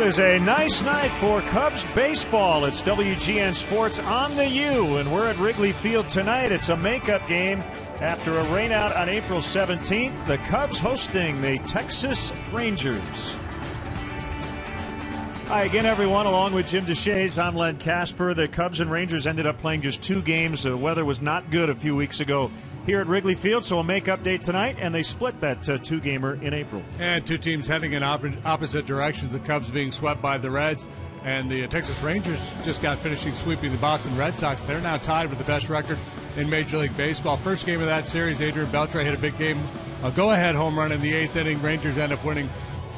It is a nice night for Cubs baseball. It's WGN Sports on the U, and we're at Wrigley Field tonight. It's a makeup game after a rainout on April 17th. The Cubs hosting the Texas Rangers. Hi again, everyone. Along with Jim DeShays, I'm Len Casper. The Cubs and Rangers ended up playing just 2 games. The weather was not good a few weeks ago here at Wrigley Field, so a make-up day tonight, and they split that 2-gamer in April. And 2 teams heading in opposite directions. The Cubs being swept by the Reds, and the Texas Rangers just got finishing sweeping the Boston Red Sox. They're now tied with the best record in Major League Baseball. First game of that series, Adrian Beltre hit a big game, a go-ahead home run in the 8th inning. Rangers end up winning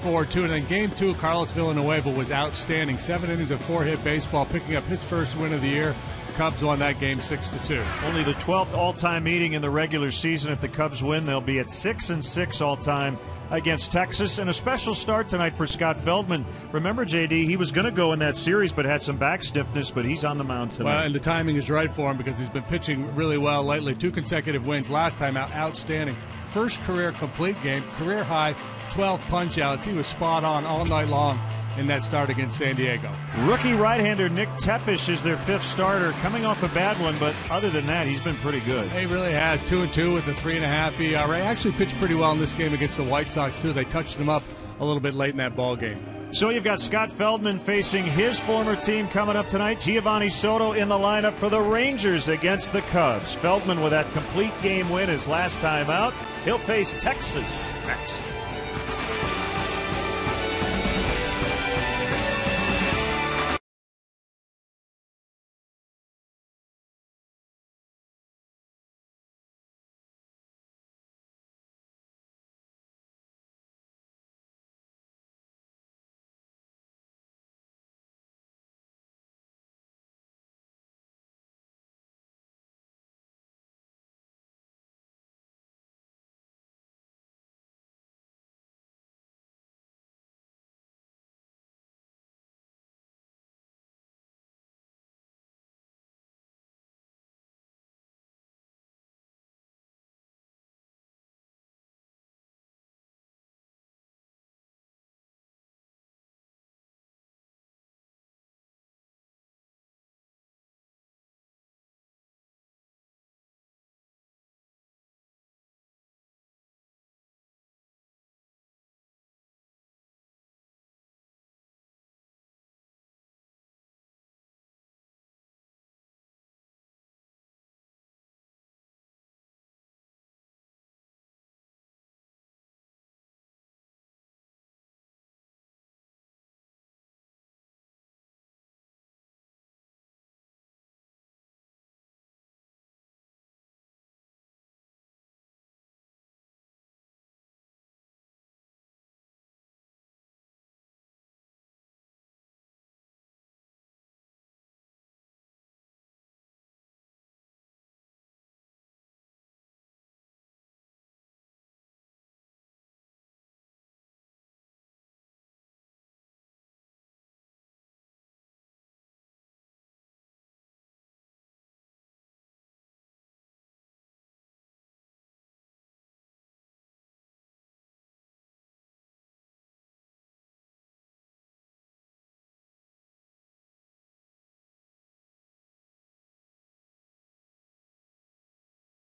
4-2, and then Game 2, Carlos Villanueva was outstanding. 7 innings of 4-hit baseball, picking up his first win of the year. Cubs won that game 6-2. Only the 12th all-time meeting in the regular season. If the Cubs win, they'll be at 6-6 all-time against Texas. And a special start tonight for Scott Feldman. Remember, JD, he was going to go in that series but had some back stiffness, but he's on the mound tonight. Well, and the timing is right for him because he's been pitching really well lately. 2 consecutive wins. Last time out, outstanding. First career complete game, career high 12 punch-outs. He was spot on all night long in that start against San Diego. Rookie right-hander Nick Tepesch is their 5th starter, coming off a bad one, but other than that, he's been pretty good. He really has. 2-2 with a 3.5 ERA. Actually pitched pretty well in this game against the White Sox, too. They touched him up a little bit late in that ball game. So you've got Scott Feldman facing his former team coming up tonight. Giovanni Soto in the lineup for the Rangers against the Cubs. Feldman with that complete game win his last time out. He'll face Texas next.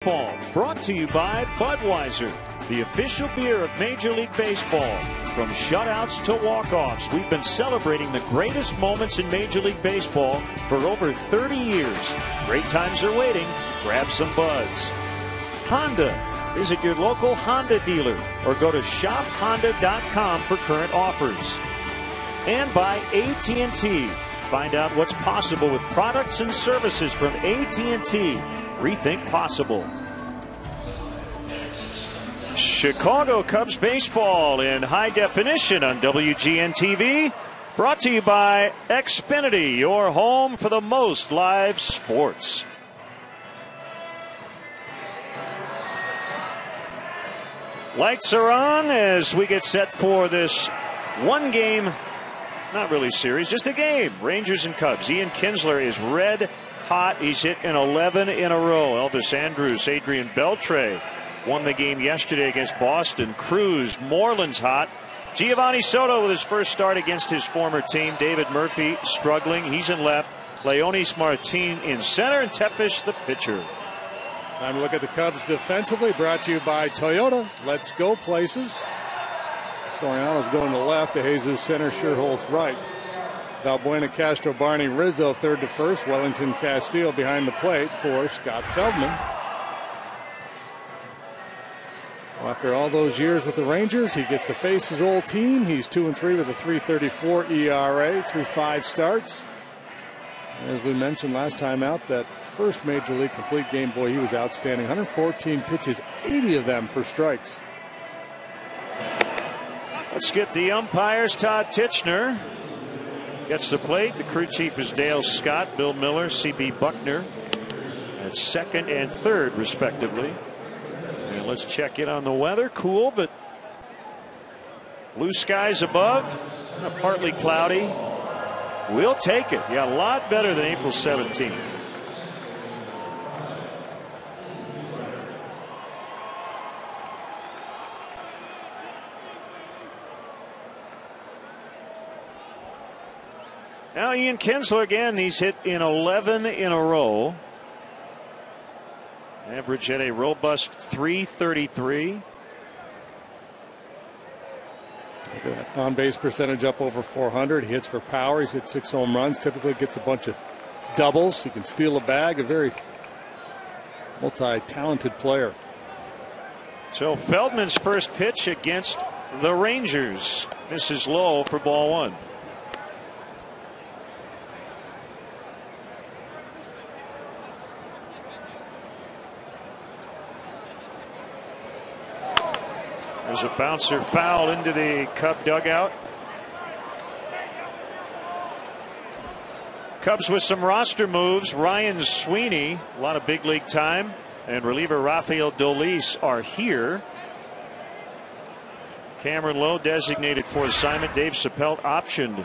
Ball, brought to you by Budweiser, the official beer of Major League Baseball. From shutouts to walk-offs, we've been celebrating the greatest moments in Major League Baseball for over 30 years. Great times are waiting. Grab some Buds. Honda. Visit your local Honda dealer or go to shophonda.com for current offers. And by AT&T. Find out what's possible with products and services from AT&T. Rethink possible. Chicago Cubs baseball in high definition on WGN TV. Brought to you by Xfinity, your home for the most live sports. Lights are on as we get set for this one game, not really series, just a game. Rangers and Cubs. Ian Kinsler is red hot. He's hit in 11 in a row. Elvis Andrus, Adrian Beltre won the game yesterday against Boston. Cruz, Moreland's hot. Giovanni Soto with his first start against his former team. David Murphy struggling. He's in left. Leonis Martin in center, and Tepish the pitcher. Time to look at the Cubs defensively, brought to you by Toyota. Let's go places. Soriano's going to left. DeJesus center, Sherholtz right. Valbuena, Castro, Barney, Rizzo third to first. Wellington, Castillo behind the plate for Scott Feldman. Well, after all those years with the Rangers, he gets to face his old team. He's 2-3 with a 3.34 ERA through 5 starts. As we mentioned last time out, that first Major League complete game, boy, he was outstanding. 114 pitches, 80 of them for strikes. Let's get the umpires. Todd Titchener gets the plate. The crew chief is Dale Scott, Bill Miller, C.B. Buckner at second and third, respectively. And let's check in on the weather. Cool, but blue skies above, partly cloudy. We'll take it. Yeah, a lot better than April 17th. Now Ian Kinsler again. He's hit in 11 in a row. Average at a robust 333. On-base percentage up over 400. He hits for power. He's hit 6 home runs. Typically gets a bunch of doubles. He can steal a bag. A very multi-talented player. So Feldman's first pitch against the Rangers misses low for ball 1. There's a bouncer foul into the Cub dugout. Cubs with some roster moves. Ryan Sweeney, a lot of big league time, and reliever Rafael Dolis are here. Cameron Lowe designated for assignment. Dave Chappelle optioned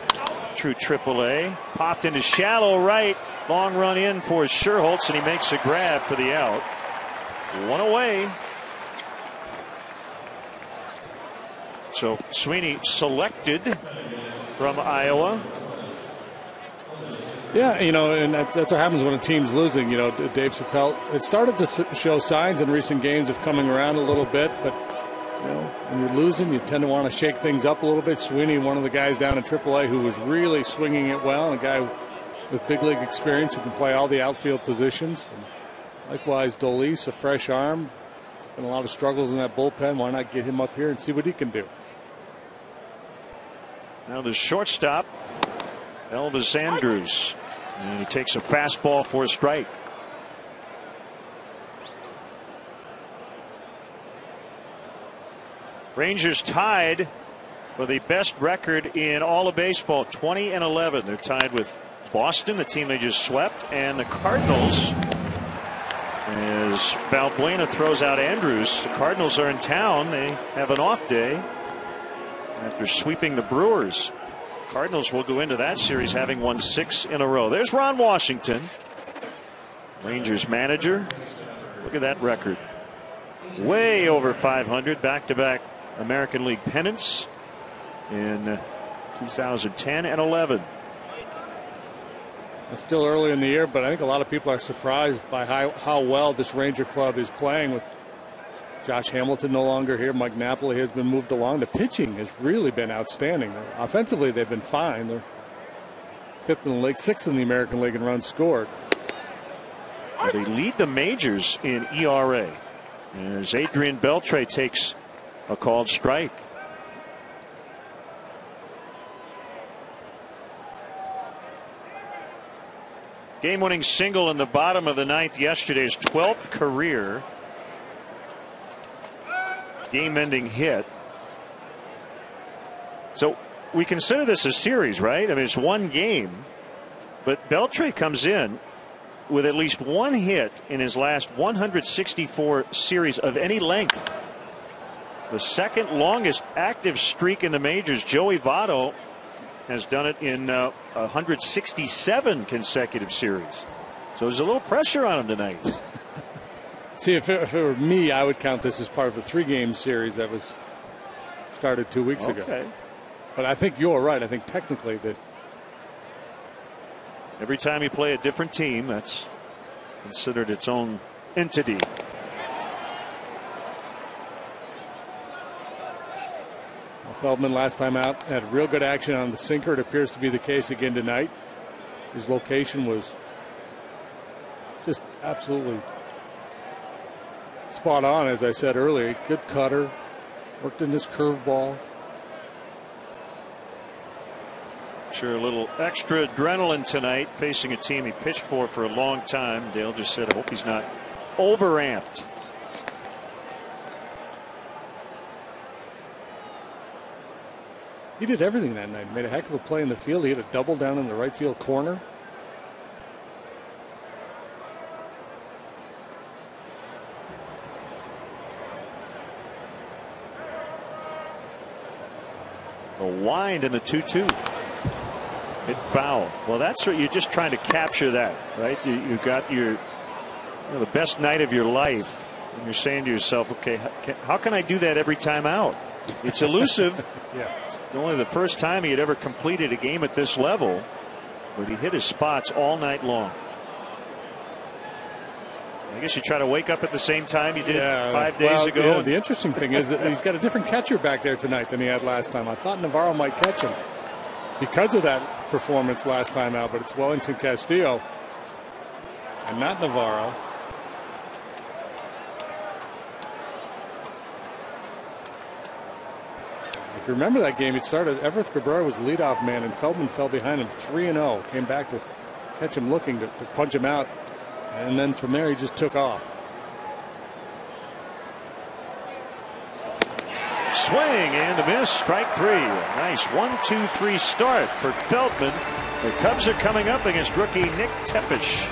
through AAA. Popped into shallow right. Long run in for Sherholtz, and he makes a grab for the out. 1 away. So Sweeney selected from Iowa. Yeah, you know, and that's what happens when a team's losing. You know, Dave Chappelle, it started to show signs in recent games of coming around a little bit, but, you know, when you're losing, you tend to want to shake things up a little bit. Sweeney, one of the guys down in AAA who was really swinging it well, and a guy with big league experience who can play all the outfield positions. And likewise, Dolis, a fresh arm. Been a lot of struggles in that bullpen. Why not get him up here and see what he can do? Now the shortstop, Elvis Andrus, and he takes a fastball for a strike. Rangers tied for the best record in all of baseball, 20-11. They're tied with Boston, the team they just swept, and the Cardinals. As Valbuena throws out Andrews, the Cardinals are in town. They have an off day after sweeping the Brewers. Cardinals will go into that series having won 6 in a row. There's Ron Washington, Rangers manager. Look at that record. Way over 500, back-to-back American League pennants in 2010 and 11. It's still early in the year, but I think a lot of people are surprised by how well this Ranger club is playing with Josh Hamilton no longer here. Mike Napoli has been moved along. The pitching has really been outstanding. Offensively, they've been fine. They're 5th in the league, 6th in the American League in runs scored. And they lead the majors in ERA as Adrian Beltre takes a called strike. Game-winning single in the bottom of the 9th yesterday, his 12th career game-ending hit. So we consider this a series, right? I mean, it's one game, but Beltre comes in with at least one hit in his last 164 series of any length. The second longest active streak in the majors. Joey Votto has done it in 167 consecutive series. So there's a little pressure on him tonight. See, if it were me, I would count this as part of a 3-game series that was started 2 weeks ago. But I think you're right. I think technically that every time you play a different team, that's considered its own entity. Feldman last time out had real good action on the sinker. It appears to be the case again tonight. His location was just absolutely spot on, as I said earlier. Good cutter, worked in his curveball. Sure, a little extra adrenaline tonight facing a team he pitched for a long time. Dale just said, I hope he's not overamped. He did everything that night. Made a heck of a play in the field. He hit a double down in the right field corner. A wind in the 2-2. Hit foul. Well, that's what you're just trying to capture that, right? You got your the best night of your life, and you're saying to yourself, okay, how can I do that every time out? It's elusive. Yeah. It's only the first time he had ever completed a game at this level, but he hit his spots all night long. I guess you try to wake up at the same time you did 5 days ago. You know, the interesting thing is that he's got a different catcher back there tonight than he had last time. I thought Navarro might catch him because of that performance last time out, but it's Wellington Castillo and not Navarro. If you remember that game, it started, Everett Cabrera was the leadoff man, and Feldman fell behind him 3-0. Came back to catch him looking to punch him out, and then from there he just took off. Swing and a miss. Strike three. A nice 1-2-3 start for Feldman. The Cubs are coming up against rookie Nick Tepesch.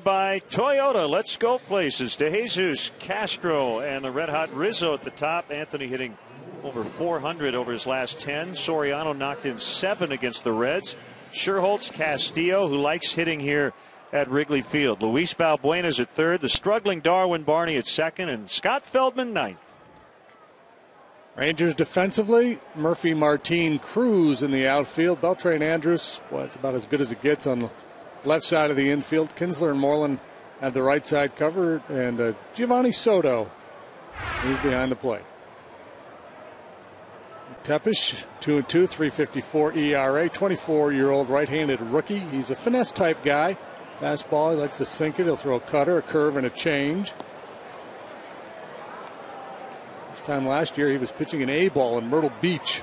By Toyota, let's go places. DeJesus, Castro, and the red hot Rizzo at the top. Anthony hitting over 400 over his last 10. Soriano knocked in 7 against the Reds. Scherholtz, Castillo, who likes hitting here at Wrigley Field. Luis Valbuena's at third. The struggling Darwin Barney at second, and Scott Feldman ninth. Rangers defensively, Murphy, Martin, Cruz in the outfield. Beltran Andrus, boy, it's about as good as it gets on the left side of the infield. Kinsler and Moreland have the right side covered, and Giovanni Soto, he's behind the plate. Tepesch, 2-2, 3.54 ERA, 24-year-old right-handed rookie. He's a finesse type guy. Fastball, he likes to sink it. He'll throw a cutter, a curve, and a change. This time last year, he was pitching an A-ball in Myrtle Beach.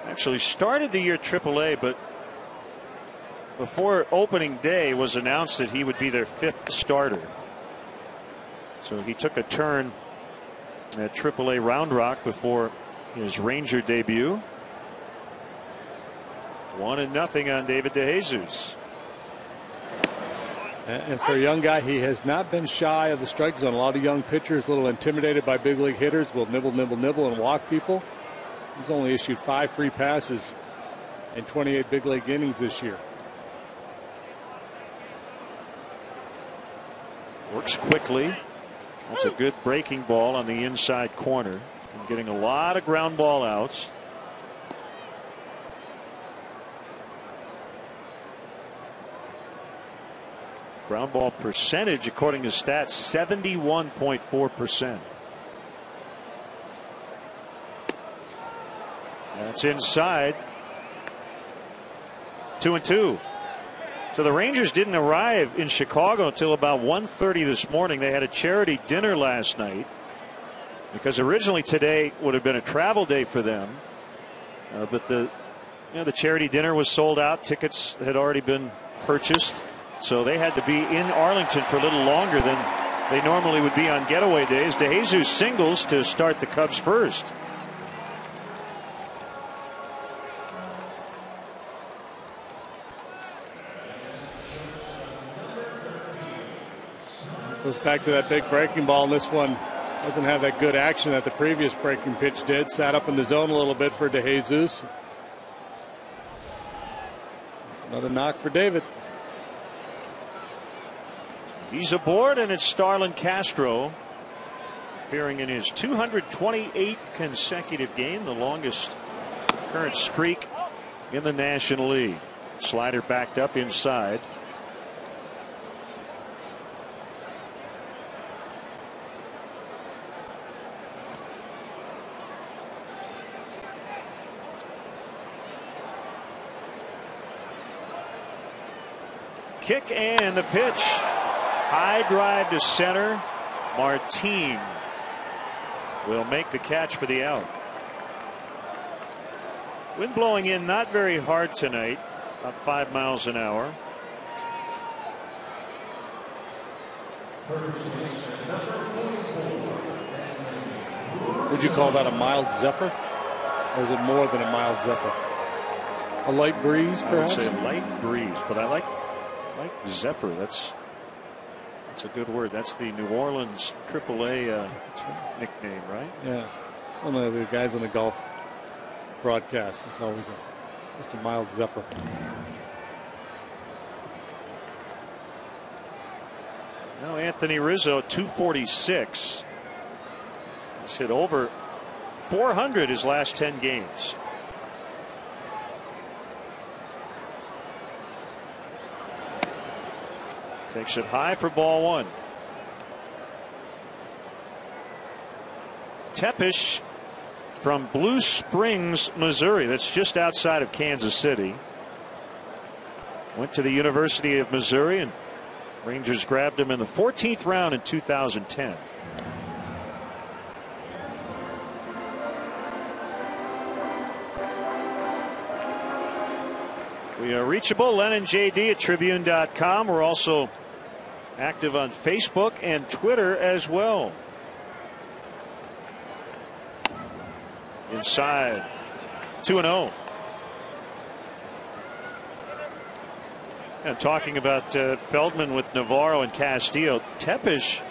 Actually started the year AAA, but before opening day was announced that he would be their 5th starter. So he took a turn at AAA Round Rock before his Ranger debut. 1-0 on David DeJesus. And for a young guy, he has not been shy of the strike zone. A lot of young pitchers, a little intimidated by big league hitters, will nibble, nibble, nibble and walk people. He's only issued 5 free passes in 28 big league innings this year. Works quickly. That's a good breaking ball on the inside corner. And getting a lot of ground ball outs. Ground ball percentage, according to stats, 71.4%. That's inside. 2-2. So the Rangers didn't arrive in Chicago until about 1:30 this morning. They had a charity dinner last night because originally today would have been a travel day for them. But the charity dinner was sold out. Tickets had already been purchased. So they had to be in Arlington for a little longer than they normally would be on getaway days. DeJesus singles to start the Cubs first. Goes back to that big breaking ball, and this one doesn't have that good action that the previous breaking pitch did. Sat up in the zone a little bit for DeJesus. Another knock for David. He's aboard, and it's Starlin Castro appearing in his 228th consecutive game, the longest current streak in the National League. Slider backed up inside. Kick and the pitch. High drive to center. Martin will make the catch for the out. Wind blowing in not very hard tonight, about 5 miles an hour. Would you call that a mild zephyr? Or is it more than a mild zephyr? A light breeze, perhaps? I would say light breeze, but I like zephyr. That's a good word. That's the New Orleans AAA nickname, right? Yeah. One of the guys on the golf broadcast. It's always just a mild zephyr. Now Anthony Rizzo, 246. He's hit over 400 his last 10 games. Takes it high for ball one. Tepish from Blue Springs, Missouri. That's just outside of Kansas City. Went to the University of Missouri, and Rangers grabbed him in the 14th round in 2010. We are reachable. Len and JD at Tribune.com. We're also active on Facebook and Twitter as well. Inside. 2-0. And talking about Feldman with Navarro and Castillo, Tepish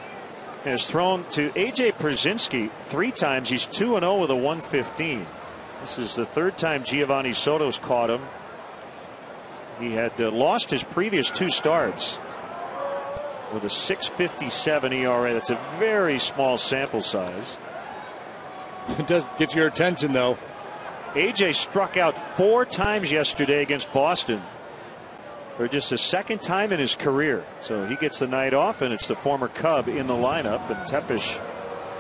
has thrown to A.J. Pierzynski 3 times. He's 2-0 with a 115. This is the 3rd time Giovanni Soto's caught him. He had lost his previous 2 starts with a 6.57 ERA. That's a very small sample size. It does get your attention, though. AJ struck out 4 times yesterday against Boston for just the 2nd time in his career. So he gets the night off, and it's the former Cub in the lineup. And Tepish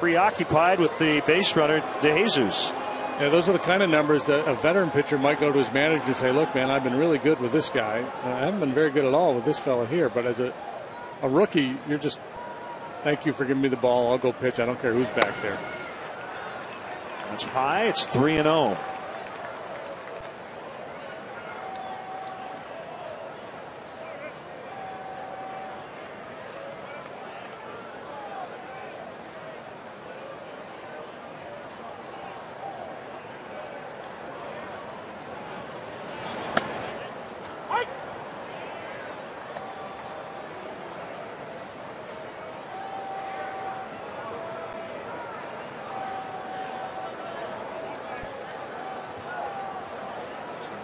preoccupied with the base runner, DeJesus. Yeah, those are the kind of numbers that a veteran pitcher might go to his manager and say, look, man, I've been really good with this guy. I haven't been very good at all with this fella here. But as a rookie, you're just, thank you for giving me the ball. I'll go pitch. I don't care who's back there. That's high. It's 3-0.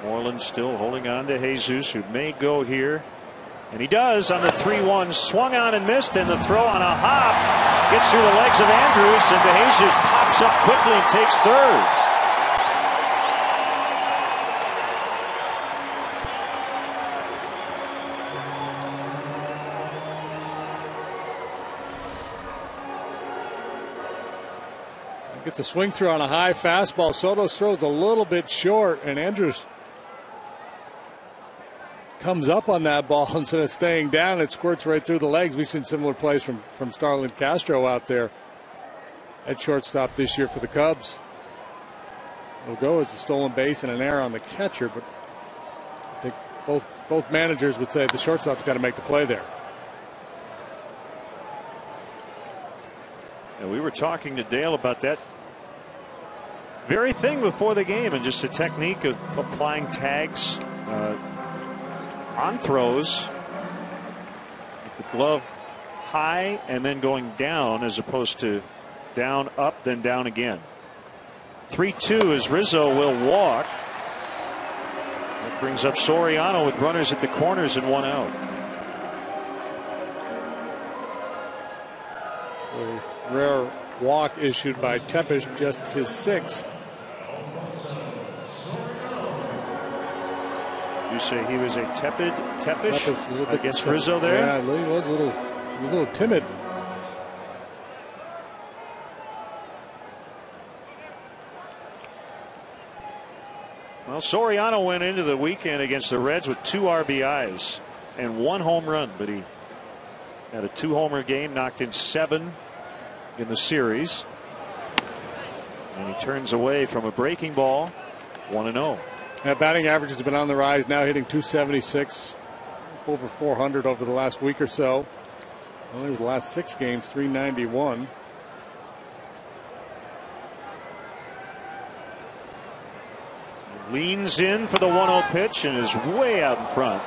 Moreland still holding on to Jesus, who may go here. And he does on the 3-1. Swung on and missed, and the throw on a hop gets through the legs of Andrews, and DeJesus pops up quickly and takes third. Gets a swing through on a high fastball. Soto's throws a little bit short, and Andrews comes up on that ball instead of staying down. It squirts right through the legs. We've seen similar plays from Starlin Castro out there at shortstop this year for the Cubs. It'll go as a stolen base and an error on the catcher, but I think both managers would say the shortstop's got to make the play there. And we were talking to Dale about that very thing before the game, and just the technique of applying tags on throws with the glove high and then going down, as opposed to down, up, then down again. 3-2 as Rizzo will walk. That brings up Soriano with runners at the corners and one out. A rare walk issued by Tepish, just his 6th. You say he was a Tepish a against Rizzo there? Yeah, he was a little timid. Well, Soriano went into the weekend against the Reds with 2 RBIs and 1 home run, but he had a 2-homer game, knocked in 7 in the series, and he turns away from a breaking ball. 1-0. That batting average has been on the rise, now hitting .276, over .400 over the last week or so. Well, his last 6 games, .391. Leans in for the 1-0 pitch and is way out in front.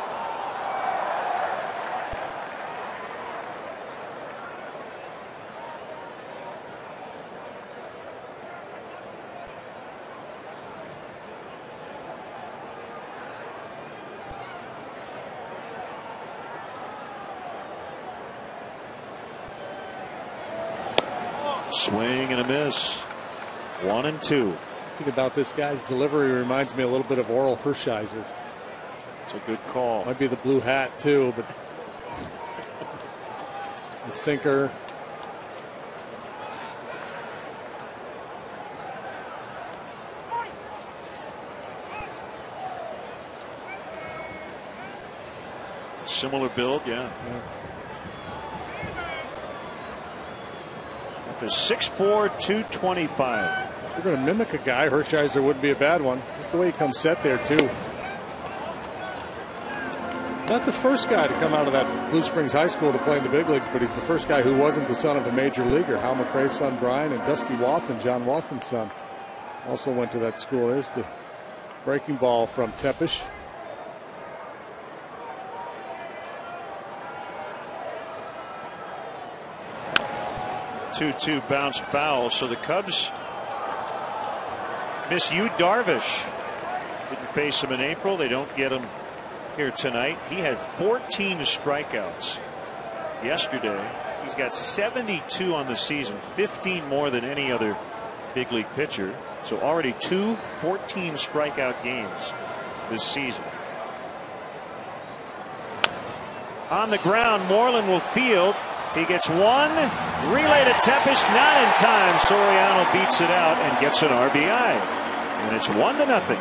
Swing and a miss. 1-2. Something about this guy's delivery reminds me a little bit of Oral Hershiser. It's a good call. Might be the blue hat too, but the sinker. Similar build, yeah. To 6'4", 225. If you're going to mimic a guy, Hershiser wouldn't be a bad one. That's the way he comes set there, too. Not the first guy to come out of that Blue Springs High School to play in the big leagues, but he's the first guy who wasn't the son of a major leaguer. Hal McRae's son, Brian, and Dusty Wathen, John Wathen's son, also went to that school. There's the breaking ball from Tepish. Two bounced foul, so the Cubs miss Yu Darvish. Didn't face him in April. They don't get him here tonight. He had 14 strikeouts yesterday. He's got 72 on the season, 15 more than any other big league pitcher. So already 2 14 strikeout games this season. On the ground, Moreland will field. He gets one. Relay to Tepish, not in time. Soriano beats it out and gets an RBI. And it's 1-0.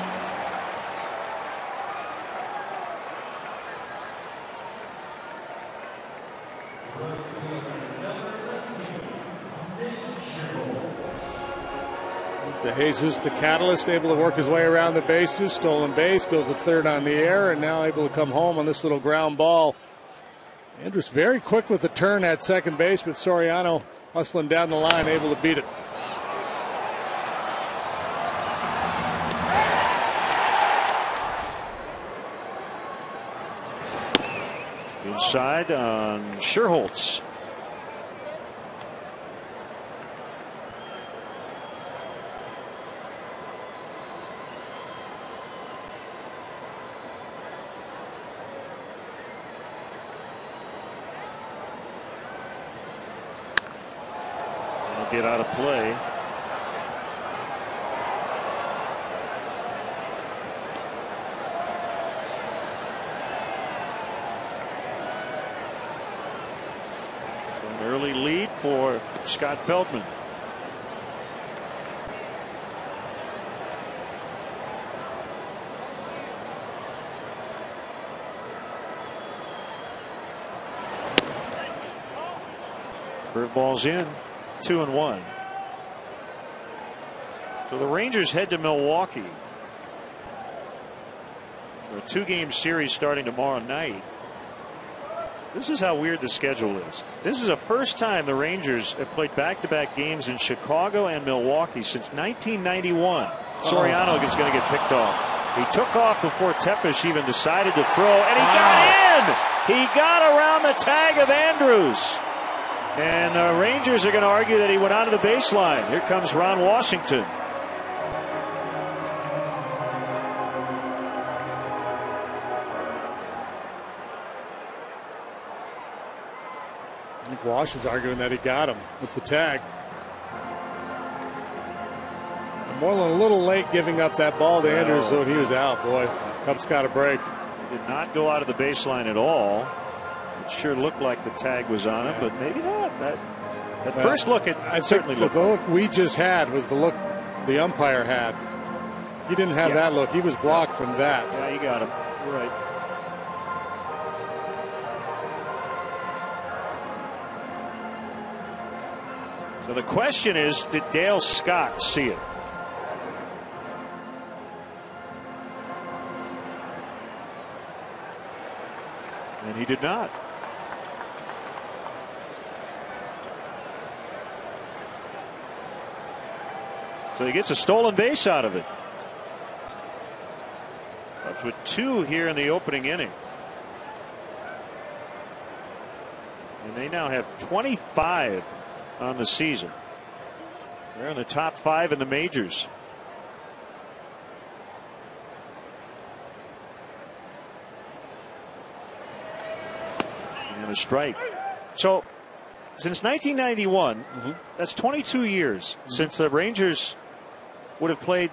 DeJesus, the catalyst, able to work his way around the bases. Stolen base, goes to third on the air, and now able to come home on this little ground ball. Andrews very quick with the turn at second base, but Soriano hustling down the line, able to beat it. Inside on Scherholtz. hit out of play. So an early lead for Scott Feldman. Curveball's in, 2-1. So the Rangers head to Milwaukee for a 2-game series starting tomorrow night. This is how weird the schedule is. This is the first time the Rangers have played back-to-back games in Chicago and Milwaukee since 1991. Soriano is going to get picked off. He took off before Tepesh even decided to throw, and he got in! He got around the tag of Andrews. And the Rangers are going to argue that he went onto the baseline. Here comes Ron Washington. I think Wash is arguing that he got him with the tag. Moreland a little late giving up that ball to Andrews, so he was out. Boy, Cubs got a break. He did not go out of the baseline at all. It sure looked like the tag was on him, but maybe not. At first look, it certainly looked. The look we just had was the look the umpire had. He didn't have that look. He was blocked from that. Yeah, you got him. You're right. So the question is, did Dale Scott see it? And he did not. So he gets a stolen base out of it. Cubs with 2 here in the opening inning. And they now have 25 on the season. They're in the top 5 in the majors. And a strike. So since 1991, that's 22 years since the Rangers would have played,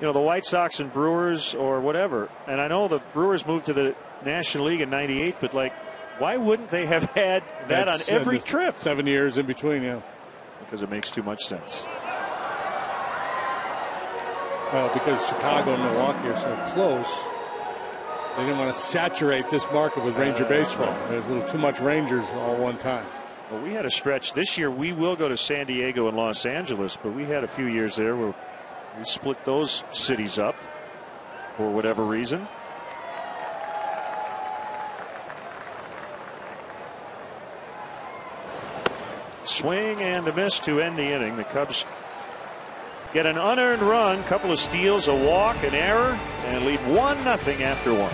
the White Sox and Brewers or whatever. And I know the Brewers moved to the National League in '98, but why wouldn't they have had that on every trip? 7 years in between, yeah. Because it makes too much sense. Well, because Chicago and Milwaukee are so close, they didn't want to saturate this market with Ranger baseball. There's a little too much Rangers all one time. Well, we had a stretch this year. We will go to San Diego and Los Angeles, but we had a few years there where we split those cities up for whatever reason. Swing and a miss to end the inning. The Cubs get an unearned run, couple of steals, a walk, an error, and lead 1-0 after 1.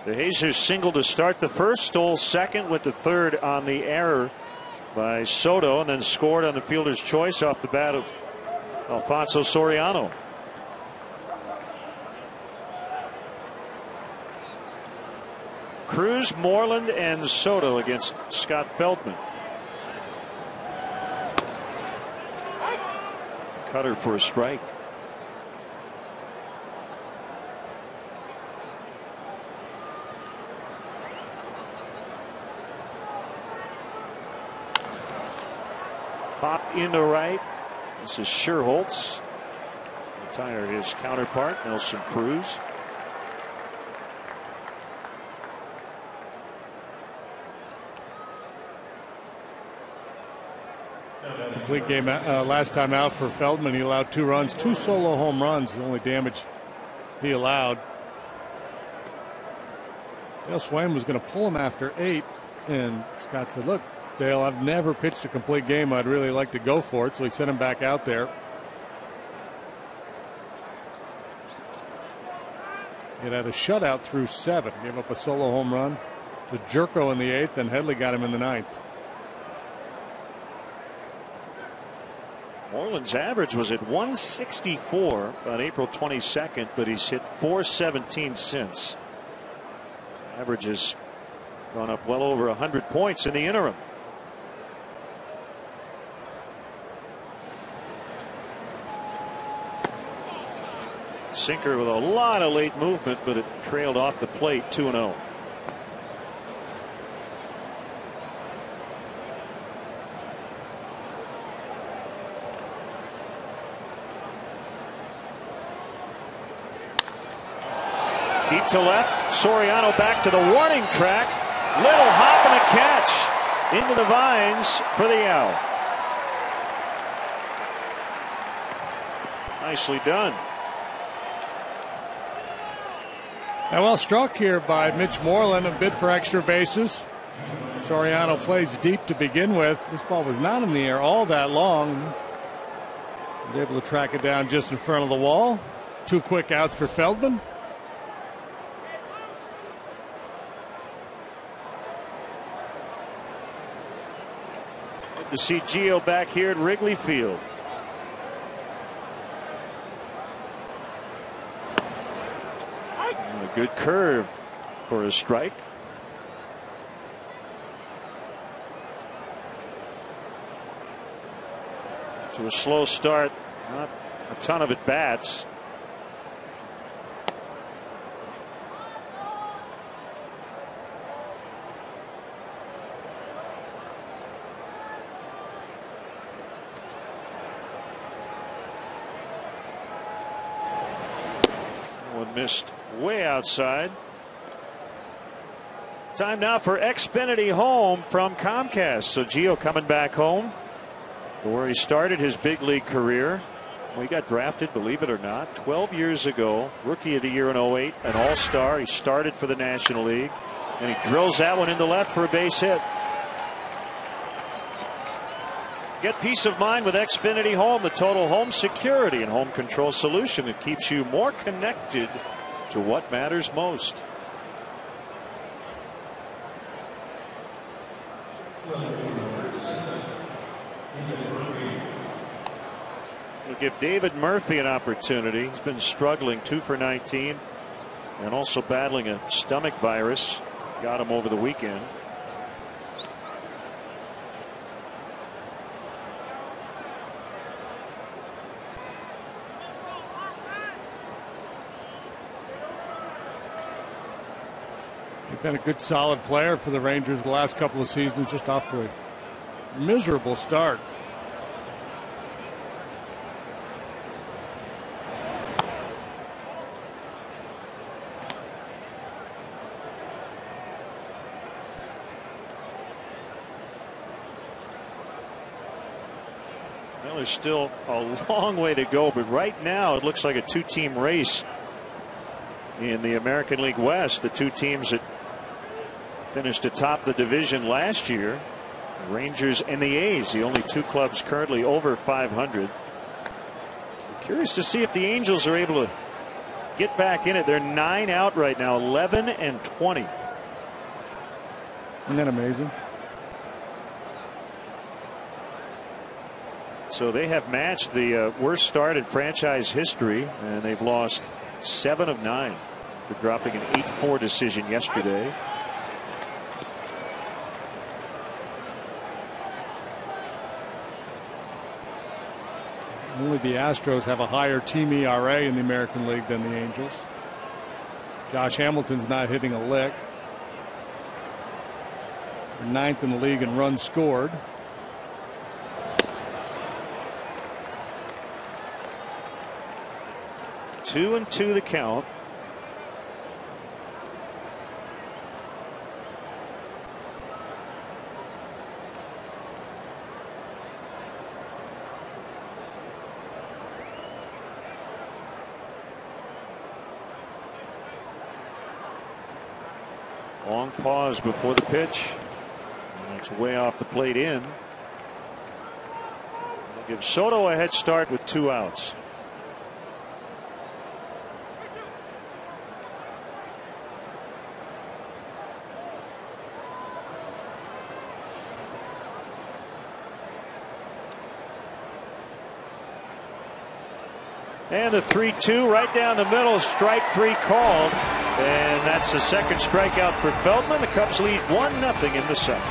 The Jesus single to start the first, stole second with the third on the error by Soto, and then scored on the fielder's choice off the bat of Alfonso Soriano. Cruz, Moreland, and Soto against Scott Feldman. Cutter for a strike. Pop into right. This is Scherholtz. Retire his counterpart, Nelson Cruz. Complete game last time out for Feldman. He allowed 2 runs, 2 solo home runs, the only damage he allowed. Dale Swain was going to pull him after 8, and Scott said, look, Dale, I've never pitched a complete game. I'd really like to go for it. So he sent him back out there. He had a shutout through 7. Gave up a solo home run to Jerko in the 8th, and Headley got him in the 9th. Moreland's average was at 164 on April 22nd, but he's hit 417 since. His average has gone up well over 100 points in the interim. Sinker with a lot of late movement, but it trailed off the plate 2-0. Deep to left. Soriano back to the warning track. Little hop and a catch into the vines for the out. Nicely done. And well struck here by Mitch Moreland, a bid for extra bases. Soriano plays deep to begin with. This ball was not in the air all that long. Was able to track it down just in front of the wall. 2 quick outs for Feldman. Good to see Gio back here at Wrigley Field. A good curve for a strike. To a slow start, not a ton of at bats. One missed way outside. Time now for Xfinity Home from Comcast. So Gio coming back home to where he started his big league career. Well, he got drafted, believe it or not, 12 years ago. Rookie of the year in 08, an all-star. He started for the National League, and he drills that one into left for a base hit. Get peace of mind with Xfinity Home, the total home security and home control solution that keeps you more connected to what matters most. We'll give David Murphy an opportunity. He's been struggling, 2 for 19, and also battling a stomach virus. Got him over the weekend. He's been a good solid player for the Rangers the last couple of seasons, just off to a miserable start. Well, there's still a long way to go, but right now it looks like a 2-team race in the American League West. The 2 teams that finished atop the division last year, the Rangers and the A's, the only 2 clubs currently over 500. Curious to see if the Angels are able to get back in it. They're 9 out right now, 11-20. Isn't that amazing? So they have matched the worst start in franchise history, and they've lost 7 of 9 for dropping an 8-4 decision yesterday. Only the Astros have a higher team ERA in the American League than the Angels. Josh Hamilton's not hitting a lick. They're 9th in the league in runs scored. 2-2 the count. Long pause before the pitch. And it's way off the plate in. They'll give Soto a head start with 2 outs. And the 3-2 right down the middle, strike 3 called. And that's the second strikeout for Feldman. The Cubs lead 1-0 in the second.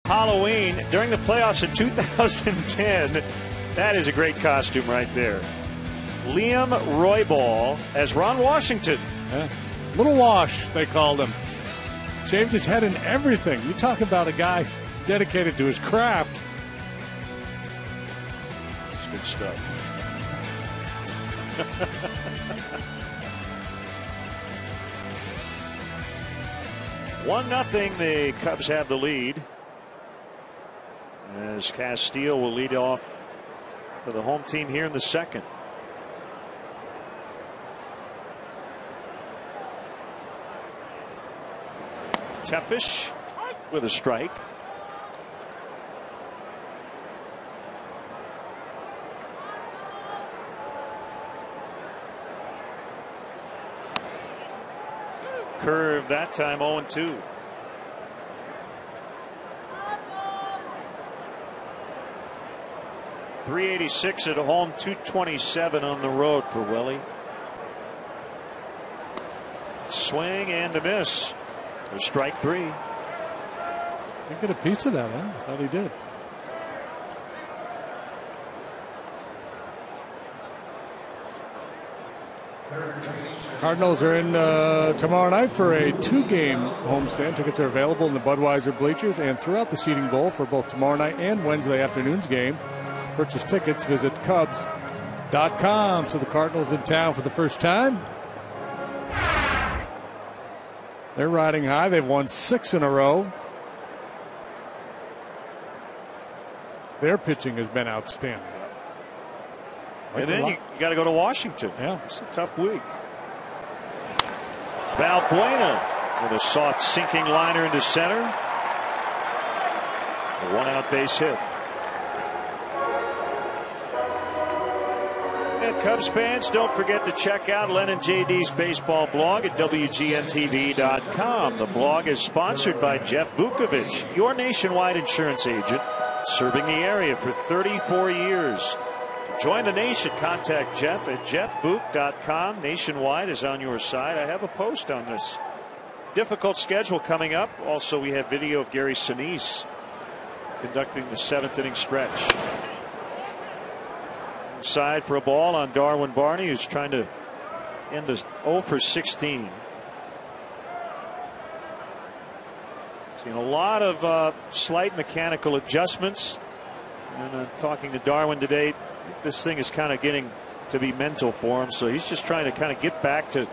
Halloween during the playoffs in 2010. That is a great costume right there. Liam Roybal as Ron Washington. Yeah. Little Wash, they called him. Shaved his head and everything. You talk about a guy dedicated to his craft. It's good stuff. 1-0. The Cubs have the lead, as Castillo will lead off for the home team here in the second. Tepish with a strike. Curve that time, 0-2. .386 at home, .227 on the road for Willie. Swing and a miss. There's strike 3. Didn't get a piece of that, huh? I thought he did. Cardinals are in tomorrow night for a 2-game homestand. Tickets are available in the Budweiser bleachers and throughout the Seating Bowl for both tomorrow night and Wednesday afternoon's game. Purchase tickets, visit PPD.com. So the Cardinals in town for the first time. They're riding high. They've won 6 in a row. Their pitching has been outstanding. And then you got to go to Washington. Yeah. It's a tough week. Valbuena with a soft sinking liner into center. A 1-out base hit. And Cubs fans, don't forget to check out Len and JD's baseball blog at WGNTV.com. The blog is sponsored by Jeff Vukovich, your nationwide insurance agent, serving the area for 34 years. To join the nation, contact Jeff at jeffvuk.com. Nationwide is on your side. I have a post on this difficult schedule coming up. Also, we have video of Gary Sinise conducting the 7th inning stretch. Side for a ball on Darwin Barney, who's trying to end a 0 for 16. Seen a lot of slight mechanical adjustments. And talking to Darwin today, this thing is kind of getting to be mental for him. So he's just trying to kind of get back to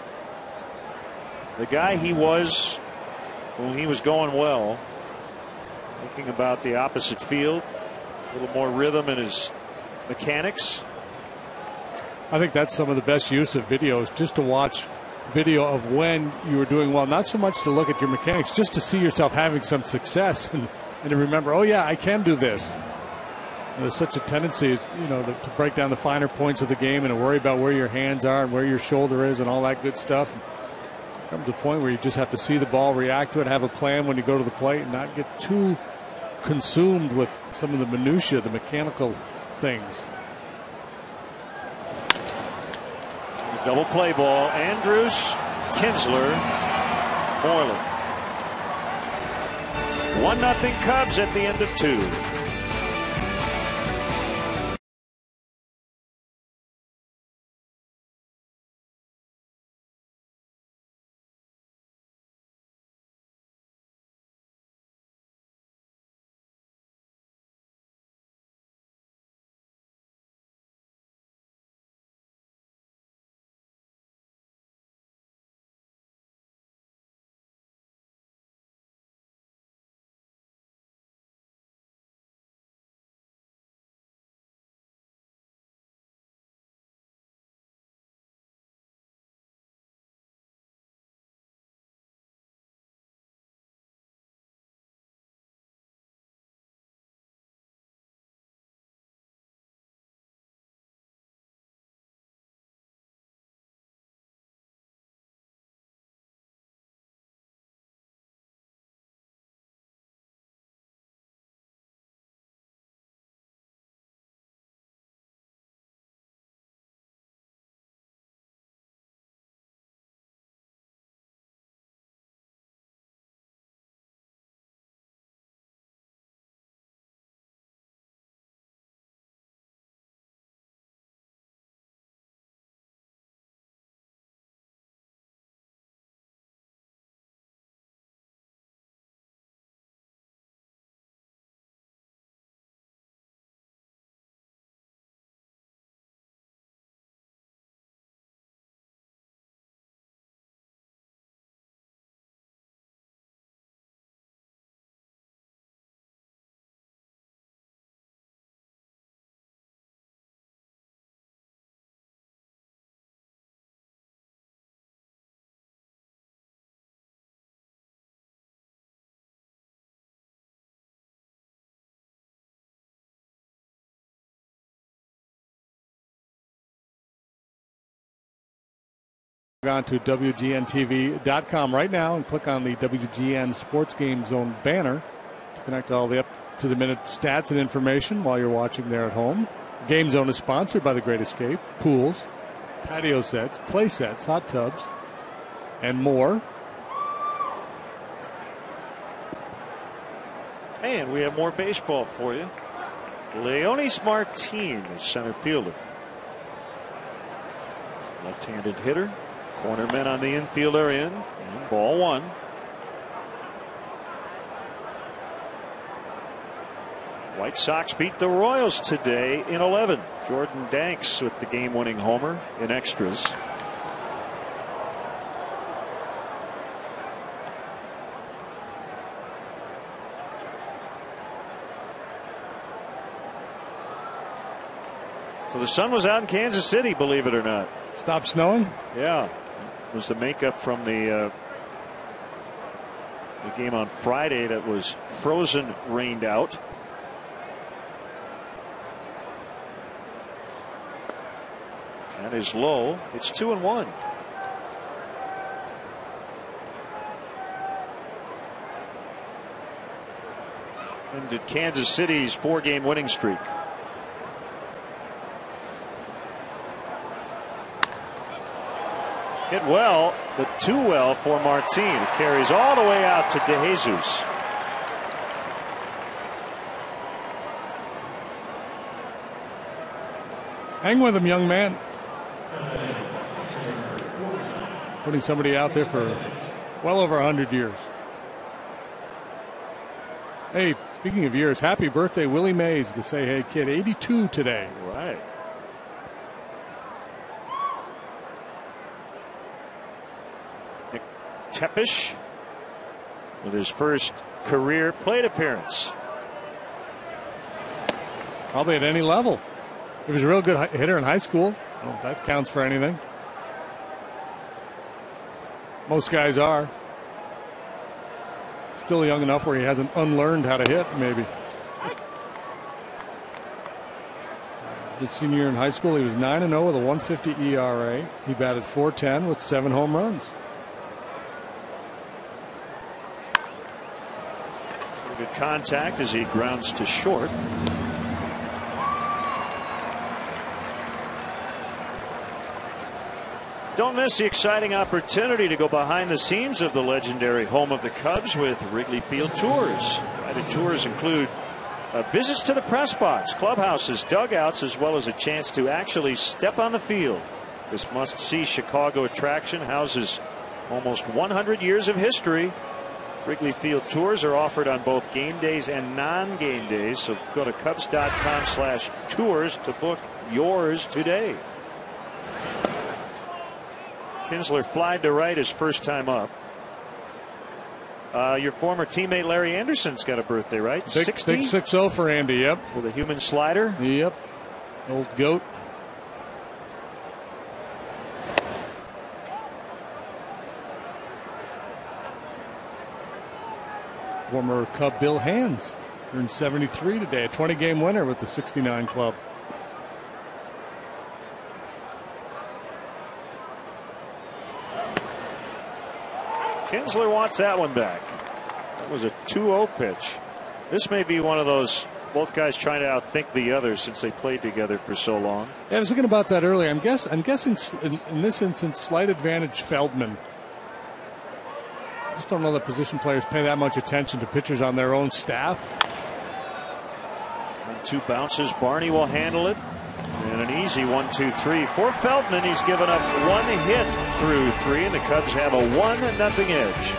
the guy he was when he was going well. Thinking about the opposite field, a little more rhythm in his mechanics. I think that's some of the best use of videos, just to watch video of when you were doing well, not so much to look at your mechanics, just to see yourself having some success and to remember, oh yeah, I can do this. And there's such a tendency, to break down the finer points of the game and to worry about where your hands are and where your shoulder is and all that good stuff. And there comes a point where you just have to see the ball, react to it, have a plan when you go to the plate, and not get too consumed with some of the minutia, the mechanical things. Double play ball. Andrews, Kinsler, Moreland. 1-0 Cubs at the end of 2. On to WGNTV.com right now and click on the WGN Sports Game Zone banner to connect all the up-to-the-minute stats and information while you're watching there at home. Game Zone is sponsored by The Great Escape, pools, patio sets, play sets, hot tubs, and more. And we have more baseball for you. Leonis Martin is center fielder. Left-handed hitter. Corner men on the infield are in. And ball 1. White Sox beat the Royals today in 11. Jordan Danks with the game-winning homer in extras. So the sun was out in Kansas City, believe it or not. Stopped snowing? Yeah. It was the makeup from the game on Friday that was frozen, rained out. That is low. It's 2-1. Ended Kansas City's 4-game winning streak. Hit well, but too well for Martin. It carries all the way out to DeJesus. Hang with him, young man. Putting somebody out there for well over 100 years. Hey, speaking of years, happy birthday, Willie Mays, the Say Hey Kid. 82 today. Right. Nick Tepish with his first career plate appearance. Probably at any level. He was a real good hitter in high school. Well, that counts for anything. Most guys are. Still young enough where he hasn't unlearned how to hit, maybe. His senior year in high school, he was 9-0 with a 1.50 ERA. He batted .410 with 7 home runs. Good contact as he grounds to short. Don't miss the exciting opportunity to go behind the scenes of the legendary home of the Cubs with Wrigley Field tours. Guided tours include visits to the press box, clubhouses, dugouts, as well as a chance to actually step on the field. This must-see Chicago attraction houses almost 100 years of history. Wrigley Field tours are offered on both game days and non-game days, so go to Cubs.com/tours to book yours today. Kinsler flied to right his first time up. Your former teammate Larry Anderson's got a birthday, right? 60? Big 6-0 for Andy, yep. With a human slider? Yep. Old goat. Former Cub Bill Hands turned 73 today, a 20-game winner with the 69 club. Kinsler wants that one back. That was a 2-0 pitch. This may be one of those, both guys trying to outthink the other since they played together for so long. Yeah, I was thinking about that earlier. I'm guessing in this instance, slight advantage Feldman. I just don't know that position players pay that much attention to pitchers on their own staff. And 2 bounces. Barney will handle it. And an easy 1-2-3 for Feldman. He's given up 1 hit through 3, and the Cubs have a 1-0 edge.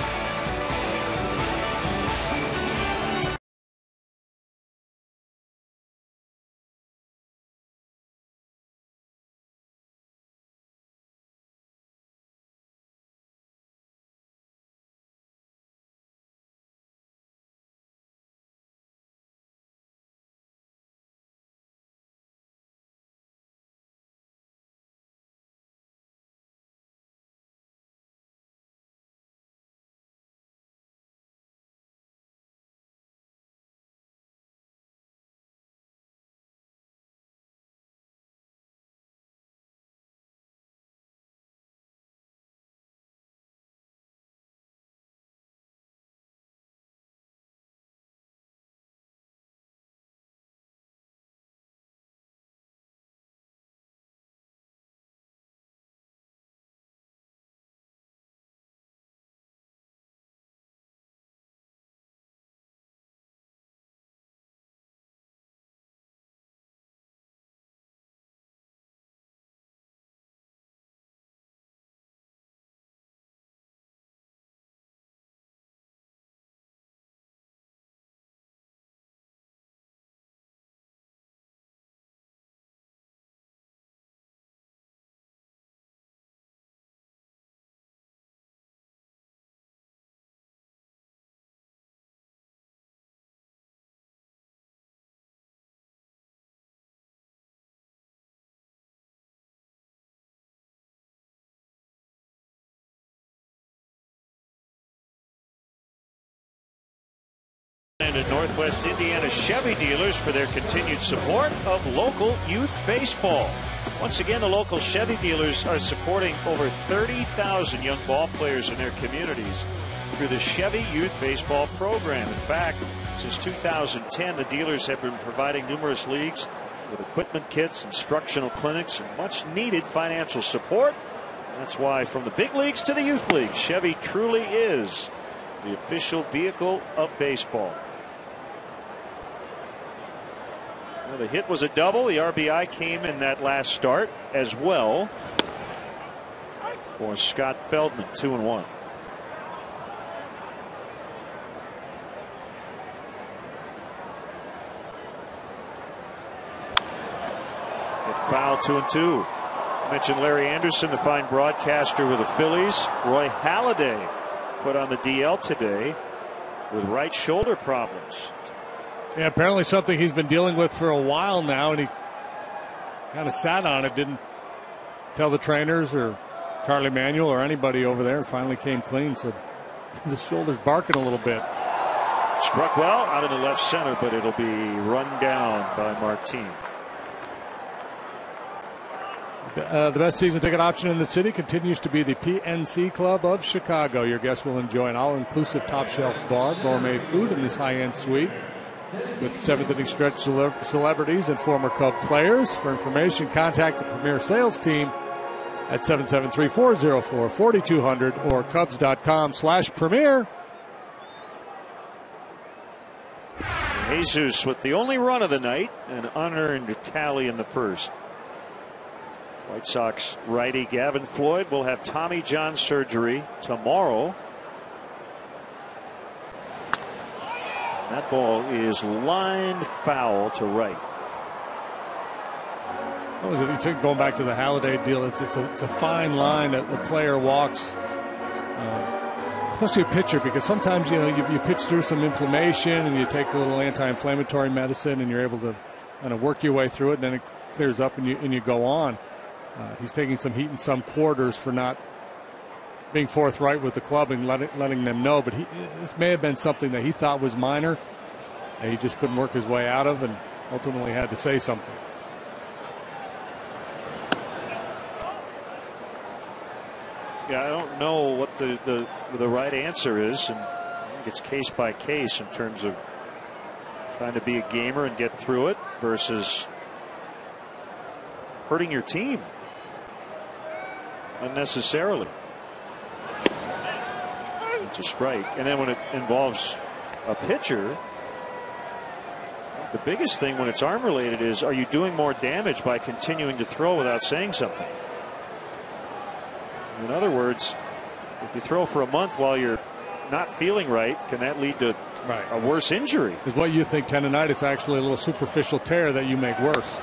and to Northwest Indiana Chevy dealers for their continued support of local youth baseball. Once again, the local Chevy dealers are supporting over 30,000 young ball players in their communities through the Chevy Youth Baseball Program. In fact, since 2010, the dealers have been providing numerous leagues with equipment kits, instructional clinics, and much needed financial support. That's why from the big leagues to the youth leagues, Chevy truly is the official vehicle of baseball. Well, the hit was a double. The RBI came in that last start as well for Scott Feldman. 2-1. Foul. 2-2. I mentioned Larry Anderson, the fine broadcaster with the Phillies. Roy Halladay put on the DL today with right shoulder problems. Yeah, apparently something he's been dealing with for a while now, and he kind of sat on it, didn't tell the trainers or Charlie Manuel or anybody over there, and finally came clean. So the shoulder's barking a little bit. Struck well out in the left center, but it'll be run down by Martin. The best season ticket option in the city continues to be the PNC Club of Chicago. Your guests will enjoy an all-inclusive top-shelf bar, gourmet food in this high-end suite with seventh-inning stretch celebrities and former Cub players. For information, contact the Premier sales team at 773-404-4200 or Cubs.com/Premier. Jesus with the only run of the night, an unearned tally in the first. White Sox righty Gavin Floyd will have Tommy John surgery tomorrow. That ball is lined foul to right. What was it? You took going back to the Halladay deal. It's a fine line that the player walks, especially a pitcher, because sometimes you pitch through some inflammation and you take a little anti-inflammatory medicine and you're able to kind of work your way through it, and then it clears up and you go on. He's taking some heat in some quarters for not being forthright with the club and letting them know. But this may have been something that he thought was minor, and he just couldn't work his way out of, and ultimately had to say something. Yeah, I don't know what the right answer is, and I think it's case by case in terms of trying to be a gamer and get through it versus hurting your team unnecessarily. It's a strike. And then when it involves a pitcher, the biggest thing when it's arm related is, are you doing more damage by continuing to throw without saying something? In other words, if you throw for a month while you're not feeling right, can that lead to a worse injury? Because what you think tendonitis, actually a little superficial tear that you make worse.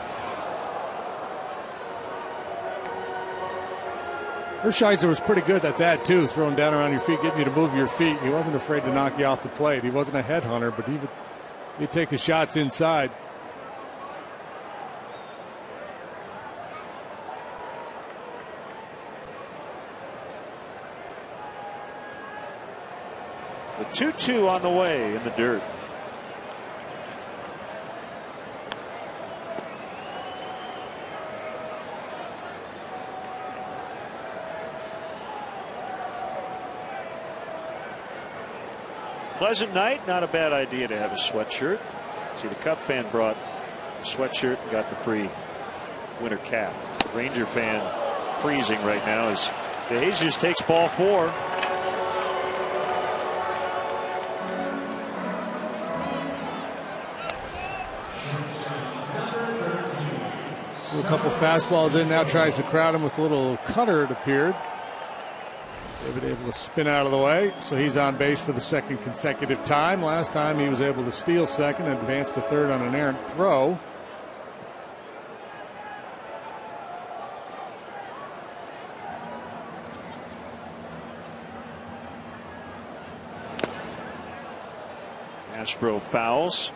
Hershiser was pretty good at that, too, throwing down around your feet, getting you to move your feet. He wasn't afraid to knock you off the plate. He wasn't a headhunter, but he'd take his shots inside. The 2-2 on the way in the dirt. Pleasant night, not a bad idea to have a sweatshirt. See, the Cub fan brought a sweatshirt and got the free winter cap. Ranger fan freezing right now as De Jesus takes ball 4. A couple fastballs in now, tries to crowd him with a little cutter, it appeared. David able to spin out of the way, so he's on base for the second consecutive time. Last time he was able to steal second and advance to third on an errant throw. Astro fouls.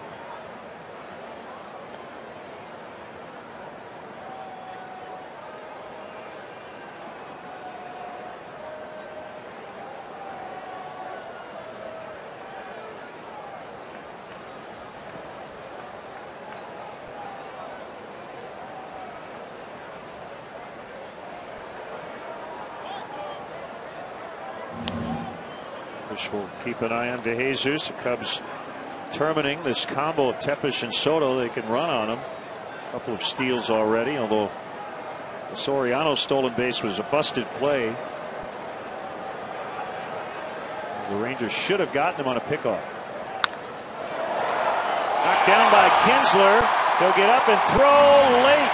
course, we'll keep an eye on DeJesus. The Cubs terminating this combo of Tepesh and Soto. They can run on him. A couple of steals already, although the Soriano stolen base was a busted play. The Rangers should have gotten him on a pickoff. Knocked down by Kinsler. He'll get up and throw late.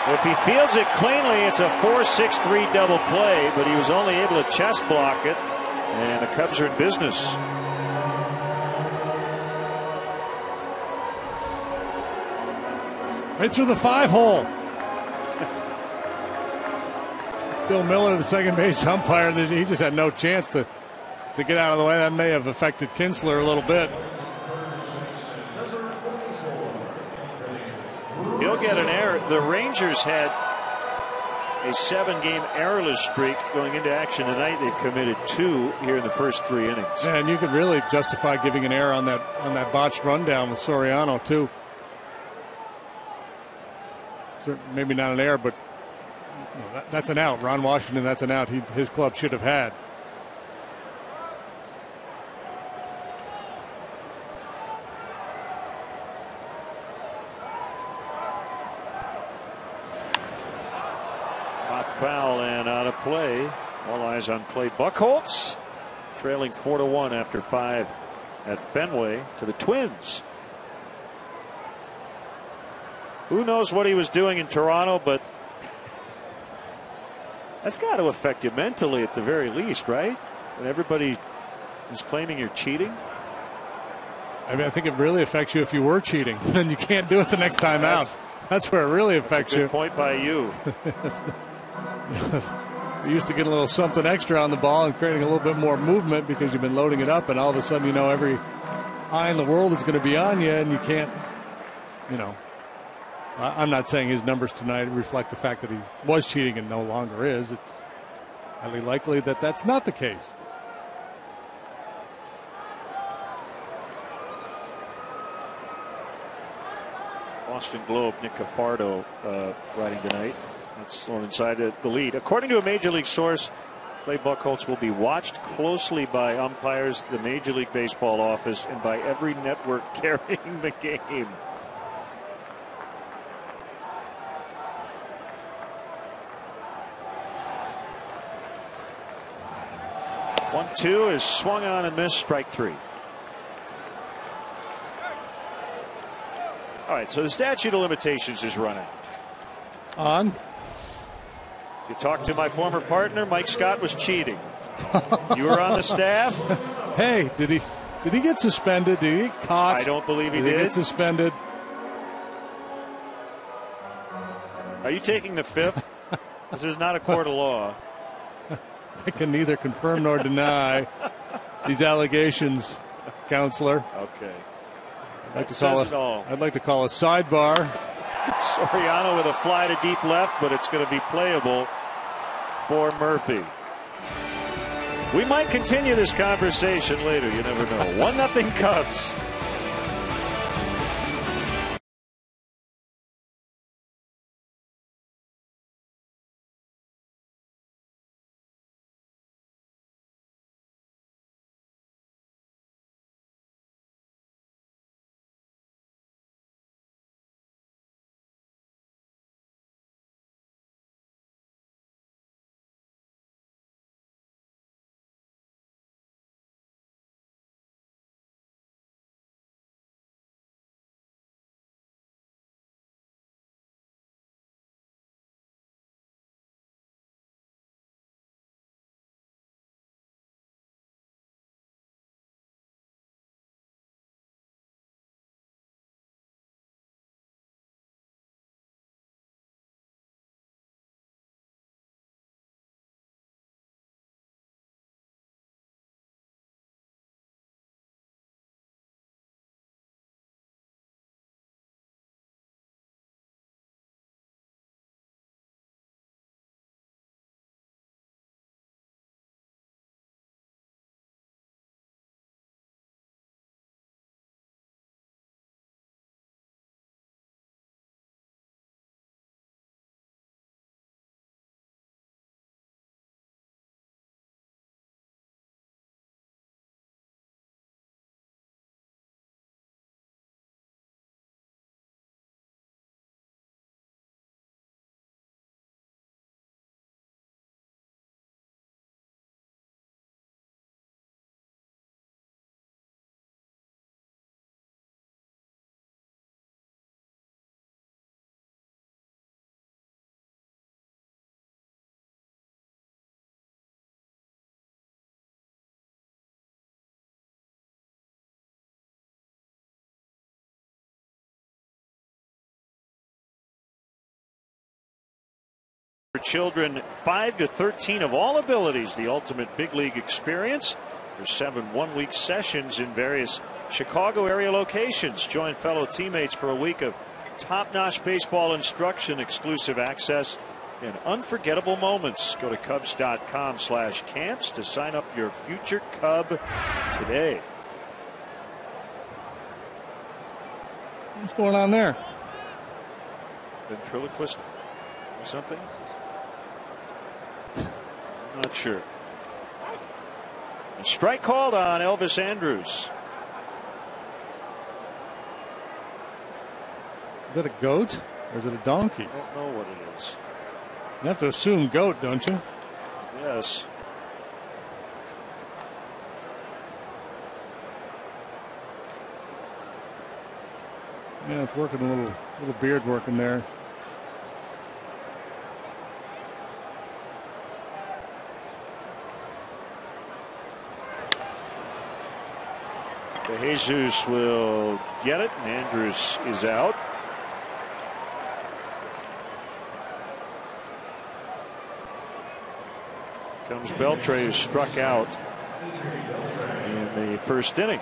If he fields it cleanly, it's a 4-6-3 double play, but he was only able to chest block it, and the Cubs are in business. Right through the 5-hole. Bill Miller, the second base umpire, he just had no chance to get out of the way. That may have affected Kinsler a little bit. He'll get an error. The Rangers had a 7-game errorless streak going into action tonight. They've committed 2 here in the first 3 innings. Yeah, and you could really justify giving an error on that botched rundown with Soriano too. Maybe not an error, but that's an out. Ron Washington, that's an out his club should have had. Foul and out of play. All eyes on Clay Buchholz, trailing 4-1 after 5 at Fenway to the Twins. Who knows what he was doing in Toronto, but that's got to affect you mentally at the very least, right? And everybody is claiming you're cheating. I mean, I think it really affects you if you were cheating, and you can't do it the next time out. That's where it really affects you. Point by you. You used to get a little something extra on the ball and creating a little bit more movement because you've been loading it up, and all of a sudden you know every eye in the world is going to be on you, and you can't, I'm not saying his numbers tonight reflect the fact that he was cheating and no longer is. It's highly likely that that's not the case. Boston Globe, Nick Cafardo writing tonight. That's thrown inside the lead. According to a Major League source, Clay Buchholz will be watched closely by umpires, the Major League Baseball office, and by every network carrying the game. One, 2 is swung on and missed. Strike 3. All right, so the statute of limitations is running. On? If you talk to my former partner, Mike Scott was cheating. You were on the staff. Hey, did he get suspended? Did he get caught? I don't believe he did. Did he get suspended? Are you taking the fifth? This is not a court of law. I can neither confirm nor deny these allegations, counselor. Okay. I'd like to call a sidebar. Soriano with a fly to deep left, but it's going to be playable for Murphy. We might continue this conversation later. You never know. 1-0 Cubs. children 5 to 13 of all abilities, the ultimate big league experience. There's 7 one-week sessions in various Chicago area locations. Join fellow teammates for a week of top-notch baseball instruction, exclusive access, and unforgettable moments. Go to Cubs.com/camps to sign up your future Cub today. What's going on there? Ventriloquist or something? I'm not sure. A strike called on Elvis Andrus. Is that a goat or is it a donkey? I don't know what it is. You have to assume goat, don't you? Yes. Yeah, it's working a little beard working there. De Jesus will get it, and Andrus is out. Comes Beltre, who struck out in the first inning.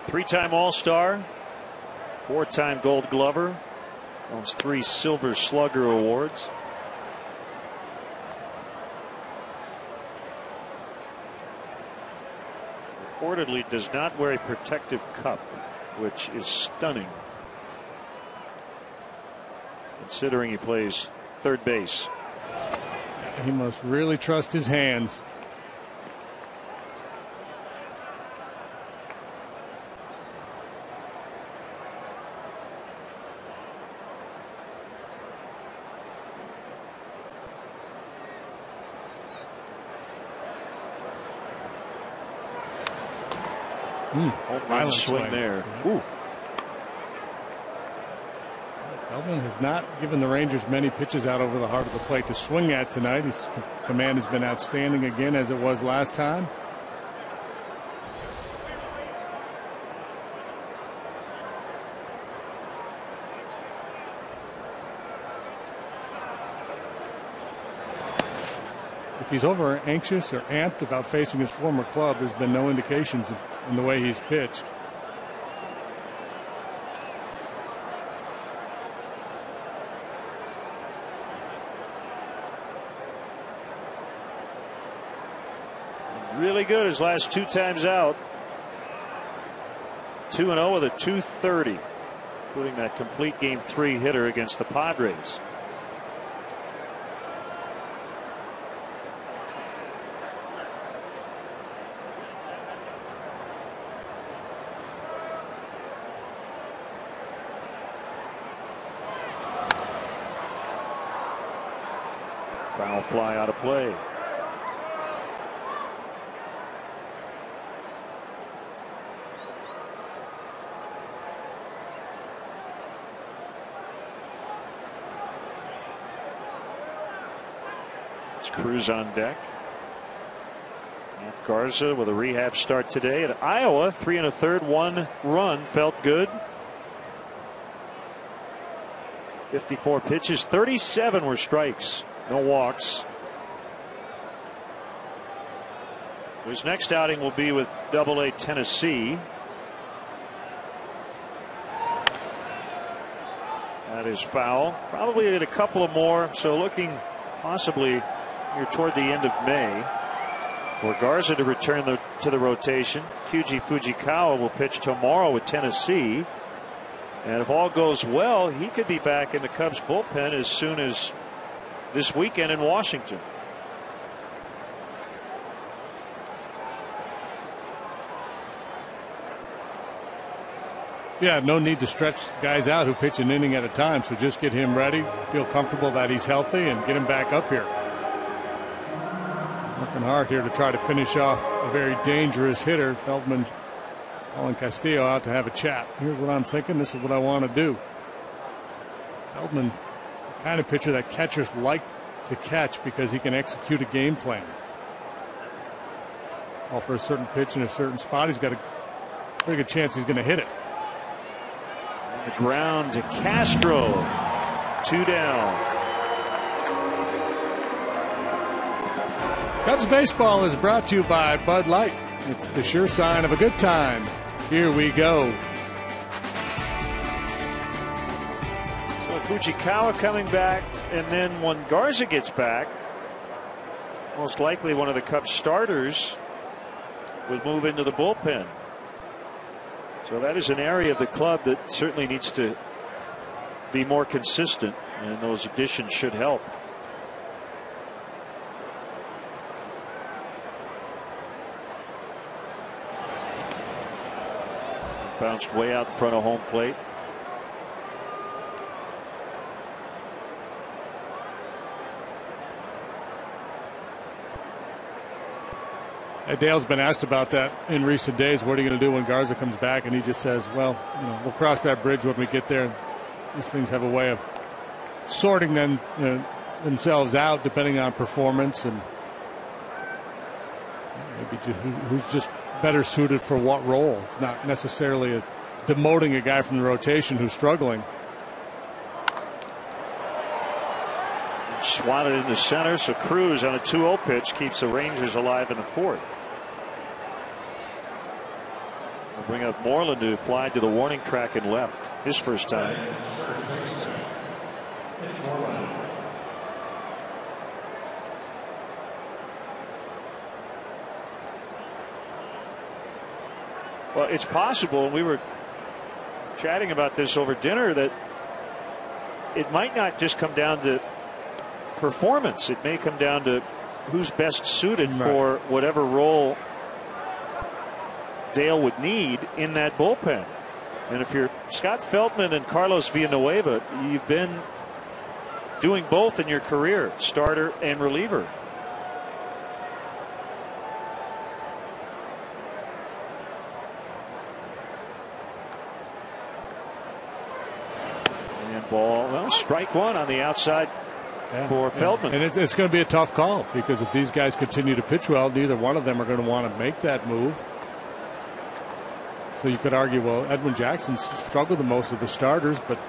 Three-time All-Star, 4-time Gold Glover, owns 3 Silver Slugger awards. Reportedly does not wear a protective cup, which is stunning considering he plays third base. He must really trust his hands. Violent swing there. Ooh. Feldman has not given the Rangers many pitches out over the heart of the plate to swing at tonight. His command has been outstanding again, as it was last time. If he's over anxious or amped about facing his former club, there's been no indications in the way he's pitched. Really good his last 2 times out. 2-0 with a .230, including that complete Game 3 hitter against the Padres. Foul fly out of play. It's Cruz on deck. Matt Garza with a rehab start today at Iowa. 3 1/3, 1 run, felt good. 54 pitches, 37 were strikes. No walks. His next outing will be with Double-A Tennessee. That is foul. Probably at a couple of more, so looking possibly here toward the end of May for Garza to return to the rotation. Kyuji Fujikawa will pitch tomorrow with Tennessee. And if all goes well, he could be back in the Cubs bullpen as soon as this weekend in Washington. Yeah, no need to stretch guys out who pitch an inning at a time, so just get him ready, feel comfortable that he's healthy, and get him back up here. Working hard here to try to finish off a very dangerous hitter. Feldman calling Castillo out to have a chat. Here's what I'm thinking. This is what I want to do. Feldman, the kind of pitcher that catchers like to catch because he can execute a game plan. All for a certain pitch in a certain spot, he's got a pretty good chance he's going to hit it. On the ground to Castro. 2 down. Cubs baseball is brought to you by Bud Light. It's the sure sign of a good time. Here we go. So Fujikawa coming back, and then when Garza gets back, most likely one of the Cubs starters will move into the bullpen. So that is an area of the club that certainly needs to be more consistent, and those additions should help. Bounced way out in front of home plate. Dale's been asked about that in recent days. What are you going to do when Garza comes back? And he just says, well, we'll cross that bridge when we get there. These things have a way of sorting themselves out depending on performance and maybe who's just better suited for what role. It's not necessarily demoting a guy from the rotation who's struggling. Swatted into center, so Cruz on a 2-0 pitch keeps the Rangers alive in the fourth. We'll bring up Moreland to fly to the warning track and left. His first time. Well, it's possible, and we were chatting about this over dinner, that it might not just come down to performance. It may come down to who's best suited for whatever role Dale would need in that bullpen. And if you're Scott Feldman and Carlos Villanueva, you've been doing both in your career, starter and reliever. And ball, well, strike one on the outside for Feldman. And it's going to be a tough call because if these guys continue to pitch well, neither one of them are going to want to make that move. So you could argue, well, Edwin Jackson struggled the most of the starters, but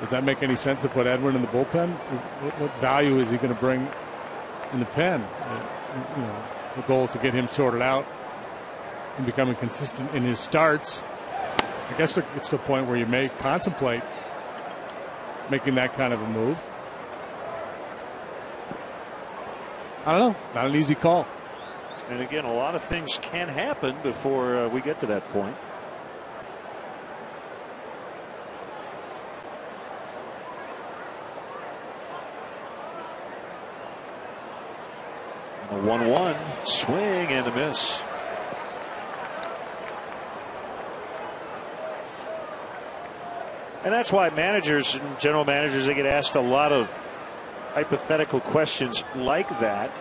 does that make any sense to put Edwin in the bullpen? What value is he going to bring in the pen? The goal is to get him sorted out and becoming consistent in his starts. I guess it's the point where you may contemplate making that kind of a move. I don't know. Not an easy call. And again, a lot of things can happen before we get to that point. The 1-1 swing and a miss. And that's why managers and general managers, they get asked a lot of hypothetical questions like that.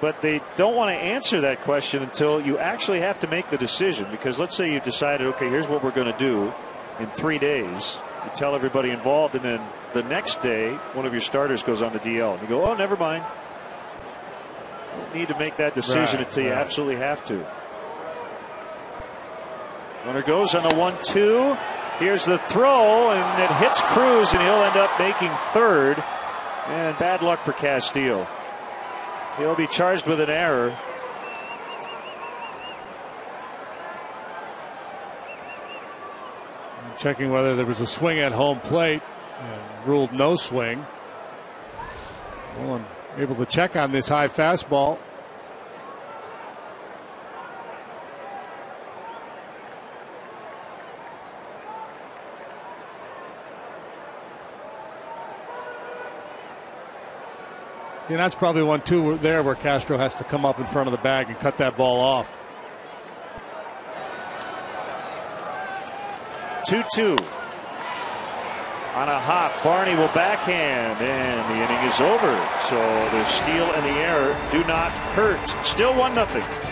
But they don't want to answer that question until you actually have to make the decision. Because let's say you decided, okay, here's what we're going to do in 3 days. You tell everybody involved, and then the next day, one of your starters goes on the DL. And you go, oh, never mind. You don't need to make that decision until you absolutely have to. Runner goes on the 1-2. Here's the throw, and it hits Cruz, and he'll end up making third. And bad luck for Castillo. He'll be charged with an error. Checking whether there was a swing at home plate. Ruled no swing. Well, able to check on this high fastball. See, that's probably 1-2 there where Castro has to come up in front of the bag and cut that ball off. 2-2. On a hop, Barney will backhand, and the inning is over. So the steal and the error do not hurt. Still 1-0.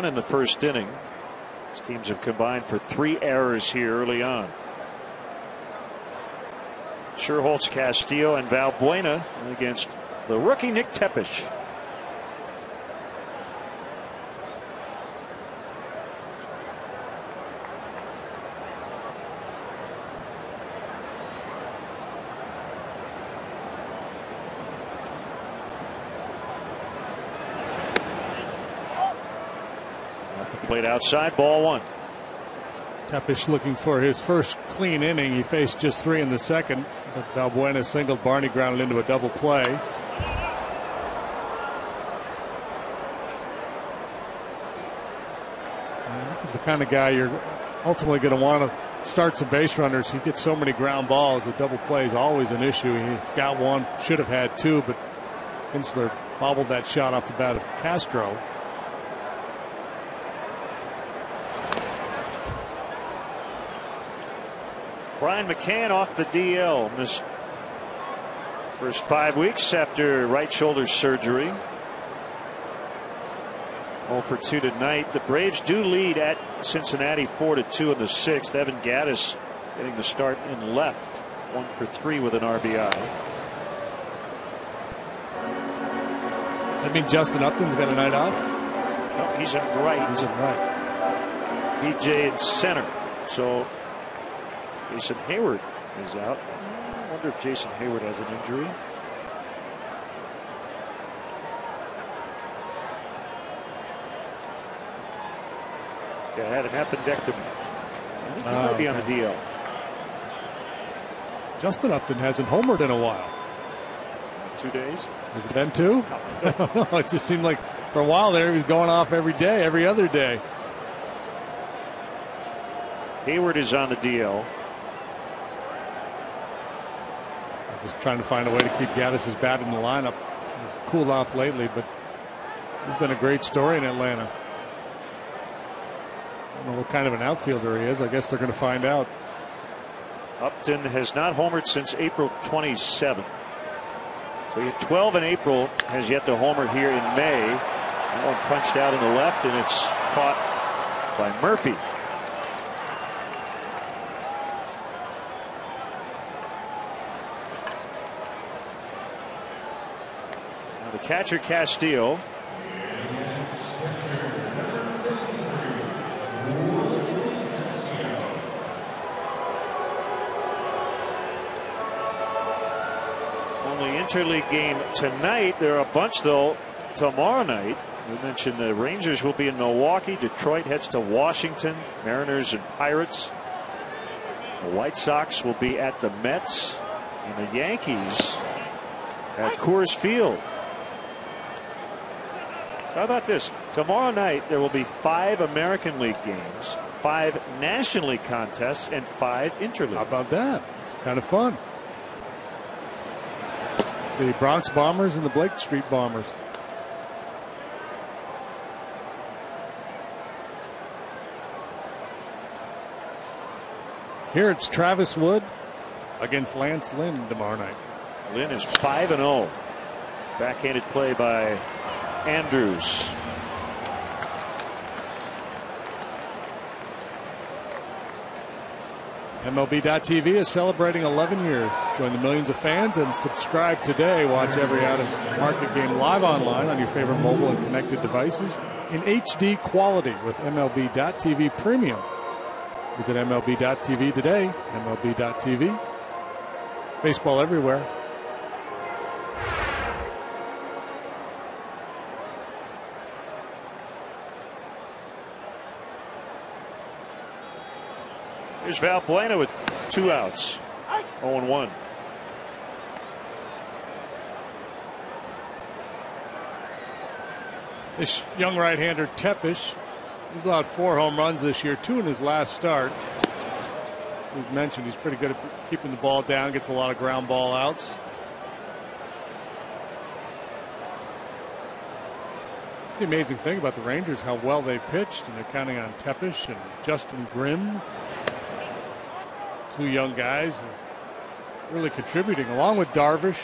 in the first inning. These teams have combined for 3 errors here early on. Sherholtz, Castillo, and Valbuena against the rookie Nick Tepesch. Played outside, ball 1. Tepesch looking for his first clean inning. He faced just 3 in the second, but Valbuena singled. Barney grounded into a double play. He's the kind of guy you're ultimately going to want to start some base runners. He gets so many ground balls. A double play is always an issue. He's got 1, should have had 2, but Kinsler bobbled that shot off the bat of Castro. Brian McCann off the DL. Missed first 5 weeks after right shoulder surgery. 0 for 2 tonight. The Braves do lead at Cincinnati 4-2 in the 6th. Evan Gattis getting the start in left. 1 for 3 with an RBI. That means Justin Upton's got a night off? No, he's in right. He's in right. BJ in center. So Jason Hayward is out. I wonder if Jason Hayward has an injury. Yeah, had an appendectomy. I think he might be on the DL. Justin Upton hasn't homered in a while. 2 days? Has it been 2? I don't know. It just seemed like for a while there he was going off every day, every other day. Hayward is on the DL. Just trying to find a way to keep Gattis' bat in the lineup. He's cooled off lately, but he's been a great story in Atlanta. I don't know what kind of an outfielder he is. I guess they're going to find out. Upton has not homered since April 27th. So he had 12 in April, has yet to homer here in May. That one punched out in the left, and it's caught by Murphy. Now the catcher, Castillo. Interleague game tonight. There are a bunch though tomorrow night. We mentioned the Rangers will be in Milwaukee. Detroit heads to Washington. Mariners and Pirates. The White Sox will be at the Mets, and the Yankees at Coors Field. How about this? Tomorrow night there will be 5 American League games, 5 National League contests, and 5 interleague. How about that? It's kind of fun. The Bronx Bombers and the Blake Street Bombers. Here it's Travis Wood against Lance Lynn tomorrow night. Lynn is 5-0. Backhanded play by Andrews. MLB.TV is celebrating 11 years. Join the millions of fans and subscribe today. Watch every out-of-market game live online on your favorite mobile and connected devices in HD quality with MLB.TV Premium. Visit MLB.TV today. MLB.TV. Baseball everywhere. Here's Valbuena with 2 outs. 0-1. This young right-hander Tepesch, he's allowed 4 home runs this year, 2 in his last start. We've mentioned he's pretty good at keeping the ball down, gets a lot of ground ball outs. The amazing thing about the Rangers, how well they've pitched, and they're counting on Tepesch and Justin Grimm. 2 young guys really contributing, along with Darvish,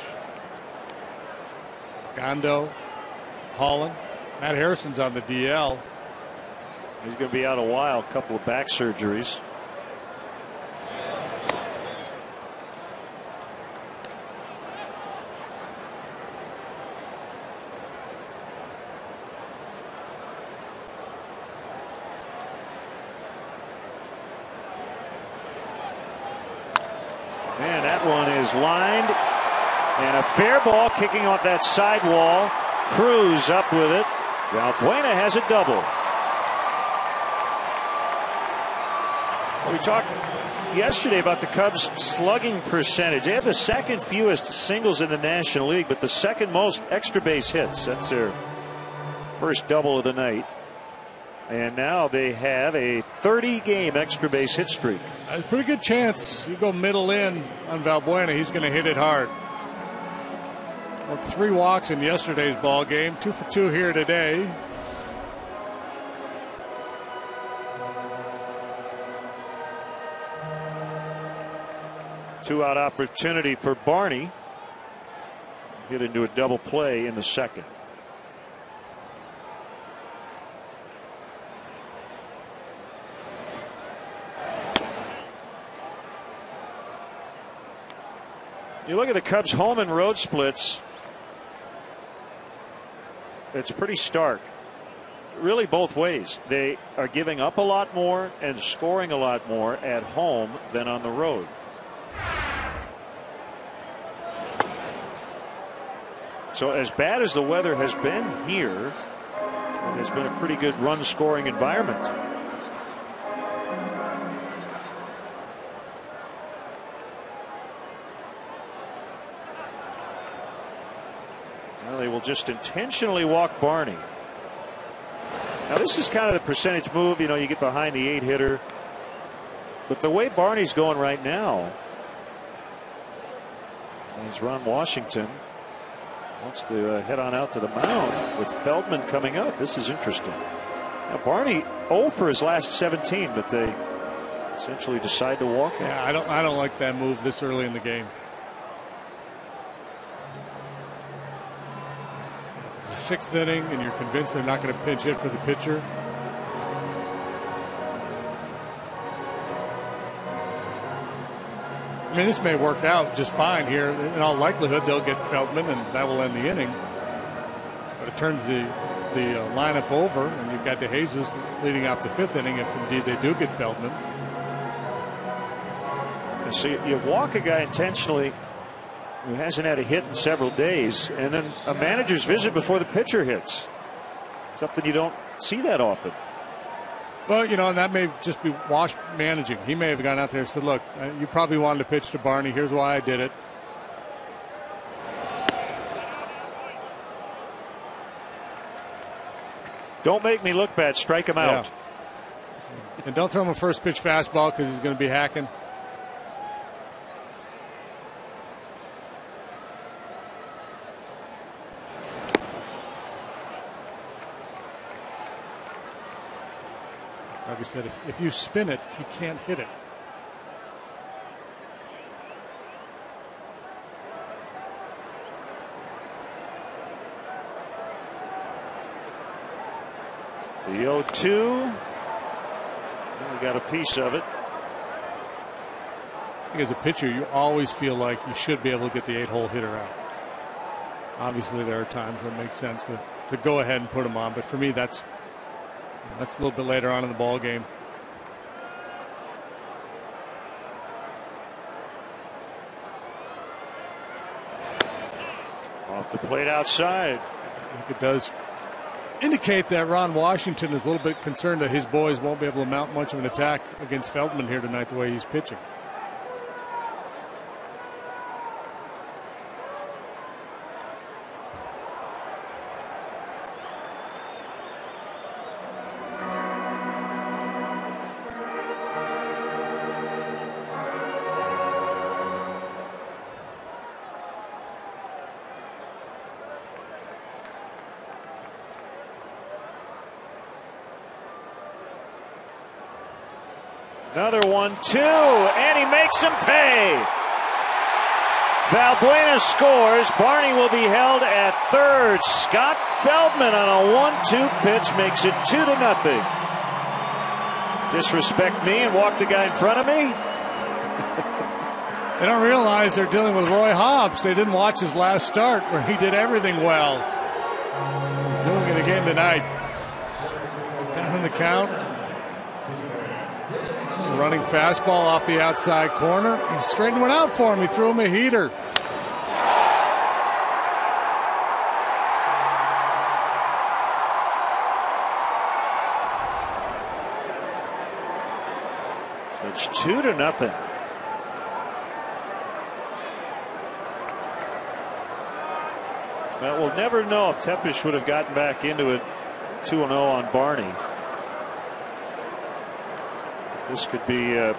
Gondo, Holland. Matt Harrison's on the DL. He's going to be out a while, a couple of back surgeries. And that one is lined. And a fair ball kicking off that sidewall. Cruz up with it. Valbuena has a double. We talked yesterday about the Cubs' slugging percentage. They have the second fewest singles in the National League, but the second most extra base hits. That's their first double of the night. And now they have a 30-game extra base hit streak. A pretty good chance. You go middle in on Valbuena, he's going to hit it hard. Well, 3 walks in yesterday's ball game, 2 for 2 here today. Two-out opportunity for Barney. Get into a double play in the second. You look at the Cubs' home and road splits. It's pretty stark. Really both ways. They are giving up a lot more and scoring a lot more at home than on the road. So as bad as the weather has been here, it has been a pretty good run scoring environment. Well, they will just intentionally walk Barney. Now this is kind of the percentage move. You know, you get behind the 8-hitter. But the way Barney's going right now, is Ron Washington wants to head on out to the mound with Feldman coming up. This is interesting. Now Barney 0 for his last 17, but they essentially decide to walk him. Yeah, I don't like that move this early in the game. It's the 6th inning, and you're convinced they're not going to pinch hit for the pitcher. I mean, this may work out just fine here. In all likelihood, they'll get Feldman, and that will end the inning. But it turns the lineup over, and you've got DeJesus leading off the 5th inning if indeed they do get Feldman. And so you walk a guy intentionally who hasn't had a hit in several days, and then a manager's visit before the pitcher hits. Something you don't see that often. Well, you know, and that may just be Wash managing. He may have gone out there and said, look, you probably wanted to pitch to Barney. Here's why I did it. Don't make me look bad. Strike him out. Yeah. And don't throw him a first pitch fastball because he's going to be hacking. Like I said, if you spin it, you can't hit it. The 0-2. We got a piece of it. I think as a pitcher, you always feel like you should be able to get the 8-hole hitter out. Obviously, there are times when it makes sense to go ahead and put him on, but for me, that's a little bit later on in the ball game. Off the plate outside. I think it does indicate that Ron Washington is a little bit concerned that his boys won't be able to mount much of an attack against Feldman here tonight the way he's pitching. Another 1-2, and he makes him pay. Valbuena scores. Barney will be held at third. Scott Feldman on a 1-2 pitch makes it 2-0. disrespect me and walk the guy in front of me? They don't realize they're dealing with Roy Hobbs. They didn't watch his last start where he did everything well. Doing it again tonight. Down in the count. Running fastball off the outside corner. He straightened one out for him. He threw him a heater. It's 2-0. Well, we'll never know if Tepesh would have gotten back into it 2-0 on Barney. This could be a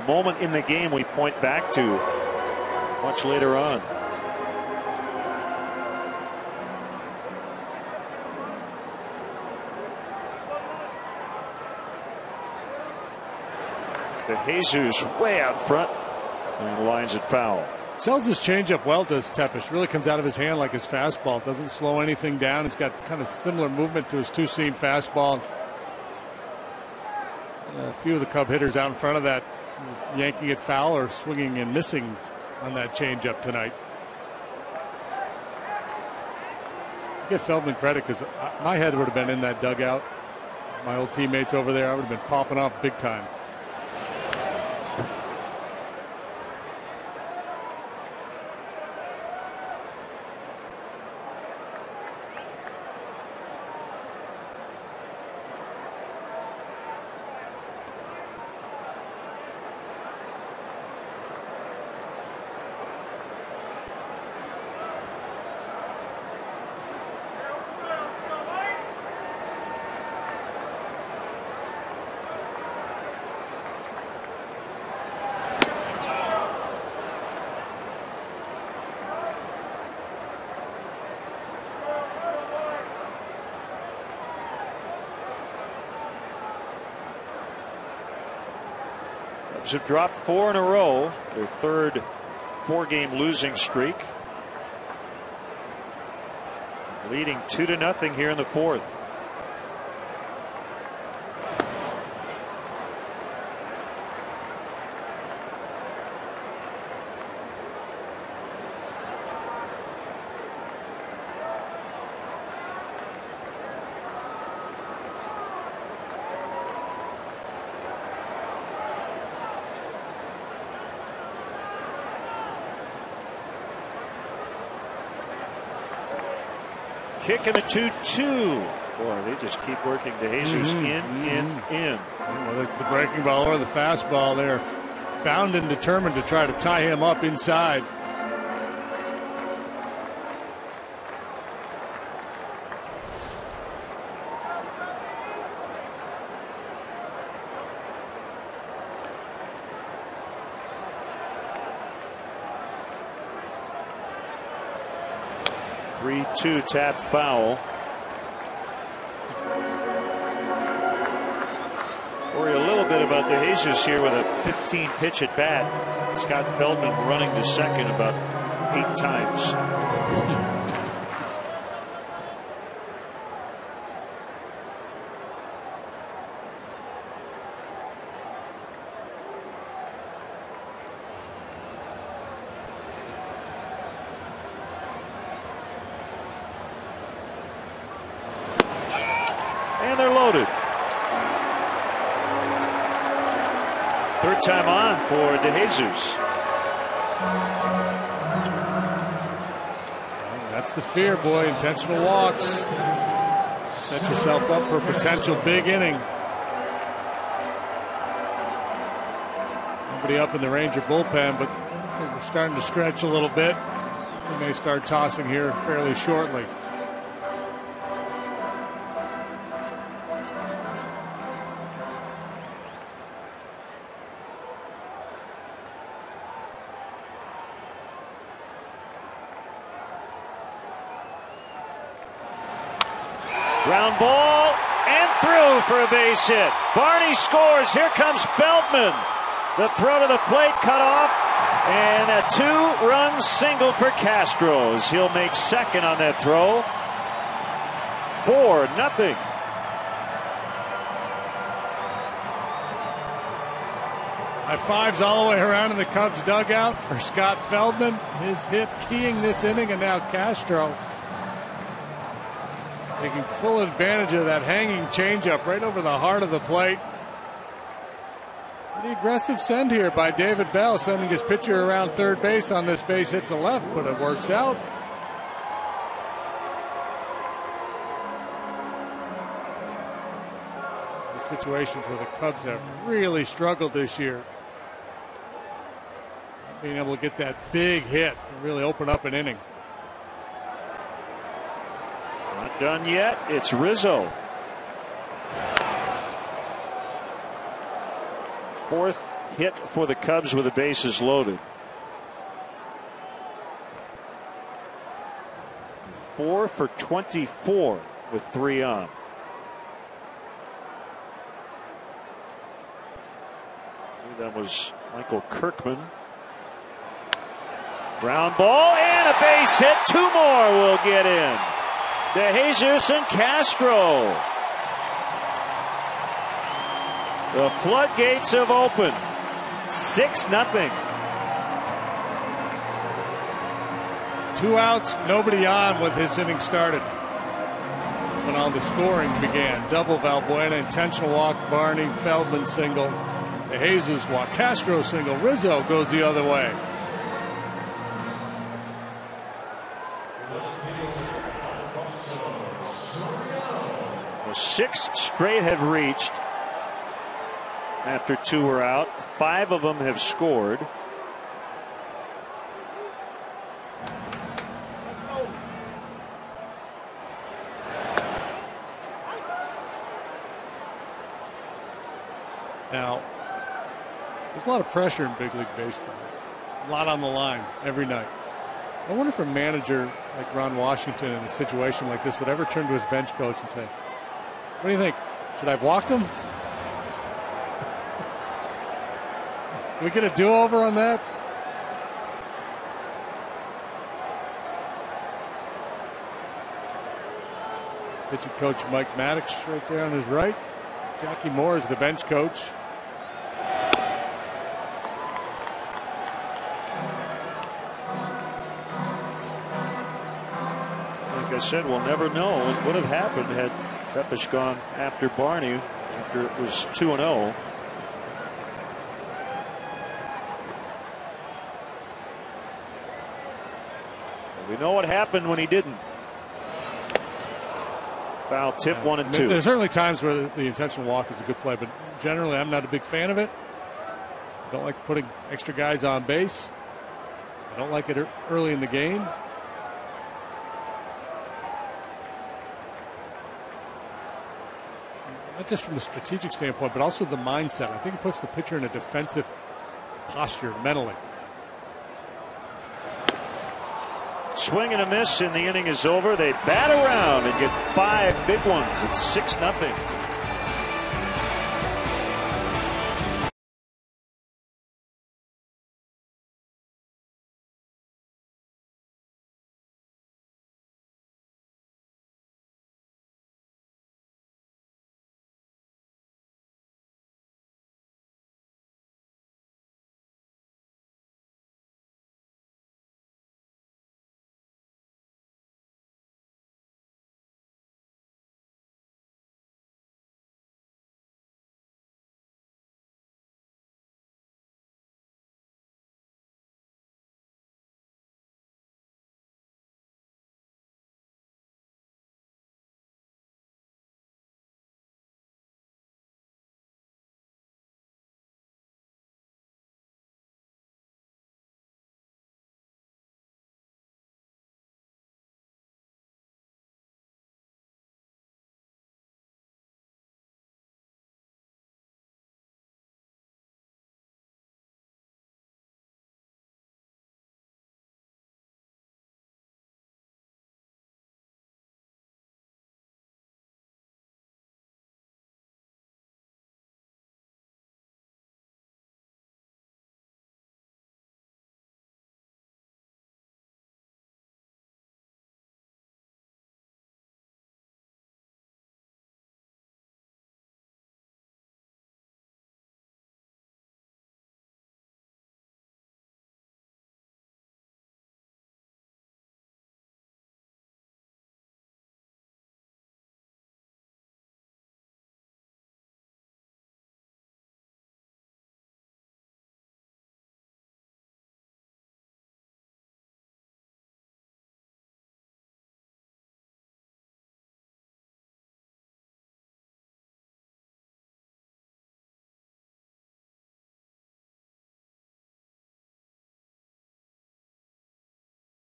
moment in the game we point back to much later on. DeJesus way out front and lines it foul. Sells his changeup well, does Tepesh. Really comes out of his hand like his fastball. Doesn't slow anything down. He's got kind of similar movement to his two-seam fastball. A few of the Cub hitters out in front of that yanking it foul or swinging and missing on that changeup tonight. Give Feldman credit because my head would have been in that dugout. My old teammates over there, I would have been popping off big time. Cubs have dropped 4 in a row, their third 4-game losing streak. Leading 2-0 here in the fourth. Kick in the 2-2. Boy, they just keep working DeJesus in. Whether it's the breaking ball or the fastball, they're bound and determined to try to tie him up inside. Two tap foul. Worry a little bit about DeJesus here with a 15 pitch at bat. Scott Feldman running to second about 8 times. And they're loaded. Third time on for DeJesus. That's the fear, boy. Intentional walks. Set yourself up for a potential big inning. Nobody up in the Ranger bullpen, but we're starting to stretch a little bit. We may start tossing here fairly shortly. Ground ball and through for a base hit. Barney scores. Here comes Feldman. The throw to the plate cut off. And a 2-run single for Castros. He'll make second on that throw. 4-0. High fives all the way around in the Cubs dugout for Scott Feldman. His hit keying this inning, and now Castro taking full advantage of that hanging changeup right over the heart of the plate. Pretty aggressive send here by David Bell, sending his pitcher around third base on this base hit to left, but it works out. The situations where the Cubs have really struggled this year. Being able to get that big hit and really open up an inning. Not done yet. It's Rizzo. Fourth hit for the Cubs with the bases loaded. 4 for 24 with 3 on. That was Michael Kirkman. Ground ball and a base hit. 2 more will get in. DeJesus and Castro. The floodgates have opened. 6-0. 2 outs, nobody on with this inning started. When all the scoring began. Double Valbuena, intentional walk, Barney, Feldman single. DeJesus walk, Castro single. Rizzo goes the other way. Well, 6 straight have reached after 2 are out. 5 of them have scored. Now, there's a lot of pressure in big league baseball. A lot on the line every night. I wonder if a manager like Ron Washington in a situation like this would ever turn to his bench coach and say, "What do you think? Should I have walked him? Can we get a do-over on that?" Pitching coach Mike Maddox right there on his right. Jackie Moore is the bench coach. Like I said, we'll never know what would have happened had Tepesh gone after Barney after it was 2-0. We know what happened when he didn't. Foul tip, 1-2. There's certainly times where the intentional walk is a good play, but generally I'm not a big fan of it. I don't like putting extra guys on base. I don't like it early in the game. Not just from the strategic standpoint, but also the mindset. I think it puts the pitcher in a defensive posture mentally. Swing and a miss, and the inning is over. They bat around and get 5 big ones. It's 6-0.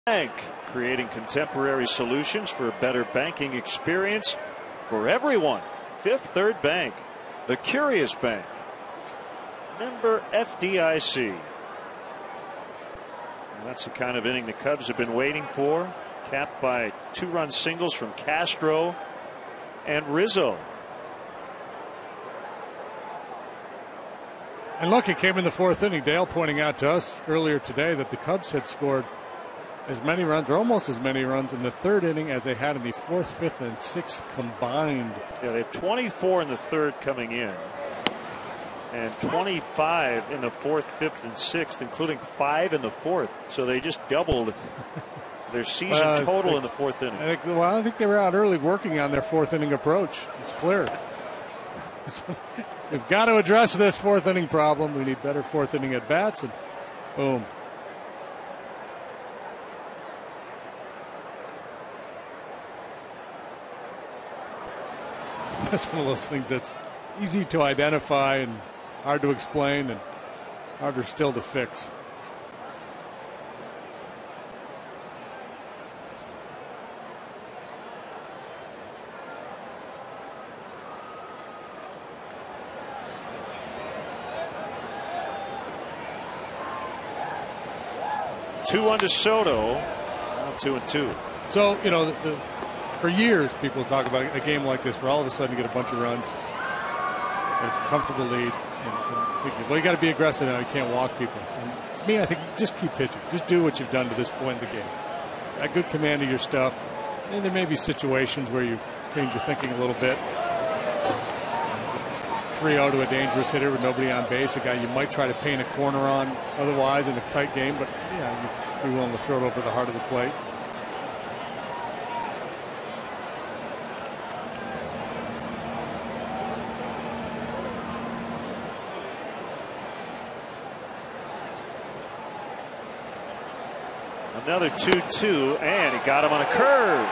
Bank, creating contemporary solutions for a better banking experience for everyone. Fifth Third Bank, the Curious Bank, member FDIC. And that's the kind of inning the Cubs have been waiting for, capped by 2-run singles from Castro and Rizzo. And look, it came in the fourth inning. Dale pointing out to us earlier today that the Cubs had scored as many runs, or almost as many runs, in the third inning as they had in the fourth, fifth, and sixth combined. Yeah, they have 24 in the third coming in, and 25 in the fourth, fifth, and sixth, including 5 in the fourth. So they just doubled their season total in the fourth inning. I think they were out early working on their fourth inning approach. It's clear. We've got to address this fourth inning problem. We need better fourth inning at bats, and boom. That's one of those things that's easy to identify and hard to explain and harder still to fix. Two on to Soto. Now 2-2. So, you know, for years people talk about a game like this where all of a sudden you get a bunch of runs, a comfortable lead, and thinking, well, you got to be aggressive now. You can't walk people. And to me, I think just keep pitching. Just do what you've done to this point in the game. Got good command of your stuff. And there may be situations where you change your thinking a little bit. 3-0 to a dangerous hitter with nobody on base, a guy you might try to paint a corner on otherwise in a tight game, but yeah, you'd be willing to throw it over the heart of the plate. Another 2-2, and he got him on a curve.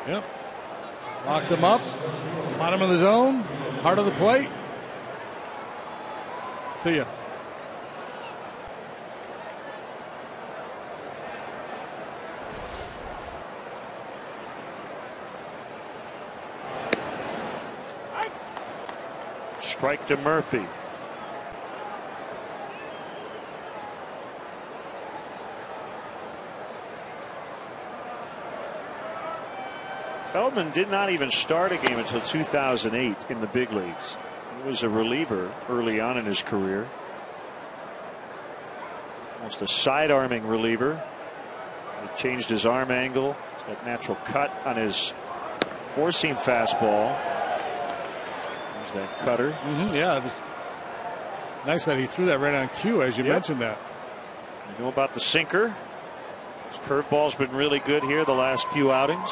Yep. Locked him up. Bottom of the zone. Heart of the plate. See ya. Strike to Murphy. Feldman did not even start a game until 2008 in the big leagues. He was a reliever early on in his career. Almost a side-arming reliever. He changed his arm angle. He's got natural cut on his four-seam fastball. There's that cutter. Yeah, it was nice that he threw that right on cue, as you mentioned that. You know about the sinker. His curveball's been really good here the last few outings.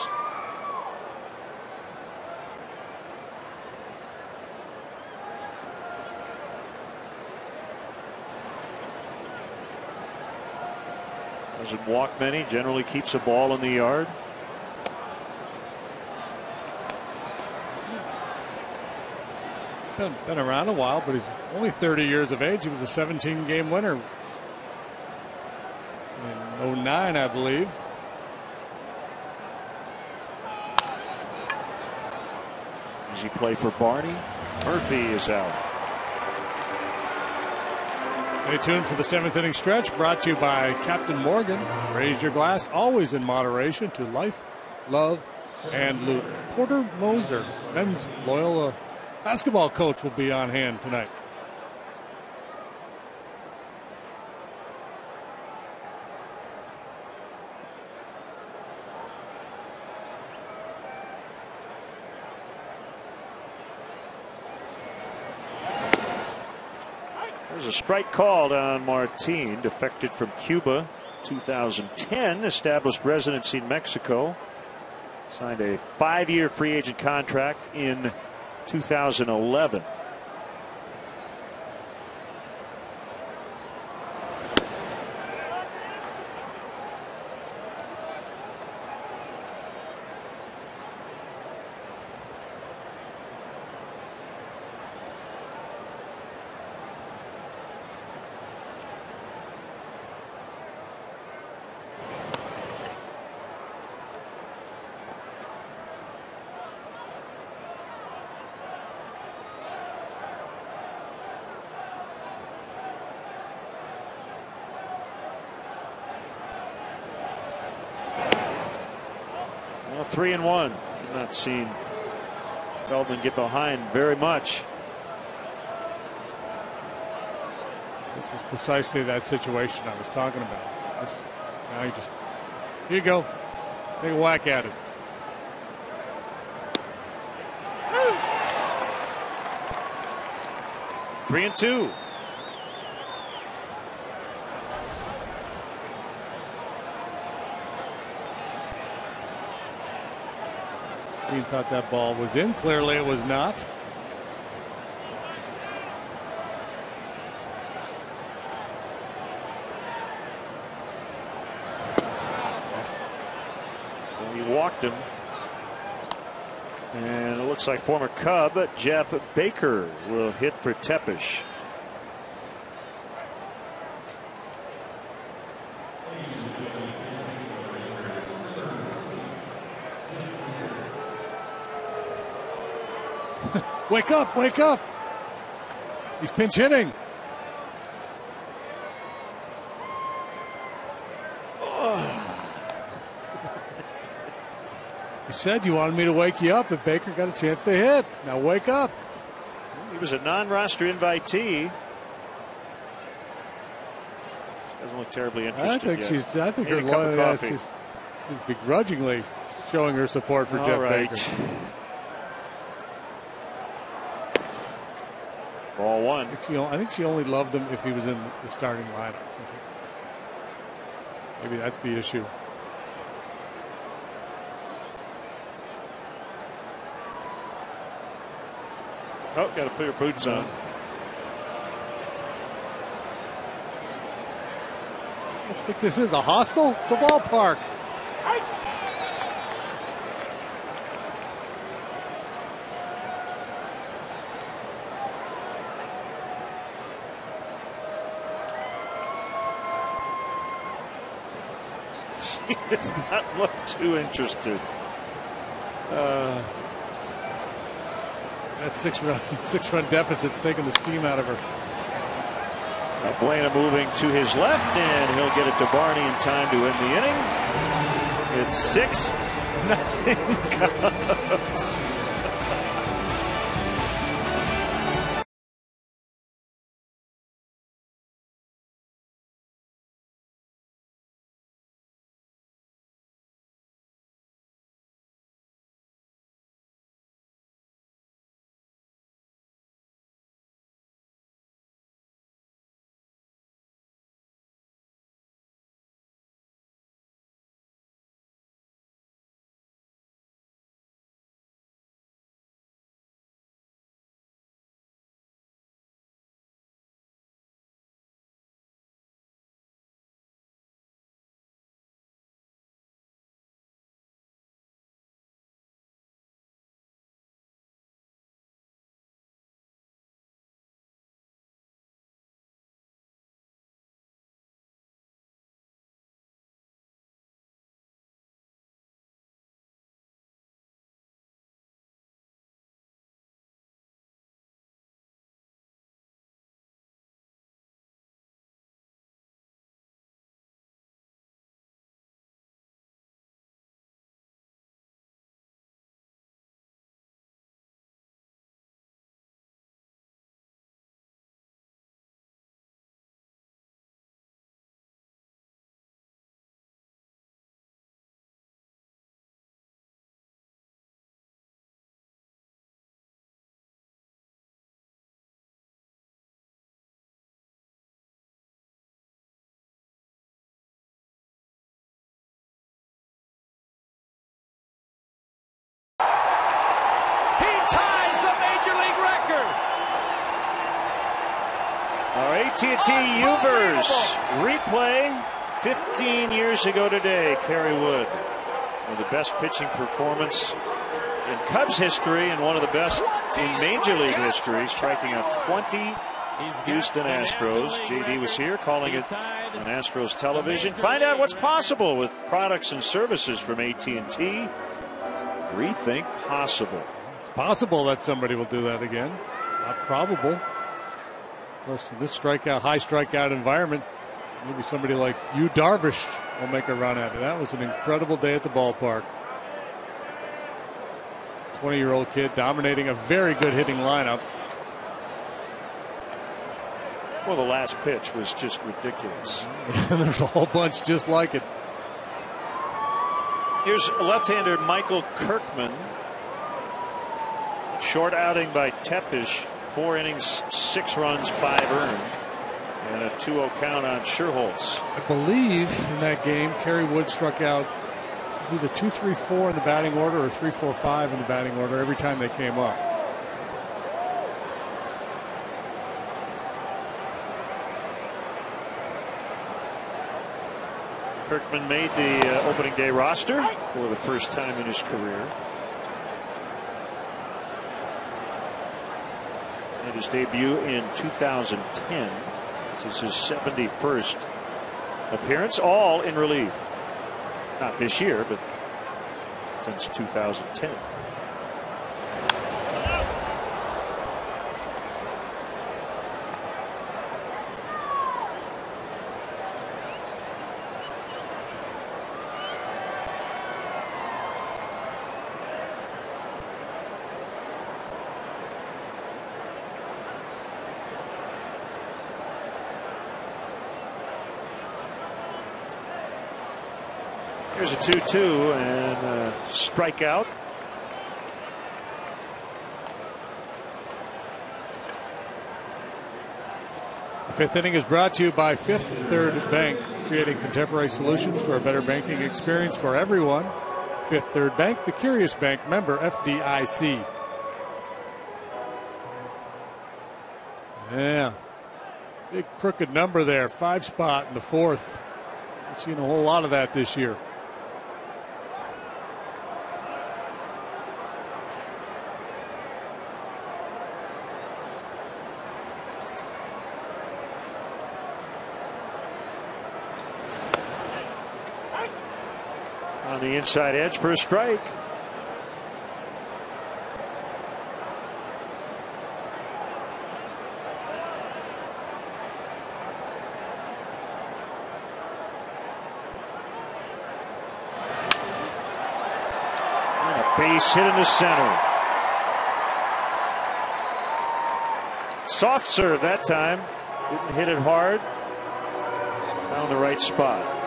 Doesn't walk many, generally keeps a ball in the yard. Been around a while, but he's only 30 years of age. He was a 17-game winner in 09, I believe. Easy play for Barney. Murphy is out. Stay tuned for the seventh inning stretch, brought to you by Captain Morgan. Raise your glass, always in moderation, to life, love, and loot. Porter Moser, men's Loyola basketball coach, will be on hand tonight. There's a strike called on Martin, defected from Cuba, 2010, established residency in Mexico, signed a 5-year free agent contract in 2011. 3-1. I'm not seeing Feldman get behind very much. This is precisely that situation I was talking about. Now you just, here you go. Take a whack at it. Three and two. Dean thought that ball was in. Clearly it was not. He walked him. And it looks like former Cub Jeff Baker will hit for Tepesh. Wake up, wake up. He's pinch hitting. You said you wanted me to wake you up if Baker got a chance to hit. Now wake up. He was a non-roster invitee. She doesn't look terribly interested. I think her lawyer, she's begrudgingly showing her support for Jeff Baker. Ball one. I think she only loved him if he was in the starting lineup. Maybe that's the issue. Oh, got to put your boots on. I think this is a hostel. It's a ballpark. She does not look too interested. That six-run deficit's taking the steam out of her. Buena moving to his left, and he'll get it to Barney in time to end the inning. It's 6-0 Cubs. Our AT&T Uvers replay 15 years ago today. Kerry Wood with the best pitching performance in Cubs history and one of the best in Major League history, striking out 20 Houston Astros. JD was here calling it on Astros television. Find out what's possible with products and services from AT&T. Rethink possible. It's possible that somebody will do that again. Not probable. Of course, in this high strikeout environment, maybe somebody like Yu Darvish will make a run at it. That was an incredible day at the ballpark. 20-year-old kid dominating a very good hitting lineup. Well, the last pitch was just ridiculous. There's a whole bunch just like it. Here's left-hander Michael Kirkman. Short outing by Tepish. 4 innings, 6 runs, 5 earned. And a 2-0 count on Scherholz. I believe in that game, Kerry Wood struck out either 2-3-4 in the batting order or 3-4-5 in the batting order every time they came up. Kirkman made the opening day roster for the first time in his career. Made his debut in 2010. This is his 71st appearance, all in relief. Not this year, but since 2010. Here's a 2-2 and a strikeout. The fifth inning is brought to you by Fifth Third Bank, creating contemporary solutions for a better banking experience for everyone. Fifth Third Bank, the curious bank, member FDIC. Yeah, big crooked number there, 5 spot in the fourth. We've seen a whole lot of that this year. On the inside edge for a strike. And a base hit in the center. Soft serve that time. Didn't hit it hard. Found the right spot.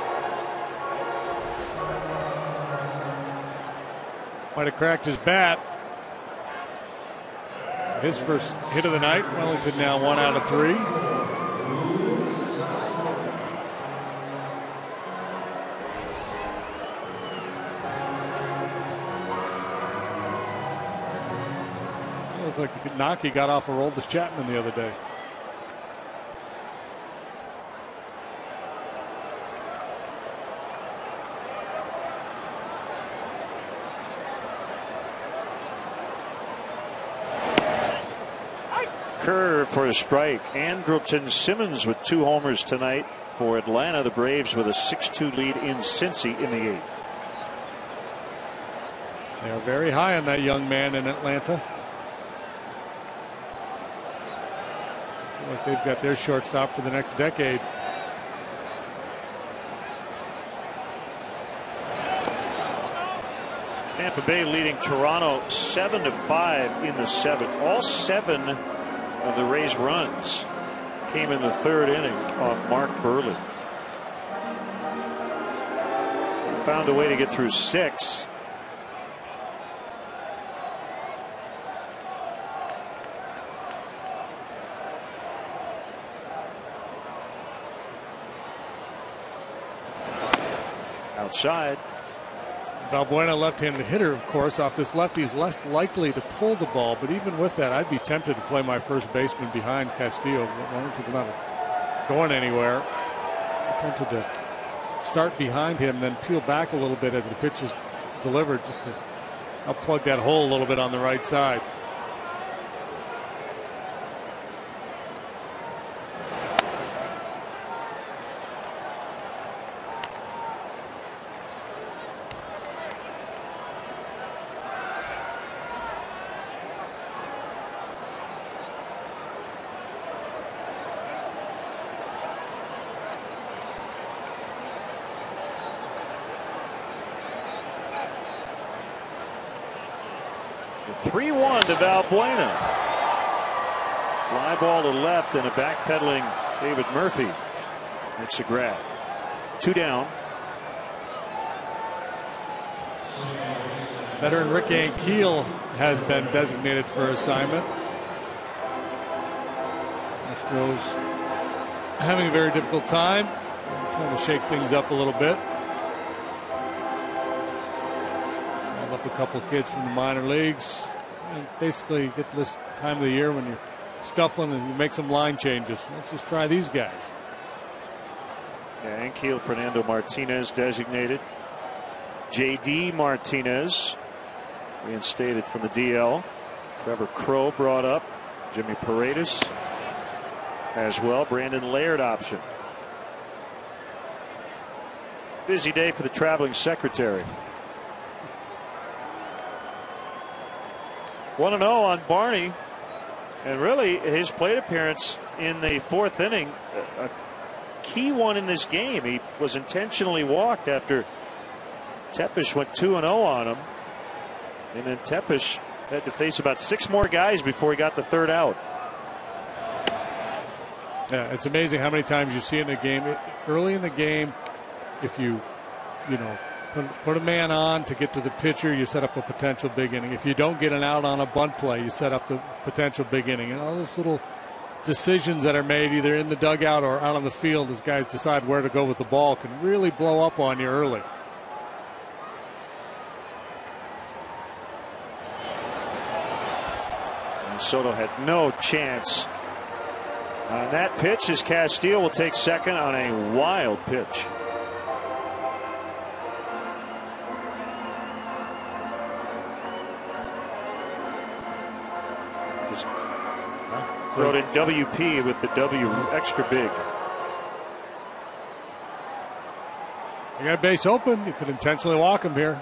Might have cracked his bat. His first hit of the night. Wellington now 1 out of 3. It looked like the knock he got off of Aroldis Chapman the other day. Curve for a strike. Andrelton Simmons with 2 homers tonight for Atlanta. The Braves with a 6-2 lead in Cincy in the 8th. They are very high on that young man in Atlanta. I feel like they've got their shortstop for the next decade. Tampa Bay leading Toronto 7-5 in the 7th. All 7 of the Rays' runs came in the 3rd inning off Mark Burley. Found a way to get through 6. Outside. Valbuena, left-handed hitter, of course, off this lefty is less likely to pull the ball, but even with that, I'd be tempted to play my first baseman behind Castillo. Wellington's not going anywhere. I'm tempted to start behind him, then peel back a little bit as the pitch is delivered, just to help plug that hole a little bit on the right side. 3-1 to Valbuena. Fly ball to left and a backpedaling David Murphy makes a grab. 2 down. Veteran Rick Ankiel has been designated for assignment. Astros having a very difficult time, trying to shake things up a little bit. Have up a couple of kids from the minor leagues. And basically, get to this time of the year when you're scuffling and you make some line changes. Let's just try these guys. Yeah, Ankiel, Fernando Martinez designated. J.D. Martinez reinstated from the DL. Trevor Crow brought up. Jimmy Paredes as well. Brandon Laird option. Busy day for the traveling secretary. 1-0 on Barney. And really, his plate appearance in the 4th inning, a key one in this game. He was intentionally walked after Tepesh went 2-0 on him. And then Tepesh had to face about 6 more guys before he got the 3rd out. Yeah, it's amazing how many times you see in the game. Early in the game, if you put a man on to get to the pitcher, you set up a potential big inning. If you don't get an out on a bunt play, you set up the potential big inning. And all those little decisions that are made either in the dugout or out on the field as guys decide where to go with the ball can really blow up on you early. Soto had no chance on that pitch as Castile will take second on a wild pitch. Just wrote in WP with the W extra big. You got a base open. You could intentionally walk him here.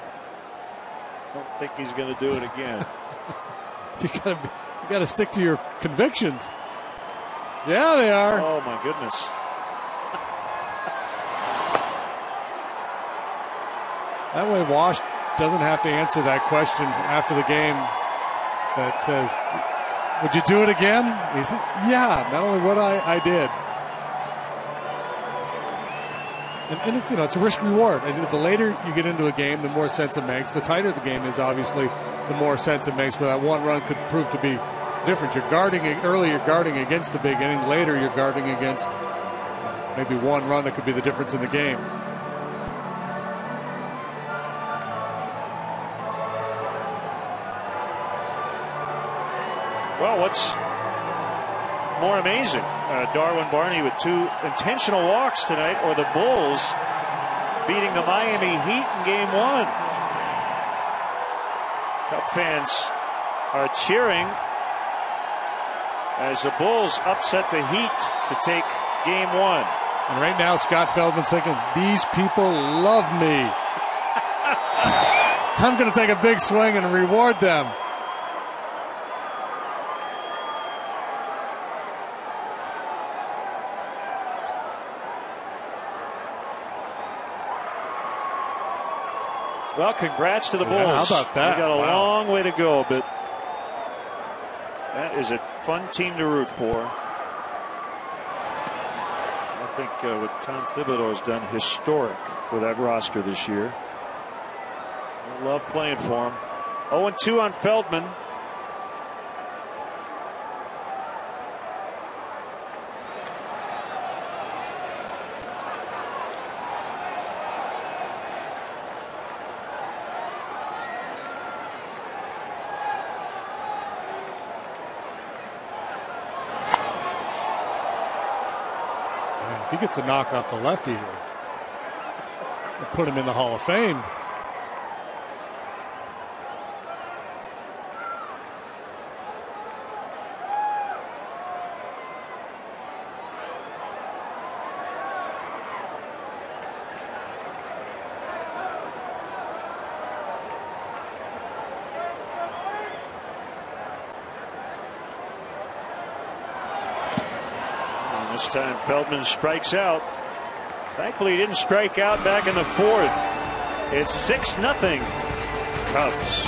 I don't think he's going to do it again. You got to stick to your convictions. Yeah, they are. Oh my goodness. That way Wash doesn't have to answer that question after the game that says, would you do it again? He said, yeah, not only would I did. And it's a risk reward. And the later you get into a game, the more sense it makes. The tighter the game is, obviously, the more sense it makes. Where that one run could prove to be different. You're guarding early. You're guarding against the big inning. Later, you're guarding against maybe one run that could be the difference in the game. Well, what's more amazing? Darwin Barney with 2 intentional walks tonight, or the Bulls beating the Miami Heat in Game 1. Cub fans are cheering as the Bulls upset the Heat to take Game 1. And right now, Scott Feldman's thinking, these people love me. I'm going to take a big swing and reward them. Well, congrats to the Bulls. Yeah, how about that? They got a long way to go, but that is a fun team to root for. I think what Tom Thibodeau has done historic with that roster this year. I love playing for him. 0-2 on Feldman. He gets a knock off the lefty here. We'll put him in the Hall of Fame. This time Feldman strikes out. Thankfully he didn't strike out back in the 4th. It's 6-0 Cubs.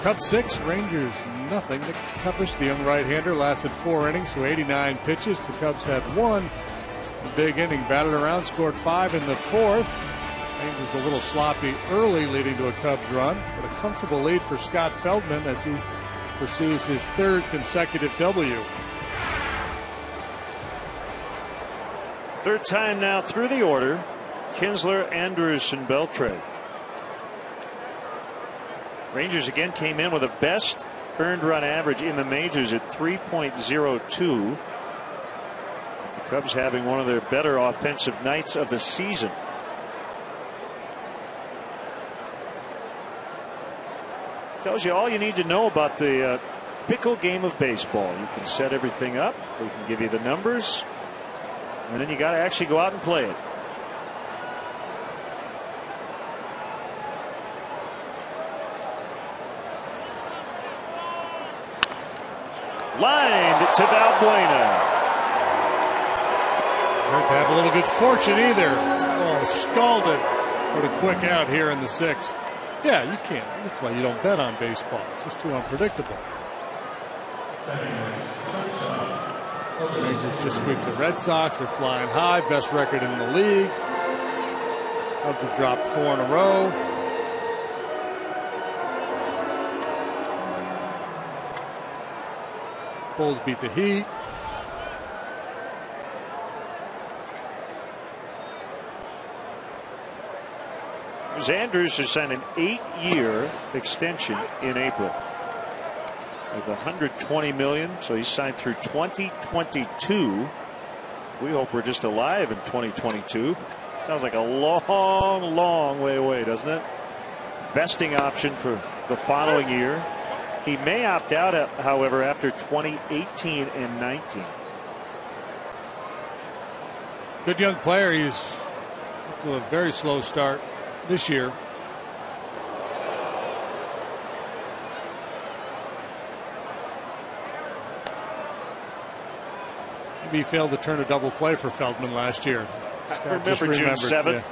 Cubs 6, Rangers nothing. Nick Peppish, the young right-hander, lasted 4 innings to 89 pitches. The Cubs had one big inning, batted around, scored 5 in the 4th. Rangers a little sloppy early, leading to a Cubs run, but a comfortable lead for Scott Feldman as he pursues his 3rd consecutive W. 3rd time now through the order. Kinsler, Andrus, and Beltre. Rangers again came in with the best earned run average in the majors at 3.02. The Cubs having one of their better offensive nights of the season. Tells you all you need to know about the fickle game of baseball. You can set everything up. We can give you the numbers. And then you got to actually go out and play it. Lined to Valbuena. Hard to have a little good fortune either. Oh, scalded. What a quick out here in the 6th. Yeah, you can't. That's why you don't bet on baseball. It's just too unpredictable. Rangers just sweep the Red Sox. They're flying high. Best record in the league. Cubs have dropped 4 in a row. Bulls beat the Heat. Andrus has signed an 8-year extension in April with $120 million. So he's signed through 2022. We hope we're just alive in 2022. Sounds like a long, long way away, doesn't it? Vesting option for the following year. He may opt out, however, after 2018 and 19. Good young player. He's off to a very slow start this year. Maybe he failed to turn a double play for Feldman last year. I remember June 7th. Yeah.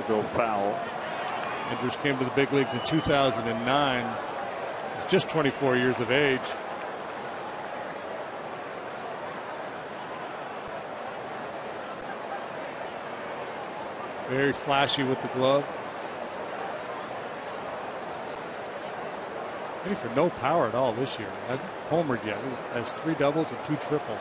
Go foul. Andrus came to the big leagues in 2009. He's just 24 years of age. Very flashy with the glove. Hitting for no power at all this year. Hasn't homered yet. He has 3 doubles and 2 triples.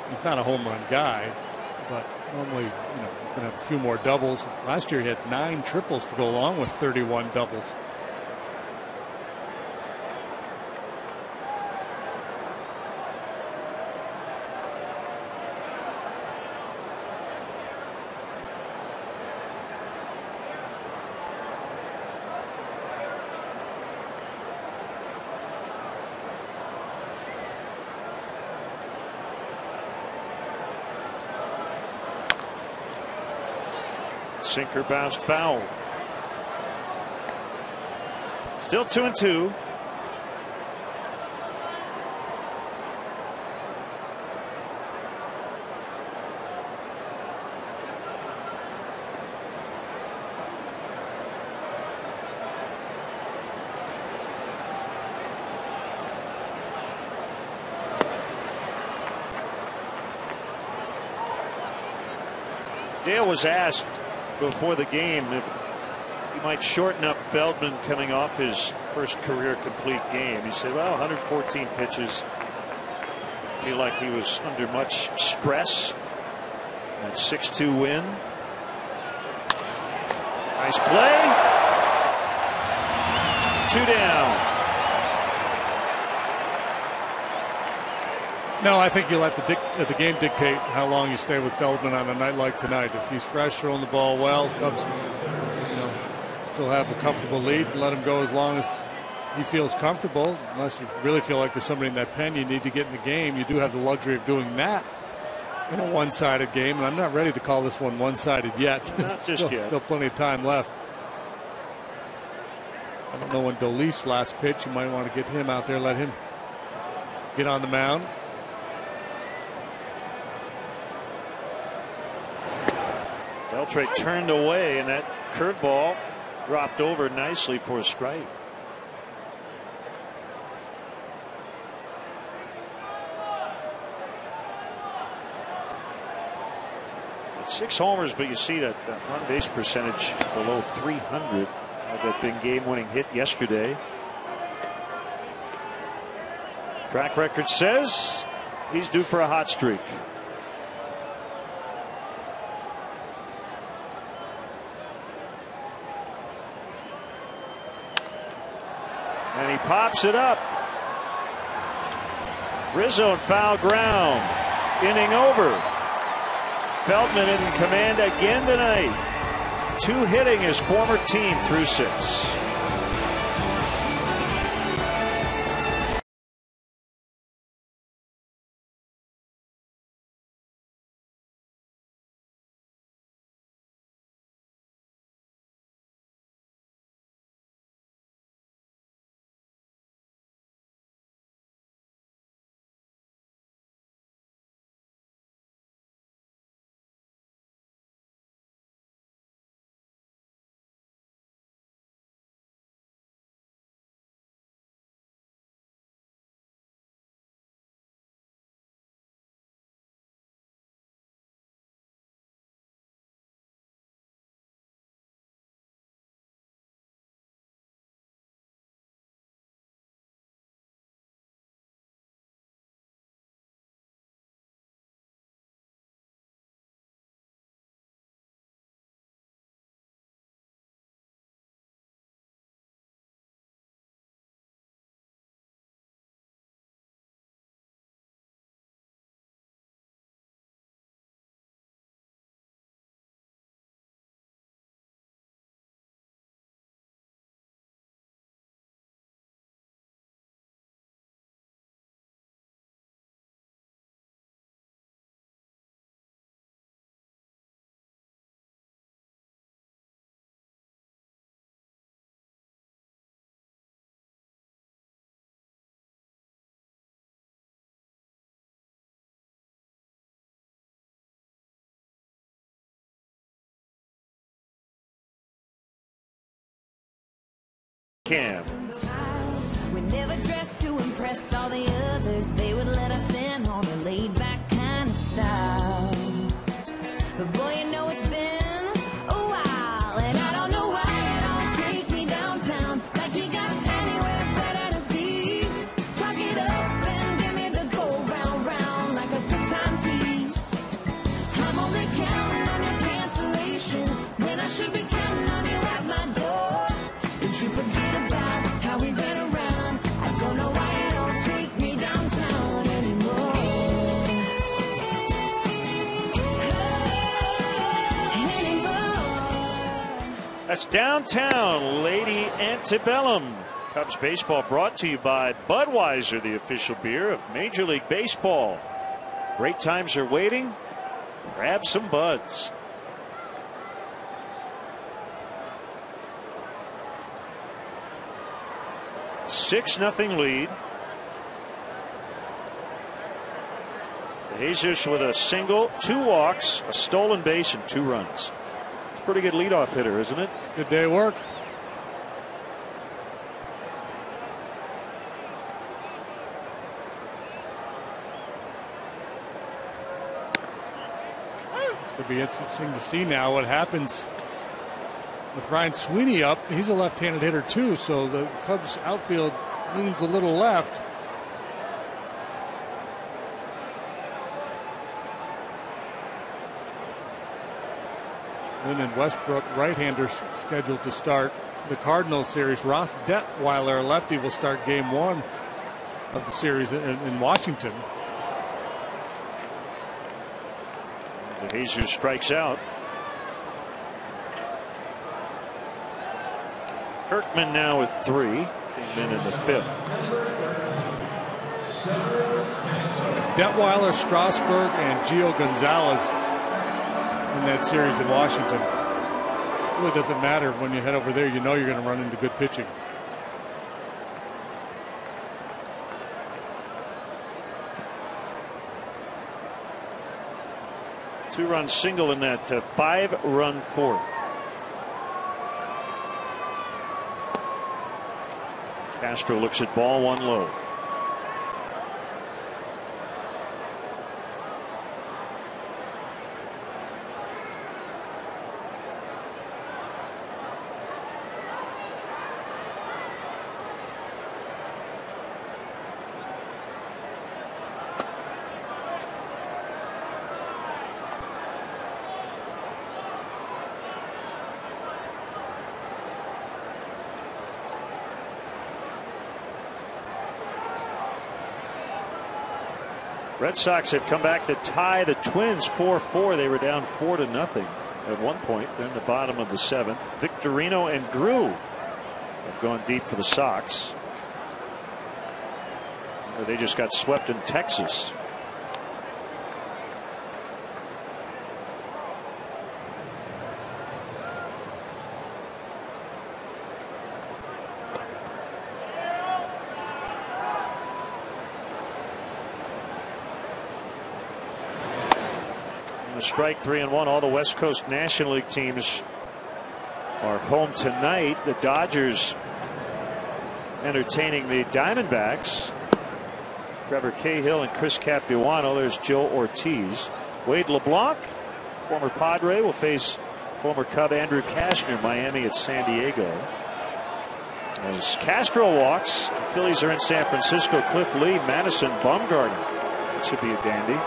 He's not a home run guy, but normally, you can have a few more doubles. Last year he had 9 triples to go along with 31 doubles. Sinker bounced foul. Still 2-2. Dale was asked before the game if he might shorten up Feldman coming off his first career complete game. He said, well, 114 pitches. Feel like he was under much stress. That 6-2 win. Nice play. 2 down. No, I think you let the game dictate how long you stay with Feldman on a night like tonight. If he's fresh, throwing the ball well, Cubs, still have a comfortable lead. Let him go as long as he feels comfortable. Unless you really feel like there's somebody in that pen you need to get in the game, you do have the luxury of doing that in a one-sided game. And I'm not ready to call this one one-sided yet. Still plenty of time left. I don't know when Doleef's last pitch. You might want to get him out there, let him get on the mound. Beltre turned away, and that curveball dropped over nicely for a strike. Six homers, but you see that on base percentage below 300. That big game-winning hit yesterday. Track record says he's due for a hot streak. And he pops it up. Rizzo and foul ground. Inning over. Feldman in command again tonight. Two hitting his former team through 6. Cam. We never dressed to impress all the others. They would let us in on a laid-back kind of style. But boy, you know it's been a while, and I don't know why you don't take me downtown like you got anywhere better to be. Talk it up and give me the go round round like a good time tease. I'm only counting on your cancellation when I should be counting on you at my door. Did you forget about how we ran around? I don't know why you don't take me downtown anymore. That's Downtown Lady Antebellum. Cubs baseball brought to you by Budweiser, the official beer of Major League Baseball. Great times are waiting. Grab some buds. $6-0 lead. Jesus with a single, 2 walks, a stolen base, and 2 runs. It's a pretty good leadoff hitter, isn't it? Good day of work. It's going to be interesting to see now what happens with Ryan Sweeney up. He's a left-handed hitter too, so the Cubs outfield leans a little left. And Westbrook, right-hander, scheduled to start the Cardinals series. Ross Detweiler, a lefty, will start game 1 of the series in Washington. Jesus strikes out. Kirkman now with 3. Came in the 5th. Detweiler, Strasburg, and Gio Gonzalez in that series in Washington. It really doesn't matter when you head over there. You know you're going to run into good pitching. Two-run single in that 5-run 4th. Castro looks at ball 1 low. Red Sox have come back to tie the Twins 4-4. They were down 4-0 at one point. They're in the bottom of the 7th. Victorino and Drew have gone deep for the Sox. They just got swept in Texas. Strike 3-1. All the West Coast National League teams are home tonight. The Dodgers entertaining the Diamondbacks. Trevor Cahill and Chris Capuano. There's Joe Ortiz. Wade LeBlanc, former Padre, will face former Cub Andrew Kastner, Miami at San Diego. As Castro walks, the Phillies are in San Francisco. Cliff Lee, Madison, Bumgarner. That should be a dandy.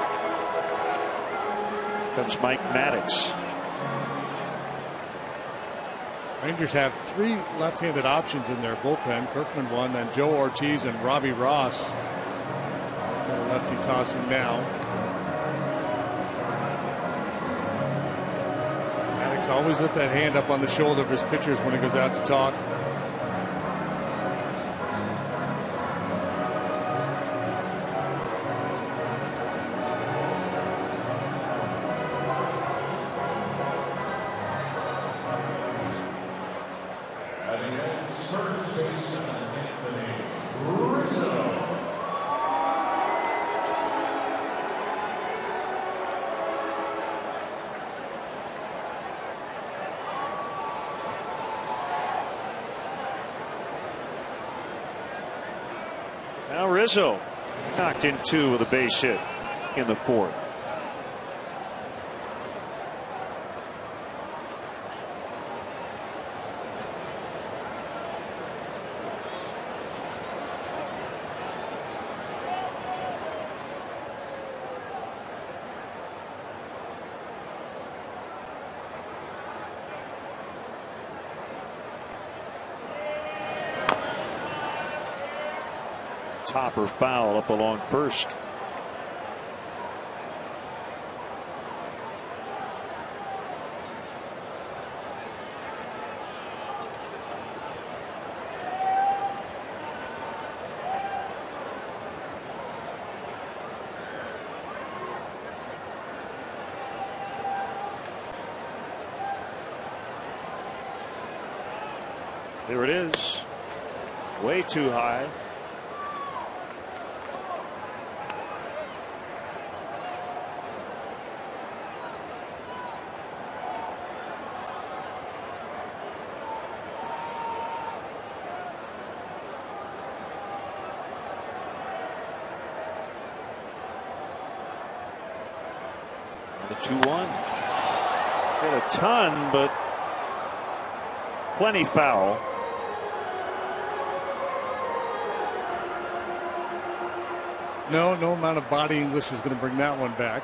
Comes Mike Maddox. Rangers have 3 left-handed options in their bullpen. Kirkman one, then Joe Ortiz and Robbie Ross. Lefty tossing now. Maddox always with that hand up on the shoulder of his pitchers when he goes out to talk. Now Rizzo knocked in 2 with a base hit in the 4th. Topper foul up along first. There it is. Way too high. The 2-1. Hit a ton, but plenty foul. No amount of body English is going to bring that one back.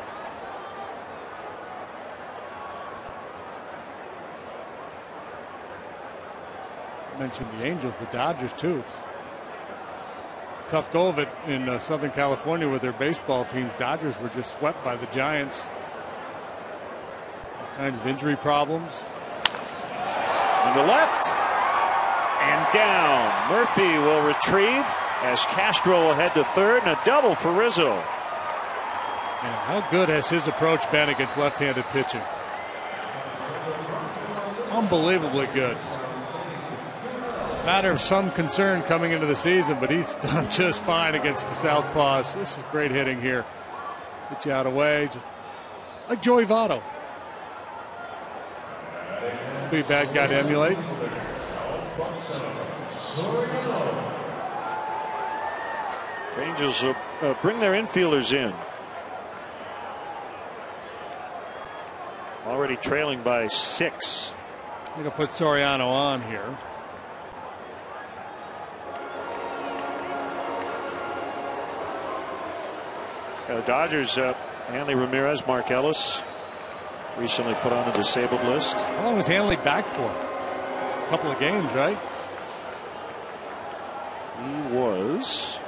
I mentioned the Angels, the Dodgers too. It's tough go of it in Southern California with their baseball teams. Dodgers were just swept by the Giants. All kinds of injury problems. On the left, and down. Murphy will retrieve as Castro will head to third, and a double for Rizzo. Man, how good has his approach been against left-handed pitching? Unbelievably good. Matter of some concern coming into the season, but he's done just fine against the southpaws. This is great hitting here. Get you out of the way, just like Joey Votto. Be a bad guy to emulate. Angels will bring their infielders in. Already trailing by 6. I'm going to put Soriano on here. The Dodgers, Hanley Ramirez, Mark Ellis, recently put on the disabled list. How long was Hanley back for? Just a couple of games, right? He was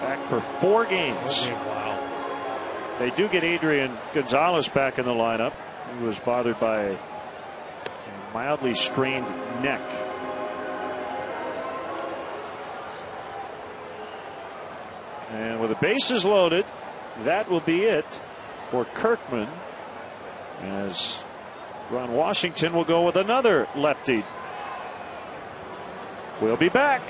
back for 4 games. Wow. They do get Adrian Gonzalez back in the lineup. He was bothered by a mildly strained neck. And with the bases loaded, that will be it for Kirkman, as Ron Washington will go with another lefty. We'll be back.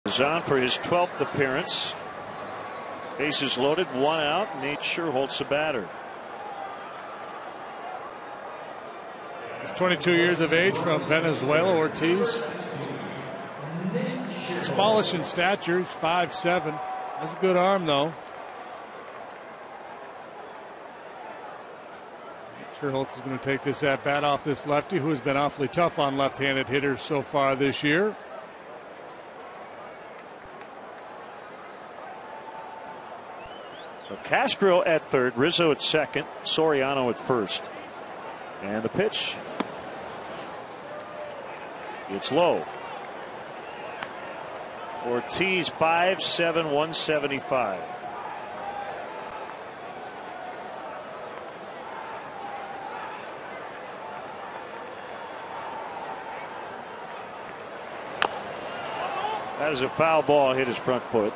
Is on for his 12th appearance. Bases loaded, 1 out. Nate Scherholtz the batter. He's 22 years of age, from Venezuela, Ortiz. Smallish in stature, he's 5'7". That's a good arm, though. Scherholtz is going to take this at bat off this lefty, who has been awfully tough on left-handed hitters so far this year. So Castro at third, Rizzo at second, Soriano at first. And the pitch. It's low. Ortiz 5'7", 175. That is a foul ball, hit his front foot.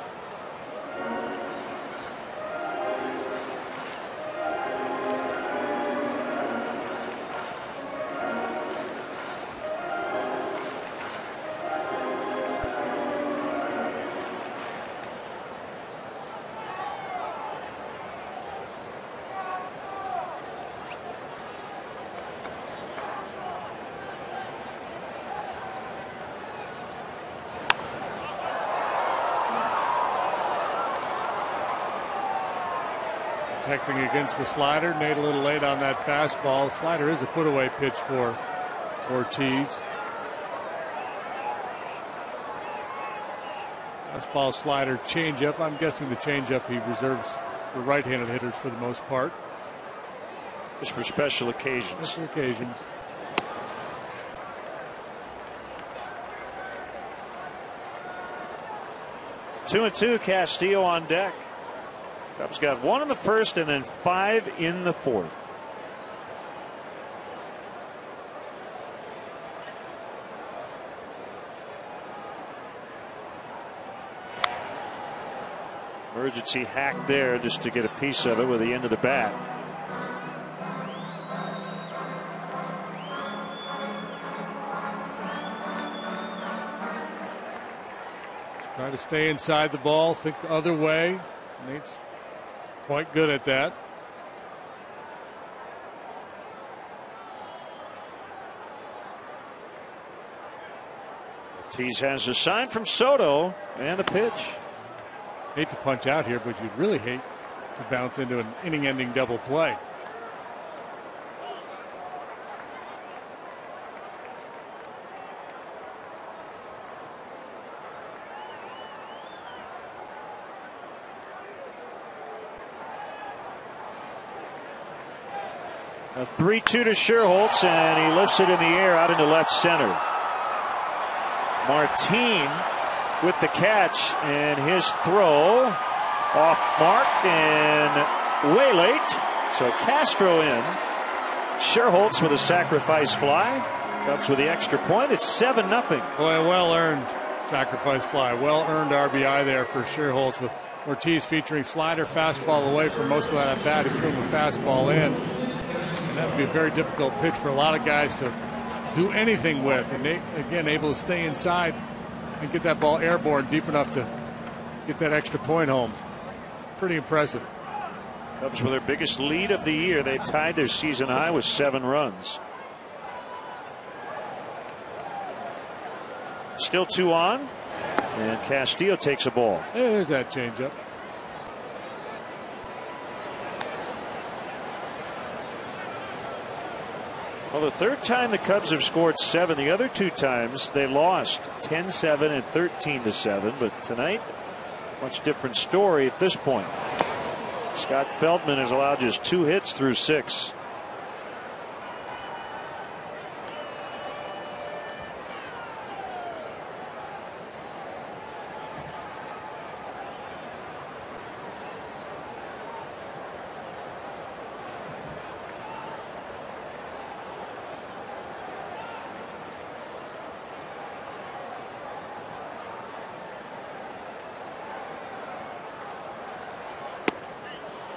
Protecting against the slider. Nate a little late on that fastball. Slider is a put-away pitch for Ortiz. Fastball, slider, changeup. I'm guessing the changeup he reserves for right-handed hitters for the most part. Just for special occasions. Special occasions. Two and two, Castillo on deck. Cubs got one in the first and then 5 in the fourth. Emergency hack there just to get a piece of it with the end of the bat. Try to stay inside the ball, think the other way. Nate's quite good at that. Ortiz has a sign from Soto and the pitch. Hate to punch out here, but you'd really hate to bounce into an inning-ending double play. A 3-2 to Sherholtz, and he lifts it in the air out into left center. Martin with the catch, and his throw off mark and way late. So Castro in. Sherholtz with a sacrifice fly. Cubs with the extra point. It's 7-0. Boy, well earned sacrifice fly. Well earned RBI there for Sherholtz, with Ortiz featuring slider, fastball away for most of that at bat. He threw him a fastball in. And that would be a very difficult pitch for a lot of guys to do anything with. And they, again, able to stay inside and get that ball airborne deep enough to get that extra point home. Pretty impressive. Cubs with their biggest lead of the year. They tied their season high with 7 runs. Still 2 on, and Castillo takes a ball. Yeah, there's that changeup. Well, the third time the Cubs have scored 7. The other 2 times they lost 10-7 and 13-7. But tonight, much different story at this point. Scott Feldman has allowed just 2 hits through 6.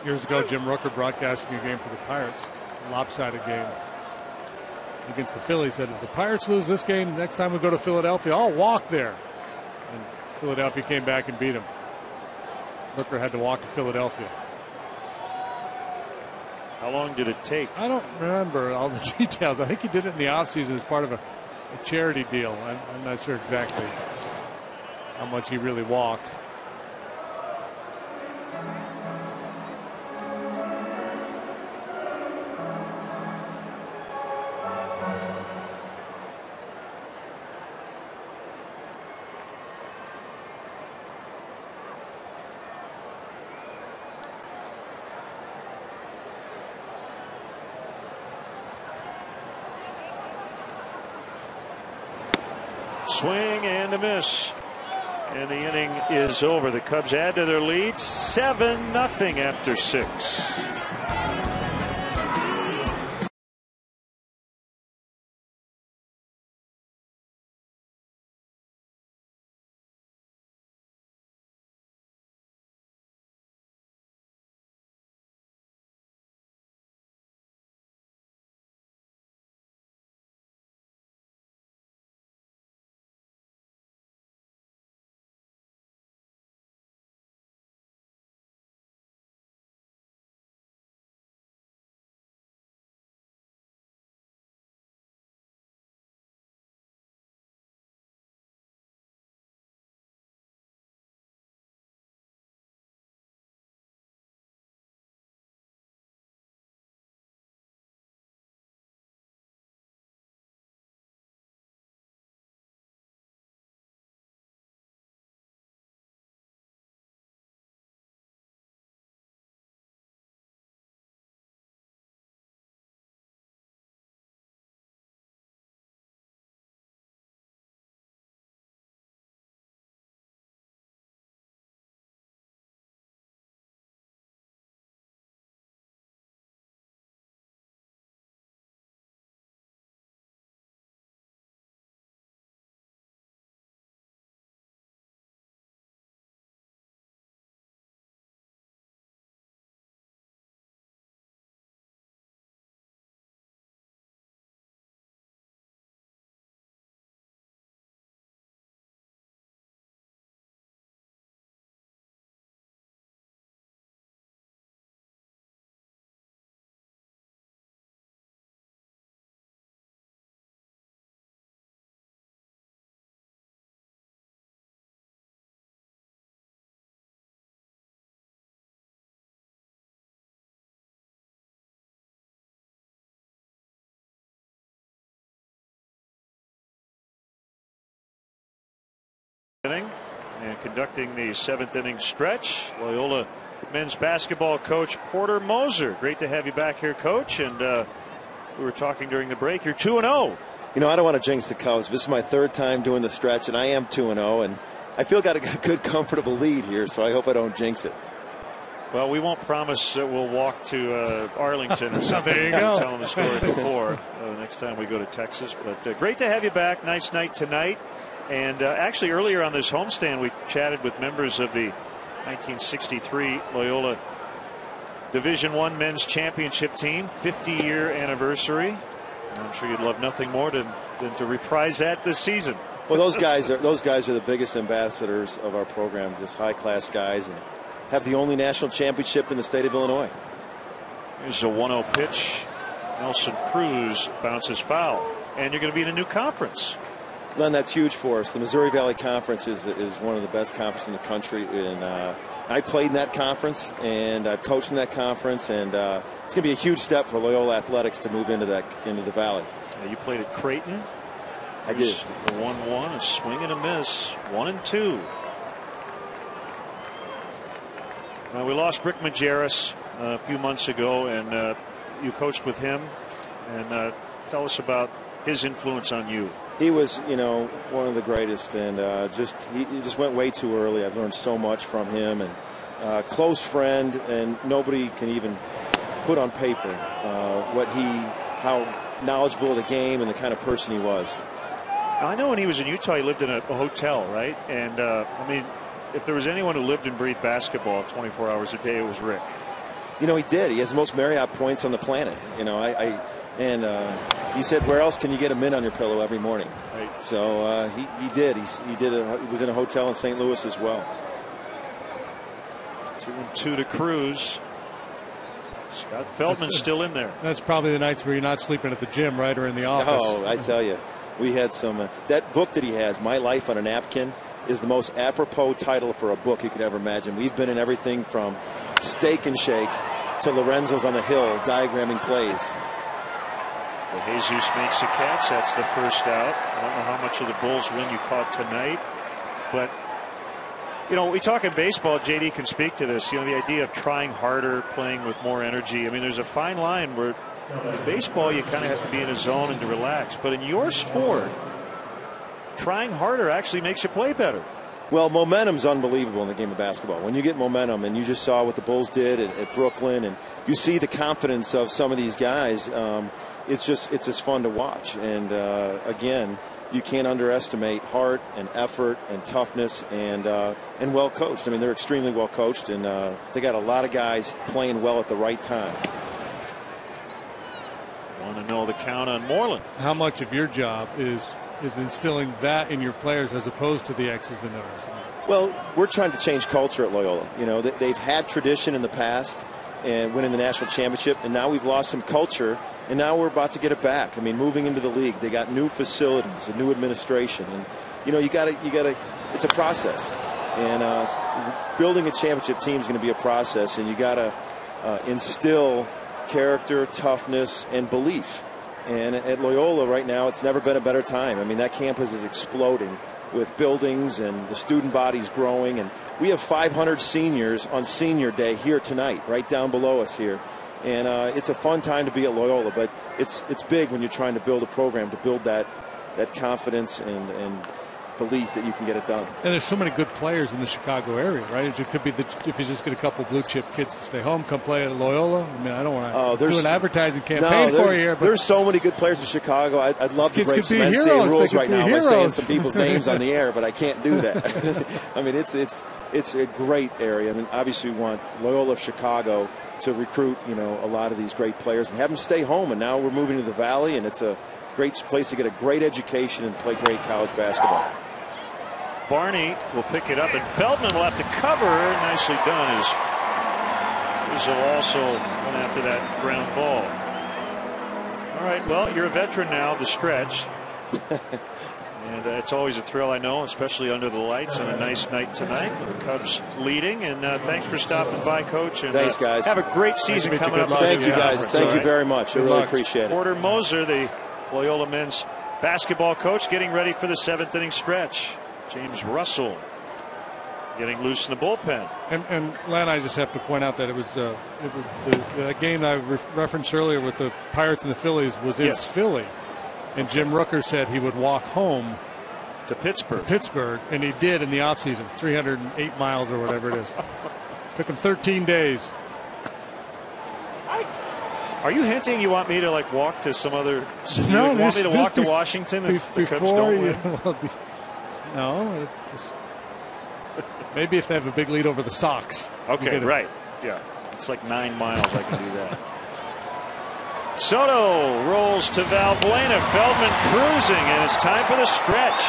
Years ago, Jim Rooker broadcasting a game for the Pirates, a lopsided game against the Phillies, said, if the Pirates lose this game, next time we go to Philadelphia, I'll walk there. And Philadelphia came back and beat him. Rooker had to walk to Philadelphia. How long did it take? I don't remember all the details. I think he did it in the offseason as part of a charity deal. I'm not sure exactly how much he really walked. Swing and a miss. And the inning is over. The Cubs add to their lead 7-0 after 6. Inning and conducting the 7th inning stretch, Loyola men's basketball coach Porter Moser. Great to have you back here, Coach. And we were talking during the break. You're 2-0. You know, I don't want to jinx the Cubs. This is my 3rd time doing the stretch, and I am 2-0, and I feel got a good, comfortable lead here. So I hope I don't jinx it. Well, we won't promise that we'll walk to Arlington or something. There you go. Tell them the story before next time we go to Texas. But great to have you back. Nice night tonight. And actually, earlier on this homestand, we chatted with members of the 1963 Loyola Division I Men's Championship team, 50-year anniversary. I'm sure you'd love nothing more than to reprise that this season. Well, those guys are the biggest ambassadors of our program, just high-class guys, and have the only national championship in the state of Illinois. Here's a 1-0 pitch. Nelson Cruz bounces foul, and you're going to be in a new conference. Len, that's huge for us. The Missouri Valley Conference is one of the best conferences in the country, and I played in that conference, and I've coached in that conference, and it's going to be a huge step for Loyola Athletics to move into the Valley. You played at Creighton. I did. The 1-1, a swing and a miss, 1-2. We lost Rick Majerus a few months ago, and you coached with him. And tell us about his influence on you. He was, one of the greatest, and he just went way too early. I've learned so much from him, and close friend, and nobody can even put on paper how knowledgeable of the game and the kind of person he was. Now, I know when he was in Utah, he lived in a hotel, right? And I mean, if there was anyone who lived and breathed basketball 24 hours a day, it was Rick. He did. He has the most Marriott points on the planet. And he said, "Where else can you get a mint on your pillow every morning?" Right. So he did. He was in a hotel in St. Louis as well. 2-2 to Cruz. Scott Feldman's still in there. That's probably the nights where you're not sleeping at the gym, right, or in the office. Oh, I tell you, we had some. That book that he has, My Life on a Napkin, is the most apropos title for a book you could ever imagine. We've been in everything from Steak and Shake to Lorenzo's on the Hill, diagramming plays. Well, Jesus makes a catch. That's the first out. I don't know how much of the Bulls win you caught tonight, but we talk in baseball. JD can speak to this. The idea of trying harder, playing with more energy. I mean, there's a fine line where in baseball you kind of have to be in a zone and to relax. But in your sport, trying harder actually makes you play better. Well, momentum's unbelievable in the game of basketball. When you get momentum, and you just saw what the Bulls did at Brooklyn, and you see the confidence of some of these guys. It's just fun to watch, and again, you can't underestimate heart and effort and toughness and well coached. I mean, they're extremely well coached, and they got a lot of guys playing well at the right time. Want to know the count on Moreland? How much of your job is instilling that in your players as opposed to the X's and O's? Well, we're trying to change culture at Loyola. They've had tradition in the past and winning the national championship, and now we've lost some culture. And now we're about to get it back. I mean, moving into the league, they got new facilities, a new administration, and you got to. It's a process, and building a championship team is going to be a process, and you got to instill character, toughness, and belief. And at Loyola right now, it's never been a better time. I mean, that campus is exploding with buildings and the student body's growing, and we have 500 seniors on Senior Day here tonight, right down below us here. And it's a fun time to be at Loyola, but it's big when you're trying to build a program, to build that confidence and belief that you can get it done. And there's so many good players in the Chicago area, right? It could be if you just get a couple blue chip kids to stay home, come play at Loyola. I mean, I don't want to do an advertising campaign for you here. But there's so many good players in Chicago. I'd love to break some NCAA rules right now by saying some people's names on the air, but I can't do that. I mean, it's a great area. I mean, obviously we want Loyola of Chicago to recruit, a lot of these great players and have them stay home. And now we're moving to the Valley, and it's a great place to get a great education and play great college basketball. Barney will pick it up, and Feldman will have to cover. Nicely done. Izzo also went after that ground ball. All right, well, you're a veteran now of the stretch. And it's always a thrill, I know, especially under the lights on a nice night tonight with the Cubs leading. And thanks for stopping by, Coach. And, thanks, guys. Have a great season coming up. Thank you, guys. Thank you very much. I really appreciate it. Porter Moser, the Loyola men's basketball coach, getting ready for the 7th inning stretch. James Russell getting loose in the bullpen. And Len, I just have to point out that it was the game I referenced earlier with the Pirates and the Phillies was in Philly, and Jim Rooker said he would walk home to Pittsburgh. And he did in the offseason, 308 miles or whatever it is. Took him 13 days. Are you hinting you want me to like walk to some other? No, you want me to walk to Washington if the Cubs don't win? No, just maybe if they have a big lead over the Sox. Okay, right. Yeah, it's like 9 miles. I can do that. Soto rolls to Valbuena. Feldman cruising, and it's time for the stretch.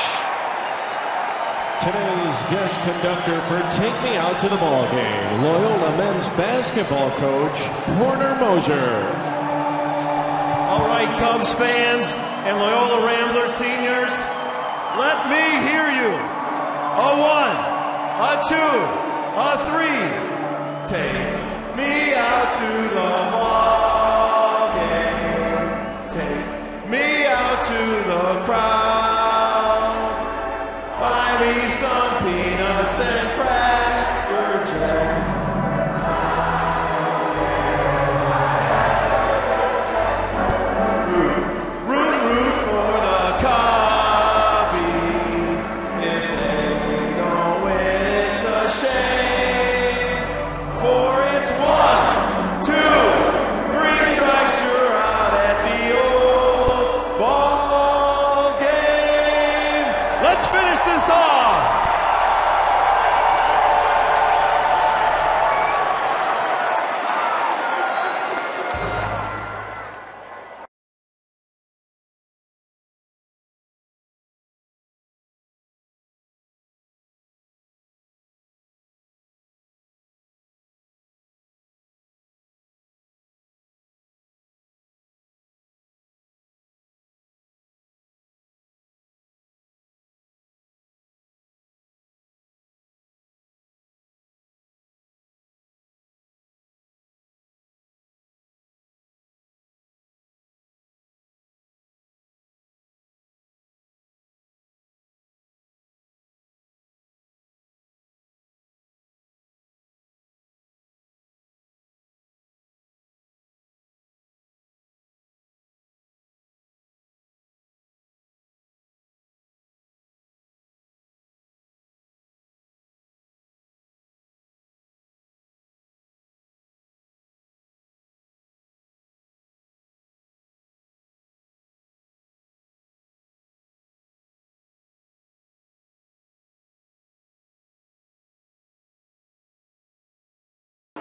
Today's guest conductor for Take Me Out to the Ball Game, Loyola men's basketball coach, Porter Moser. All right, Cubs fans and Loyola Rambler seniors, let me hear you. A 1, a 2, a 3. Take me out to the ball game. Take me out to the crowd. Buy me some peanuts and Cracker Jacks. Root for the Cubbies. If they don't win, it's a shame. For it's 1, 2, 3 strikes, you're out at the old ball game. Let's finish this off.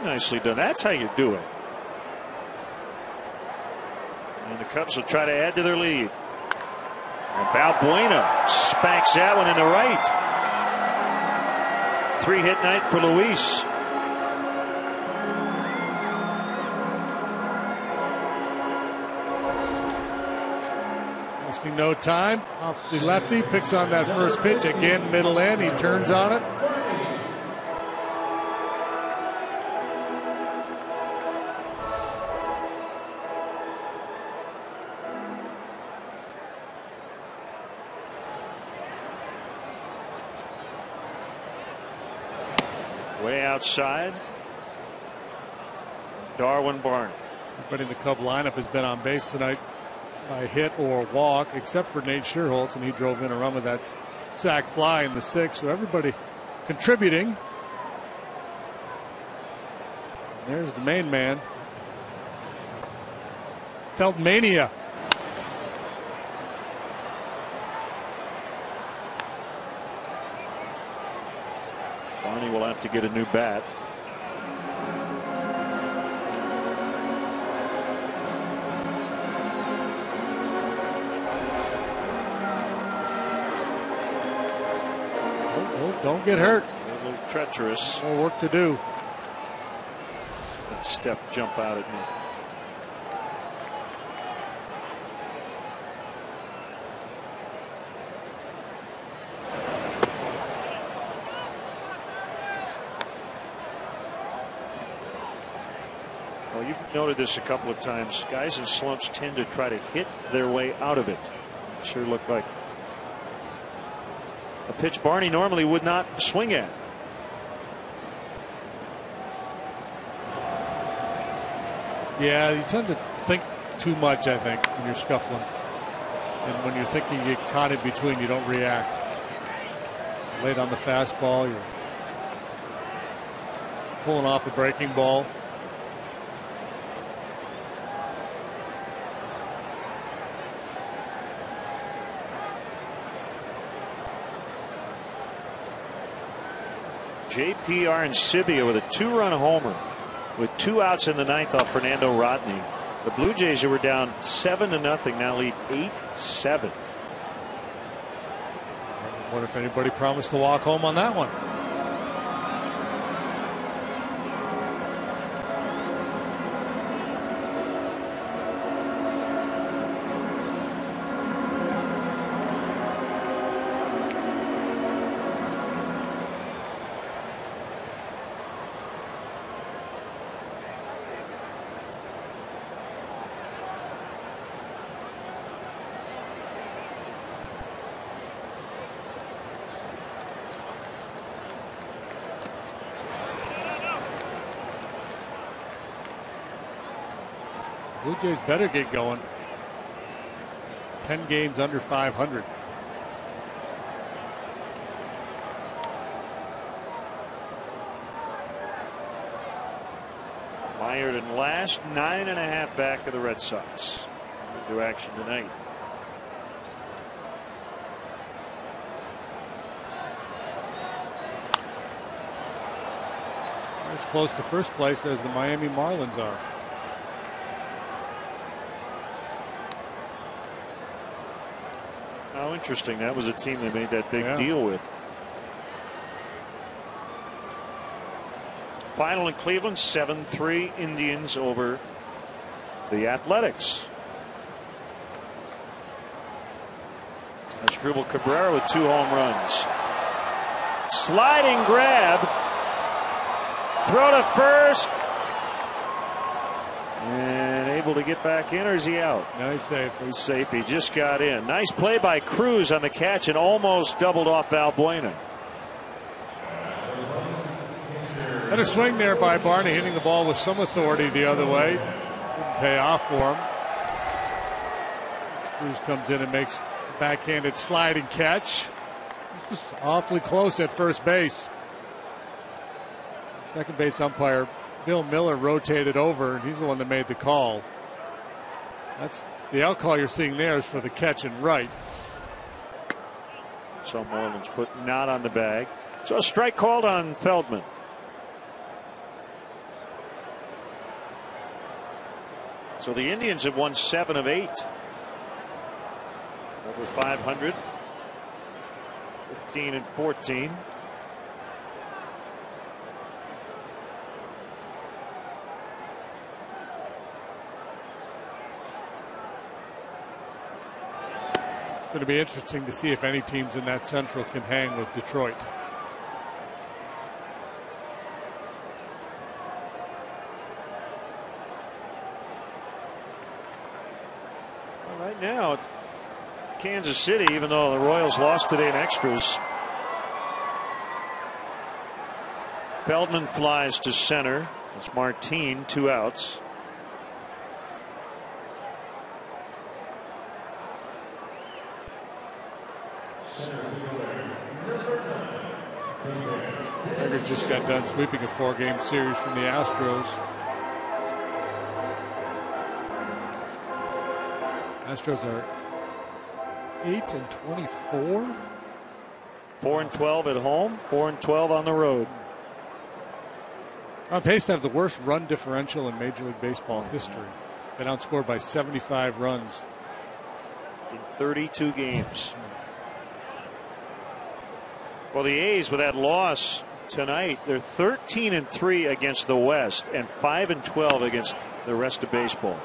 Nicely done. That's how you do it. And the Cubs will try to add to their lead. And Valbuena spanks that one in the right. 3-hit night for Luis. Wasting no time. Off the lefty, picks on that first pitch again, middle end. He turns on it. Way outside. Darwin Barney. Everybody in the Cub lineup has been on base tonight by hit or walk, except for Nate Scherholtz, and he drove in a run with that sac fly in the 6th. So everybody contributing. And there's the main man. Feldmania. Barney will have to get a new bat. Don't get hurt. A little treacherous. More work to do. That step jump out at me. Well, you've noted this a couple of times. Guys in slumps tend to try to hit their way out of it. Sure looked like A pitch Barney normally would not swing at. Yeah, you tend to think too much, I think, when you're scuffling. And when you're thinking you get caught in between, you don't react. Late on the fastball, you're pulling off the breaking ball. J.P. Arencibia with a 2-run homer with 2 outs in the ninth off Fernando Rodney. The Blue Jays, who were down 7-0, now lead 8-7. I wonder if anybody promised to walk home on that one. Blue Jays better get going. 10 games under 500. Mired in last, 9.5 back of the Red Sox. Into action tonight. As close to first place as the Miami Marlins are. How interesting. That was a team they made that big deal with. Final in Cleveland, 7-3 Indians over the Athletics. Asdrubal Cabrera with 2 home runs. Sliding grab. Throw to first. And able to get back in, or is he out? No, he's safe. He's safe. He just got in. Nice play by Cruz on the catch and almost doubled off Valbuena. And a swing there by Barney, hitting the ball with some authority the other way. Didn't pay off for him. Cruz comes in and makes a backhanded sliding catch. This was awfully close at first base. Second base umpire Bill Miller rotated over, and he's the one that made the call. That's the out call you're seeing there is for the catch and right. So Moreland's foot not on the bag. So a strike called on Feldman. So the Indians have won 7 of 8. Over 500. 15-14. It's going to be interesting to see if any teams in that Central can hang with Detroit. Well, right now, it's Kansas City, even though the Royals lost today in extras. Feldman flies to center. It's Martin, 2 outs. Tigers just got done sweeping a 4-game series from the Astros. Astros are 8-24. 4-12 at home, 4-12 on the road. On pace to have the worst run differential in Major League Baseball history. Been outscored by 75 runs in 32 games. Well, the A's, with that loss tonight, they're 13-3 against the West and 5-12 against the rest of baseball.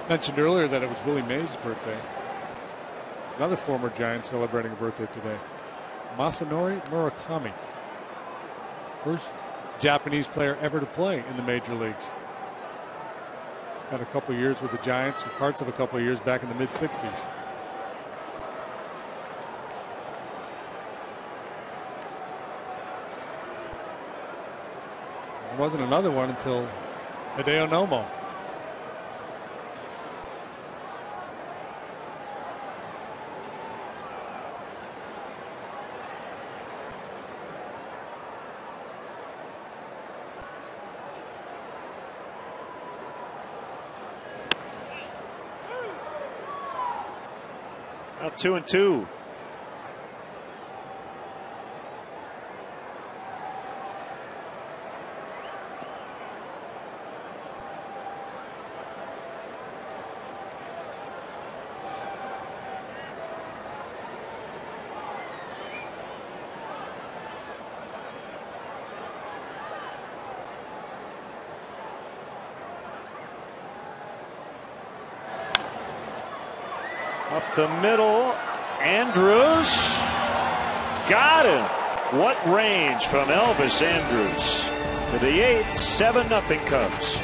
Mentioned earlier that it was Willie Mays' birthday. Another former Giant celebrating a birthday today. Masanori Murakami. First Japanese player ever to play in the major leagues. Spent a couple years with the Giants, and parts of a couple years back in the mid-60s. There wasn't another one until Hideo Nomo. Now 2-2. Up the middle, Andrews got him. What range from Elvis Andrews. To the 8th, 7-0 Cubs.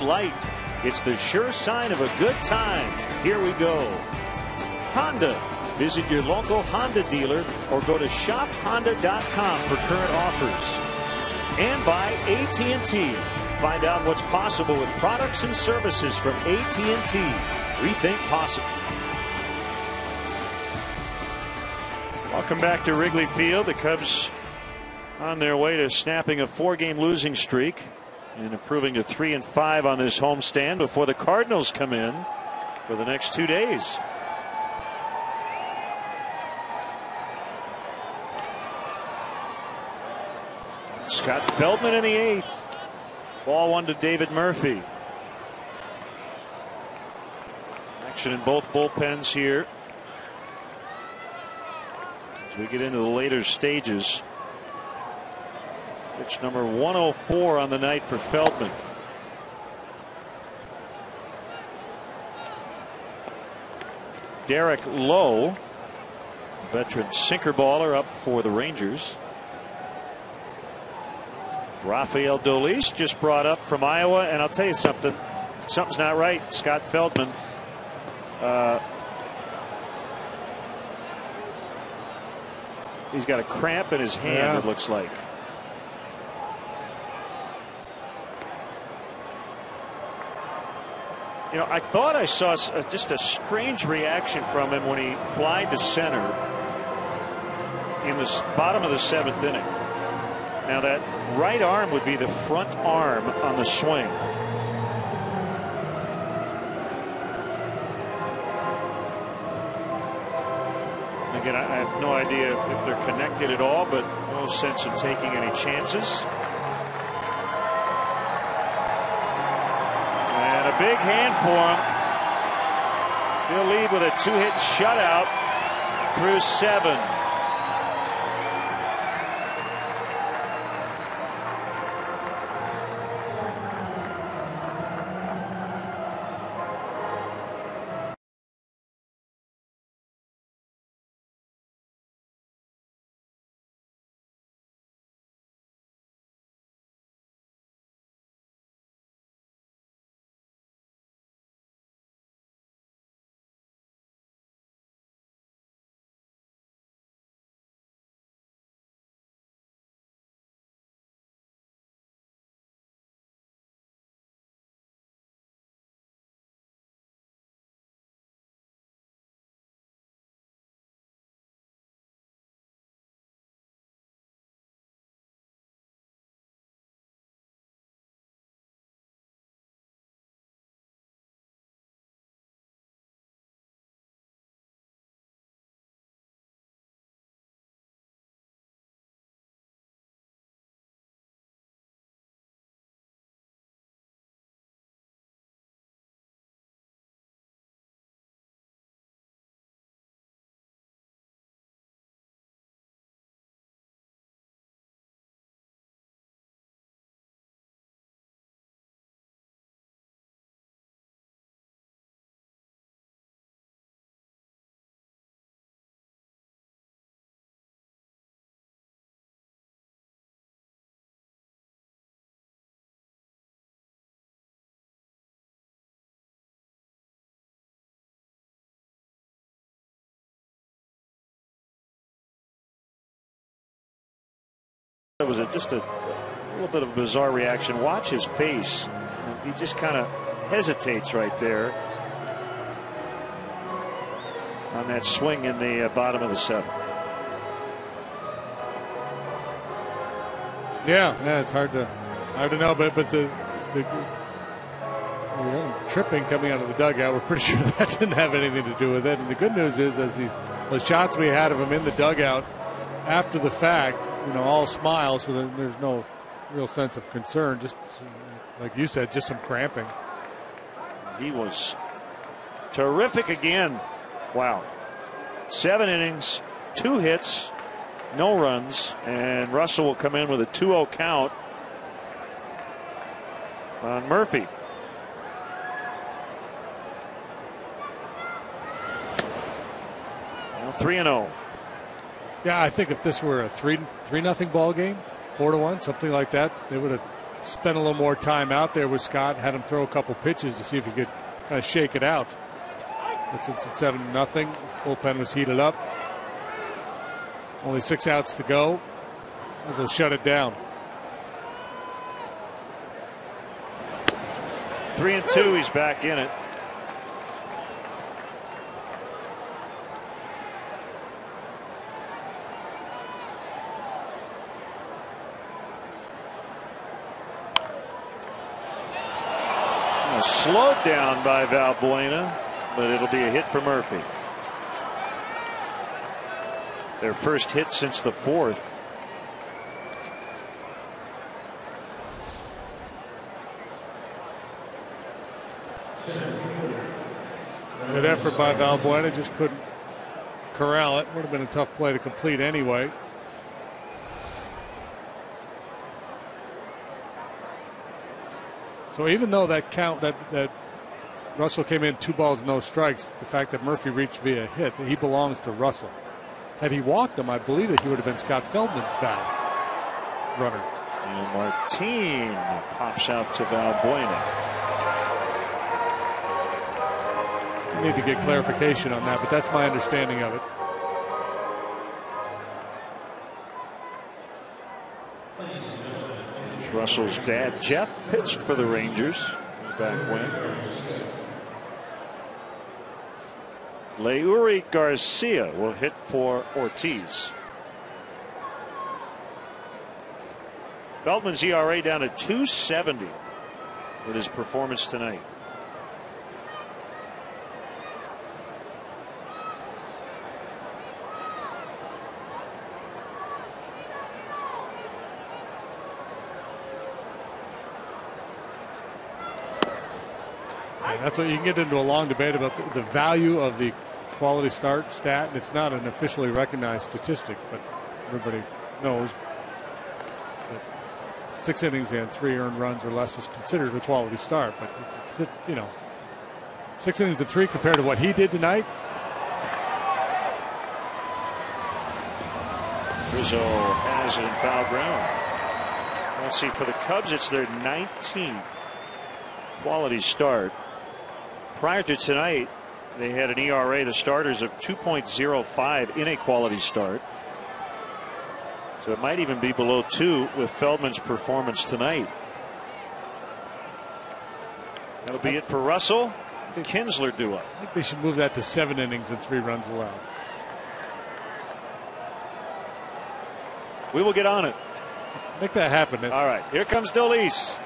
Light. It's the sure sign of a good time. Here we go. Honda. Visit your local Honda dealer or go to shophonda.com for current offers. And by AT&T. Find out what's possible with products and services from AT&T. Rethink possible. Welcome back to Wrigley Field. The Cubs on their way to snapping a 4-game losing streak and improving to 3-5 on this homestand before the Cardinals come in for the next 2 days. Scott Feldman in the 8th. Ball 1 to David Murphy. Action in both bullpens here as we get into the later stages. Pitch number 104 on the night for Feldman. Derek Lowe, veteran sinker baller, up for the Rangers. Rafael Dolis just brought up from Iowa, and I'll tell you something. Something's not right. Scott Feldman. He's got a cramp in his hand, it looks like. You know, I thought I saw just a strange reaction from him when he flied to center in the bottom of the 7th inning. Now that right arm would be the front arm on the swing. Again, No idea if they're connected at all, but no sense of taking any chances. And a big hand for him. He'll lead with a 2-hit shutout through 7. It was just a little bit of a bizarre reaction. Watch his face. He just kind of hesitates right there on that swing in the bottom of the 7th. Yeah, it's hard to know, but the tripping coming out of the dugout, we're pretty sure that didn't have anything to do with it. And the good news is, as those shots we had of him in the dugout after the fact, all smiles, so there's no real sense of concern. Just like you said, just some cramping. He was terrific again. Wow. 7 innings, 2 hits, no runs, and Russell will come in with a 2-0 count on Murphy. Now 3-0. Yeah, I think if this were a 3-0 ball game, 4-1, something like that, they would have spent a little more time out there with Scott, had him throw a couple pitches to see if he could kind of shake it out. But since it's 7-0, bullpen was heated up. Only 6 outs to go. Might as well shut it down. 3-2, he's back in it. Slowed down by Valbuena, but it'll be a hit for Murphy. Their first hit since the 4th. Good effort by Valbuena, just couldn't corral it. Would have been a tough play to complete anyway. So even though that count that Russell came in 2 balls, no strikes, the fact that Murphy reached via hit, he belongs to Russell. Had he walked him, I believe that he would have been Scott Feldman's batting runner. And Martin pops out to Valbuena. You need to get clarification on that, but that's my understanding of it. Russell's dad, Jeff, pitched for the Rangers back when. Leury Garcia will hit for Ortiz. Feldman's ERA down to 2.70 with his performance tonight. And that's what you can get into a long debate about the value of the quality start stat. And it's not an officially recognized statistic, but everybody knows that 6 innings and 3 earned runs or less is considered a quality start. But, 6 innings and 3 compared to what he did tonight. Rizzo has it in foul ground. Let's see, for the Cubs, it's their 19th quality start. Prior to tonight, they had an ERA, the starters, of 2.05 in a quality start. So it might even be below 2 with Feldman's performance tonight. That'll be it for Russell. Kinsler due up. I think they should move that to 7 innings and 3 runs allowed. We will get on it. Make that happen. All right, here comes Dolis.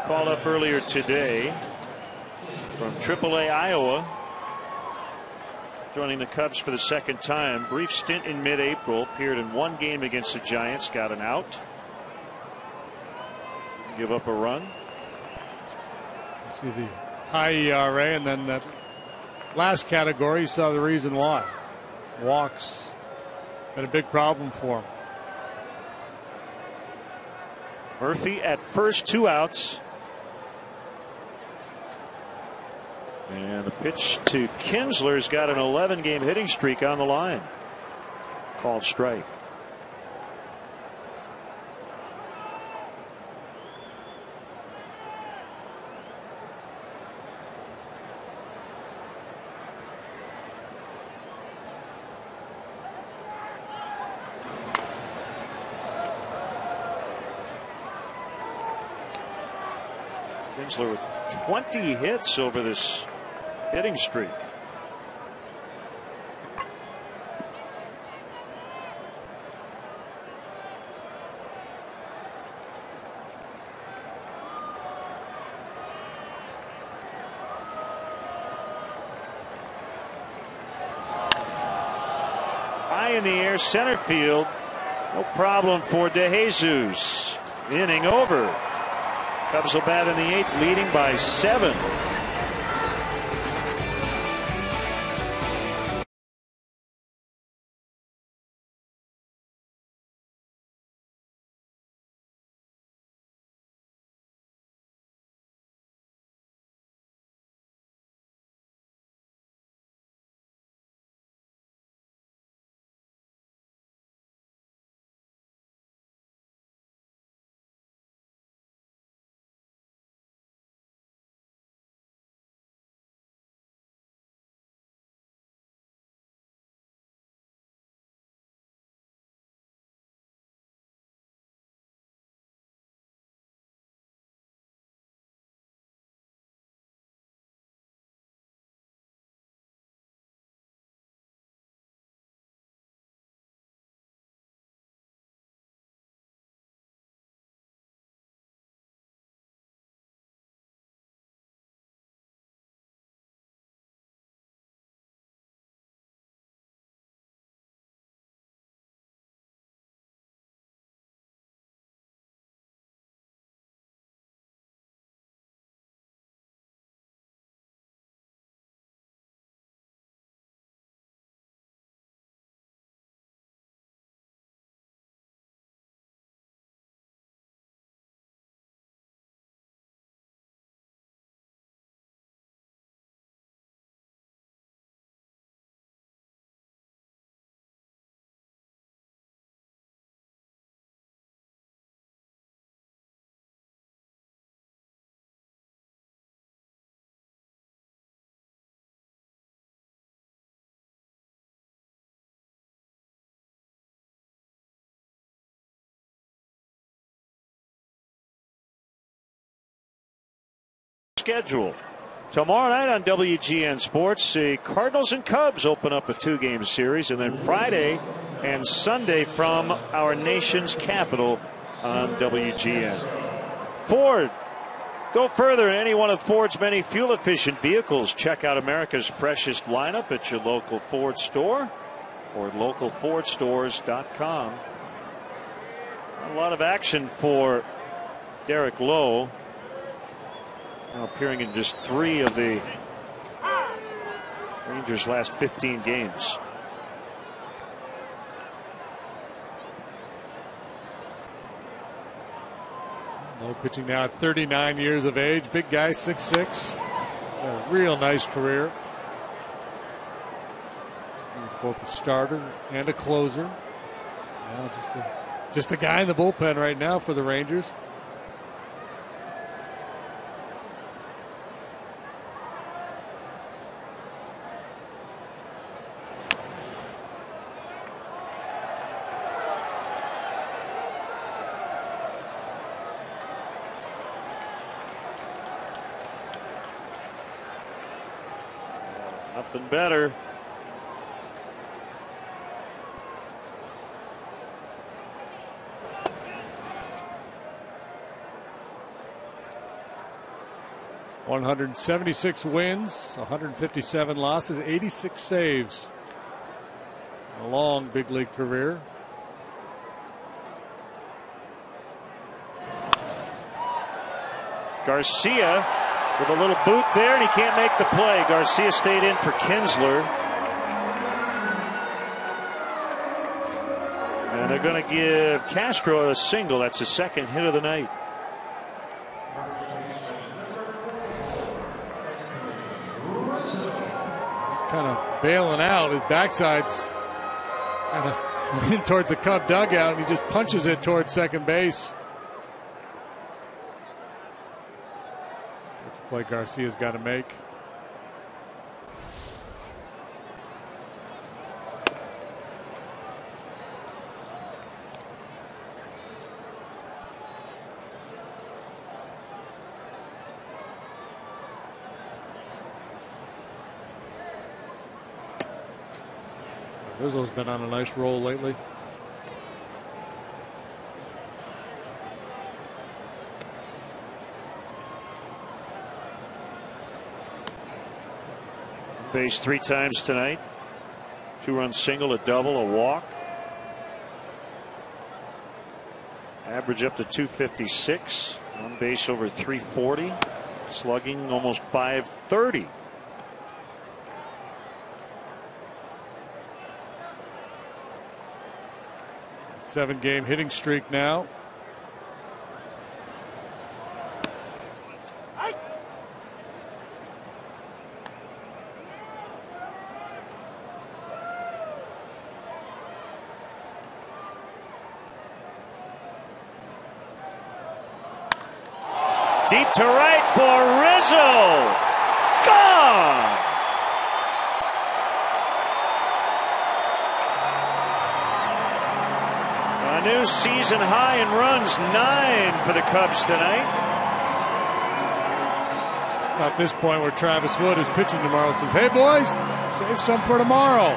Called up earlier today from AAA Iowa, joining the Cubs for the second time. Brief stint in mid-April, appeared in 1 game against the Giants, got an out, give up a run. You see the high ERA, and then that last category, you saw the reason why. Walks been a big problem for him. Murphy at first, 2 outs. And the pitch to Kinsler's got an 11-game hitting streak on the line. Called strike. Kinsler with 20 hits over this hitting streak. High in the air, center field. No problem for DeJesus. Inning over. Cubs will bat in the 8th, leading by 7. schedule. Tomorrow night on WGN Sports, the Cardinals and Cubs open up a 2-game series, and then Friday and Sunday from our nation's capital on WGN. Ford. Go further in any one of Ford's many fuel-efficient vehicles. Check out America's freshest lineup at your local Ford store or localfordstores.com. A lot of action for Derek Lowe, now appearing in just 3 of the Rangers' last 15 games. Lowe pitching now at 39 years of age. Big guy, 6'6". A real nice career. He was both a starter and a closer. Now just a guy in the bullpen right now for the Rangers. Nothing better. .176 wins, 157 losses, 86 saves. A long big league career. Garcia with a little boot there, and he can't make the play. Garcia stayed in for Kinsler. And they're going to give Castro a single. That's his second hit of the night. Kind of bailing out. His backside's kind of leaning towards the Cub dugout, and he just punches it towards second base. That's a play Garcia's got to make. Rizzo's been on a nice roll lately. Base 3 times tonight. 2-run single, a double, a walk. Average up to 256. On base over 340. Slugging almost 530. 7-game hitting streak now. Deep to right for Rizzo. Gone. A new season high in runs, 9 for the Cubs tonight. At this point where Travis Wood is pitching tomorrow, says, hey boys, save some for tomorrow.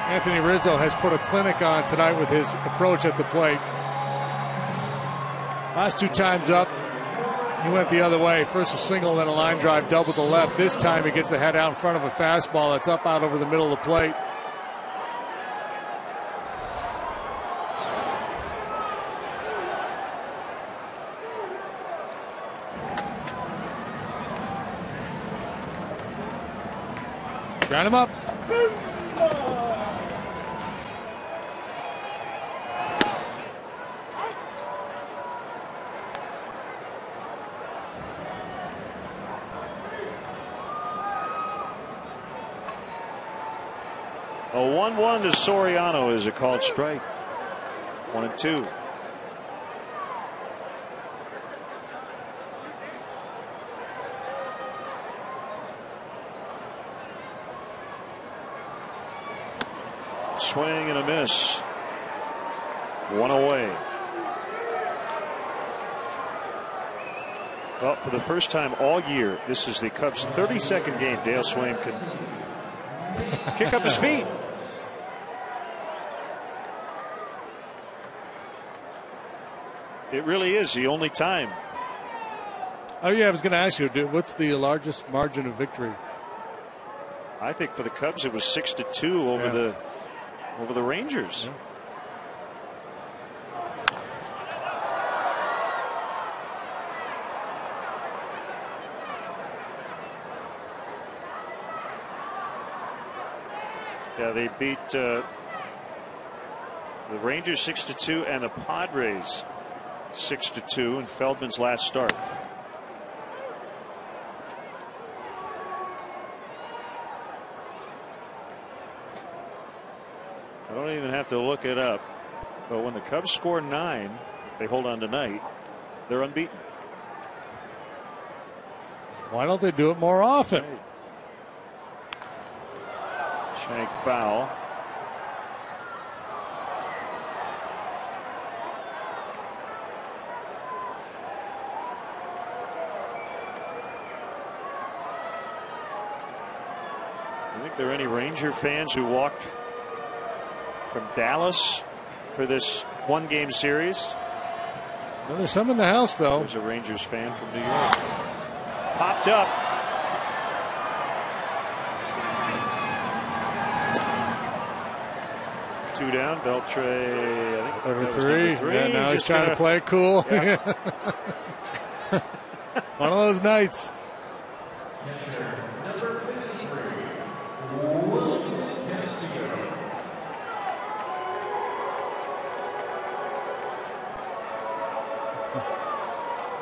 Anthony Rizzo has put a clinic on tonight with his approach at the plate. Last 2 times up, he went the other way. First a single, then a line drive double to left. This time he gets the head out in front of a fastball that's up out over the middle of the plate. Ground him up. A 1-1 to Soriano is a called strike. 1-2. Swing and a miss. 1 away. Well, for the first time all year, this is the Cubs' 32nd game. Dale Swain can kick up his feet. It really is the only time. Oh, yeah, I was going to ask you, what's the largest margin of victory? I think for the Cubs it was 6-2 over the Rangers. Yeah. Yeah, they beat the Rangers 6-2 and the Padres 6-2 in Feldman's last start. I don't even have to look it up, but when the Cubs score 9, if they hold on tonight, they're unbeaten. Why don't they do it more often? Right. Shank foul. I think there are any Ranger fans who walked from Dallas for this one-game series? Well, there's some in the house, though. There's a Rangers fan from New York. Popped up. Two down. Beltre, I think Number three. Yeah, now he's trying to play it cool. Yeah. One of those nights.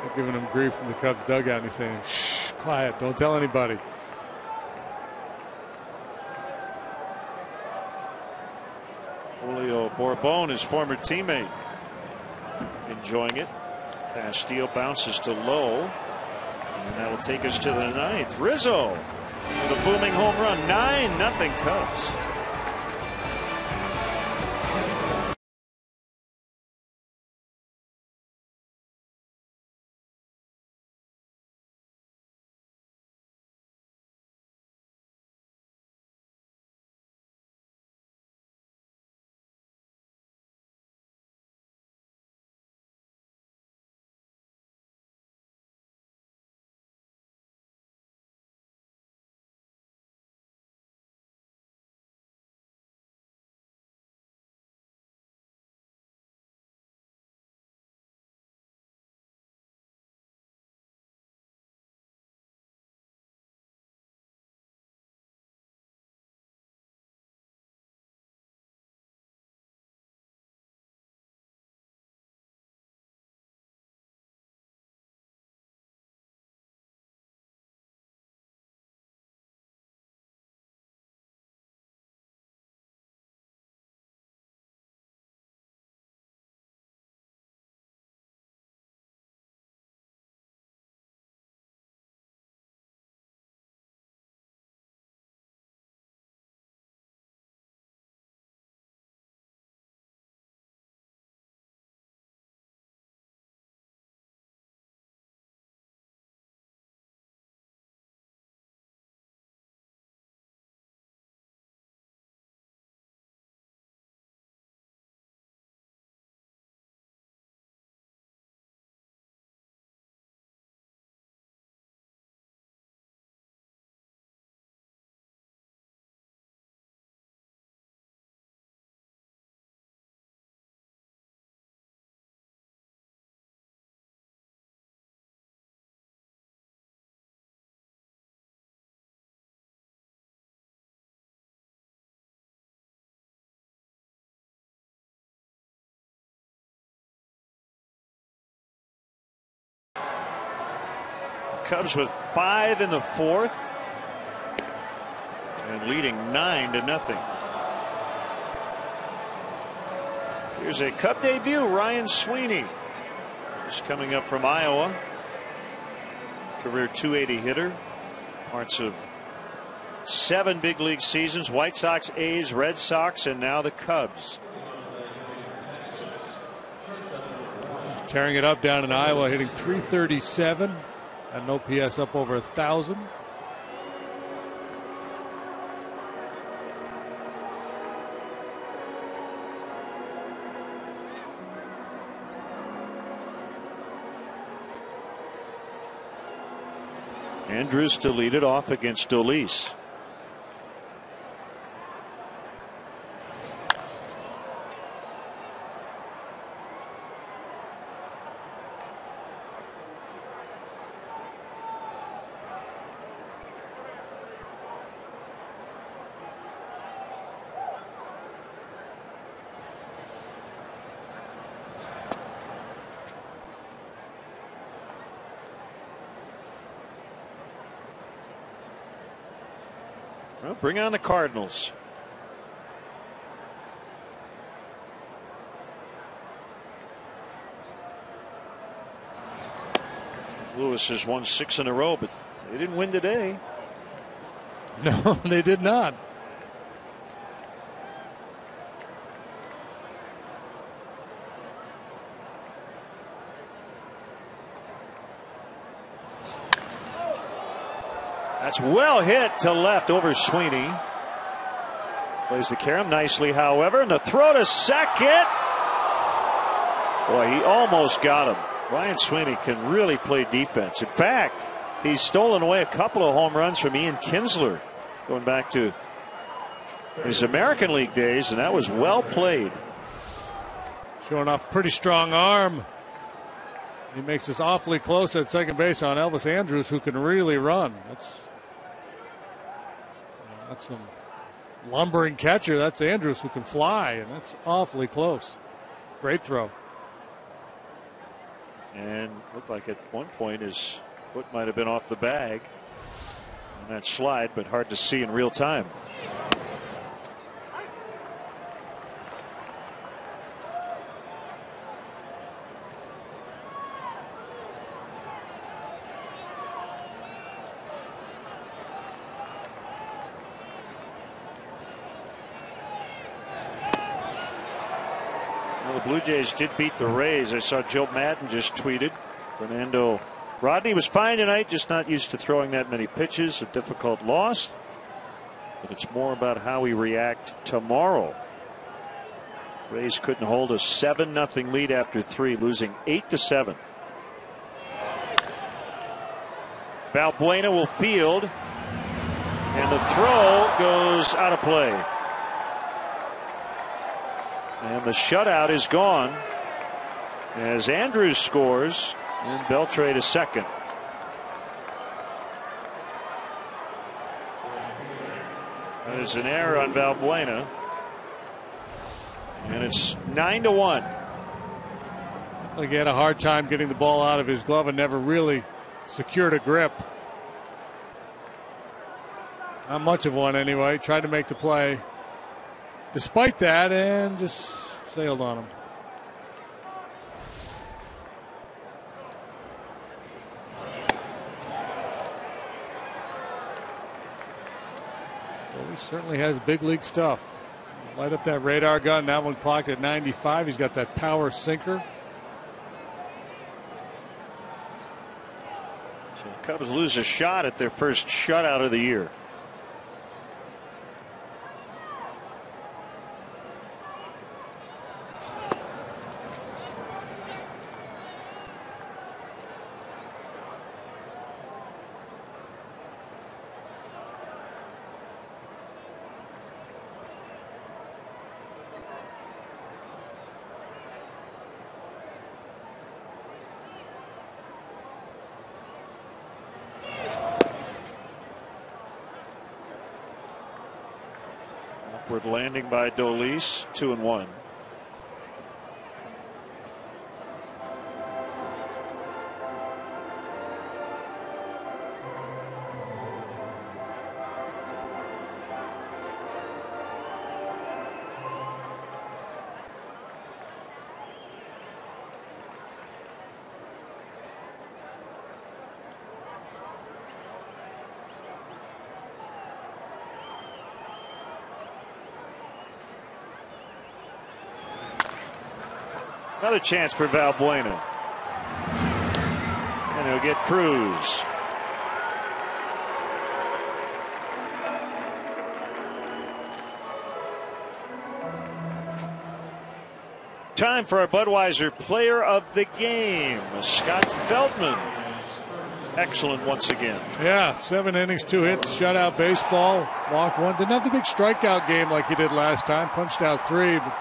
They're giving him grief from the Cubs dugout, and he's saying, "Shh, quiet, don't tell anybody." Julio Bourbon, his former teammate, enjoying it. Castillo bounces to low, and that will take us to the ninth. Rizzo with a booming home run. 9-0 Cubs. Cubs with 5 in the fourth and leading 9-0. Here's a Cub debut, Ryan Sweeney. He's coming up from Iowa. Career .280 hitter. Parts of 7 big league seasons. White Sox, A's, Red Sox, and now the Cubs. Tearing it up down in Iowa, hitting .337. An OPS up over 1,000. Andrews to lead it off against Dolis. Well, bring on the Cardinals. Louis has won 6 in a row, but they didn't win today. No, they did not. That's well hit to left over Sweeney. Plays the carom nicely, however, and the throw to second. Boy, he almost got him. Ryan Sweeney can really play defense. In fact, he's stolen away a couple of home runs from Ian Kinsler going back to his American League days, and that was well played. Showing off a pretty strong arm. He makes this awfully close at second base on Elvis Andrews, who can really run. That's some lumbering catcher. That's Andrews, who can fly, and that's awfully close. Great throw. And looked like at one point his foot might have been off the bag on that slide, but hard to see in real time. The Blue Jays did beat the Rays. I saw Joe Madden just tweeted. Fernando Rodney was fine tonight, just not used to throwing that many pitches. A difficult loss. But it's more about how we react tomorrow. Rays couldn't hold a 7-0 lead after 3, losing 8-7. Valbuena will field. And the throw goes out of play. And the shutout is gone as Andrews scores and Beltre to second. There's an error on Valbuena, and it's 9-1. Like he had a hard time getting the ball out of his glove and never really secured a grip. Not much of one anyway. Tried to make the play despite that, and just sailed on him. Well, he certainly has big league stuff. Light up that radar gun. That one clocked at 95. He's got that power sinker. So the Cubs lose a shot at their first shutout of the year. Landing by Dolis, 2-1. Another chance for Valbuena. And he'll get Cruz. Time for our Budweiser Player of the Game, Scott Feldman. Excellent once again. Yeah, 7 innings, 2 hits, shutout baseball, walked 1. Didn't have the big strikeout game like he did last time. Punched out 3. But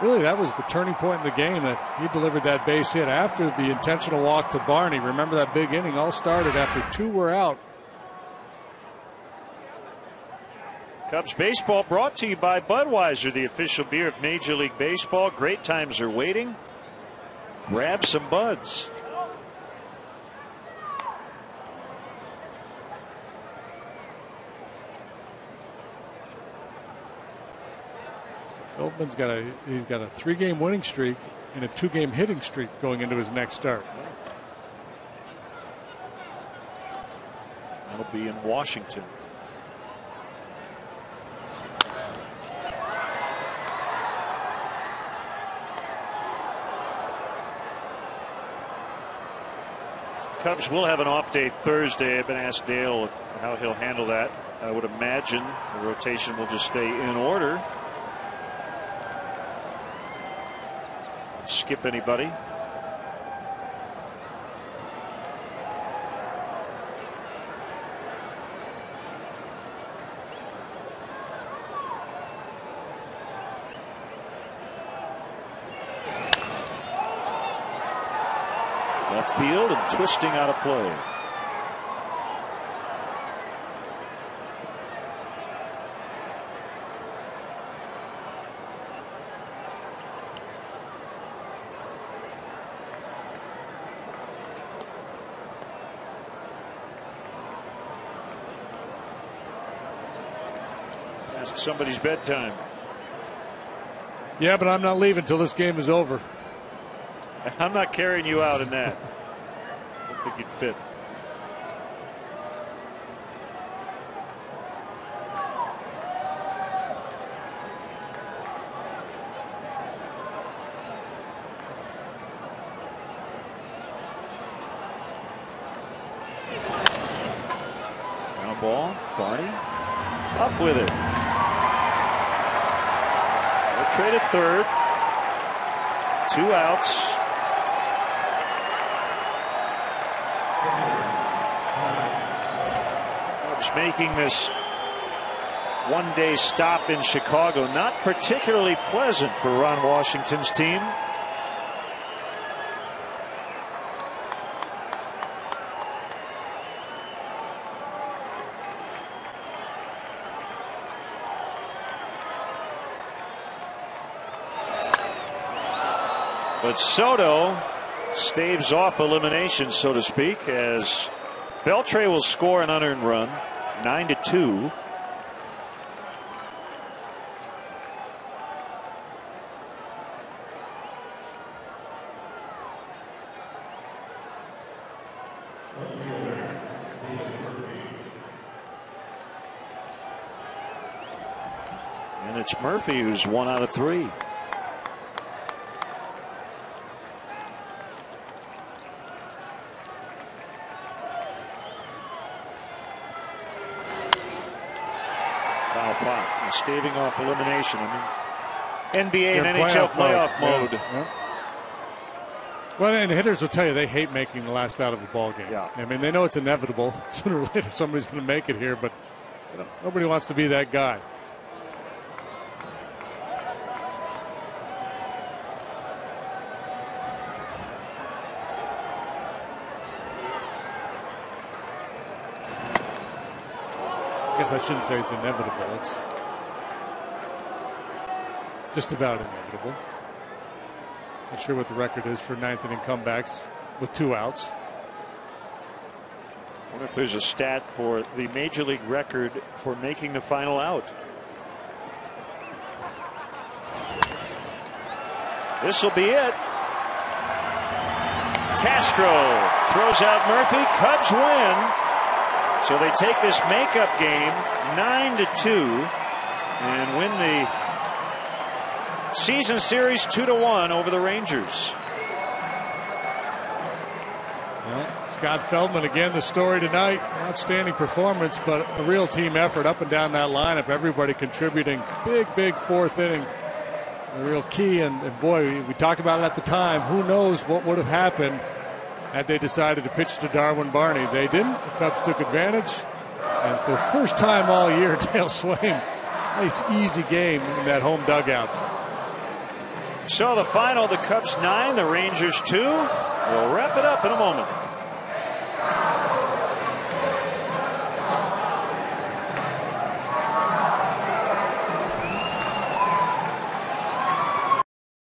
really, that was the turning point in the game, that he delivered that base hit after the intentional walk to Barney. Remember that big inning all started after 2 were out. Cubs baseball brought to you by Budweiser, the official beer of Major League Baseball. Great times are waiting. Grab some Buds. Feldman's got a 3-game winning streak and a 2-game hitting streak going into his next start. That'll be in Washington. Cubs will have an off day Thursday. I've been asked Dale how he'll handle that. I would imagine the rotation will just stay in order. Skip anybody. Left field and twisting out of play. Past somebody's bedtime. Yeah, but I'm not leaving till this game is over. I'm not carrying you out in that. I don't think you'd fit. Ground ball. Barney up with it. We'll trade at third. 2 outs. Making this one-day stop in Chicago not particularly pleasant for Ron Washington's team. But Soto staves off elimination, so to speak, as Beltre will score an unearned run. 9-2. And it's Murphy who's 1 out of 3. Staving off elimination. I mean, NBA and NHL playoff mode. Yeah. Well, and hitters will tell you they hate making the last out of a ball game. Yeah. I mean, they know it's inevitable. Sooner or later, somebody's going to make it here, but nobody wants to be that guy. I guess I shouldn't say it's inevitable. It's just about inevitable. Not sure what the record is for 9th inning comebacks with 2 outs. I wonder if there's a stat for the major league record for making the final out. This will be it. Castro throws out Murphy. Cubs win. So they take this makeup game 9-2 and win the season series 2-1 over the Rangers. Well, Scott Feldman, again, the story tonight. Outstanding performance, but a real team effort up and down that lineup. Everybody contributing. Big fourth inning. A real key. And boy, we talked about it at the time. Who knows what would have happened had they decided to pitch to Darwin Barney. They didn't. The Cubs took advantage. And for the first time all year, Dale Swain, nice easy game in that home dugout. So the final, the Cubs 9, the Rangers 2. We'll wrap it up in a moment.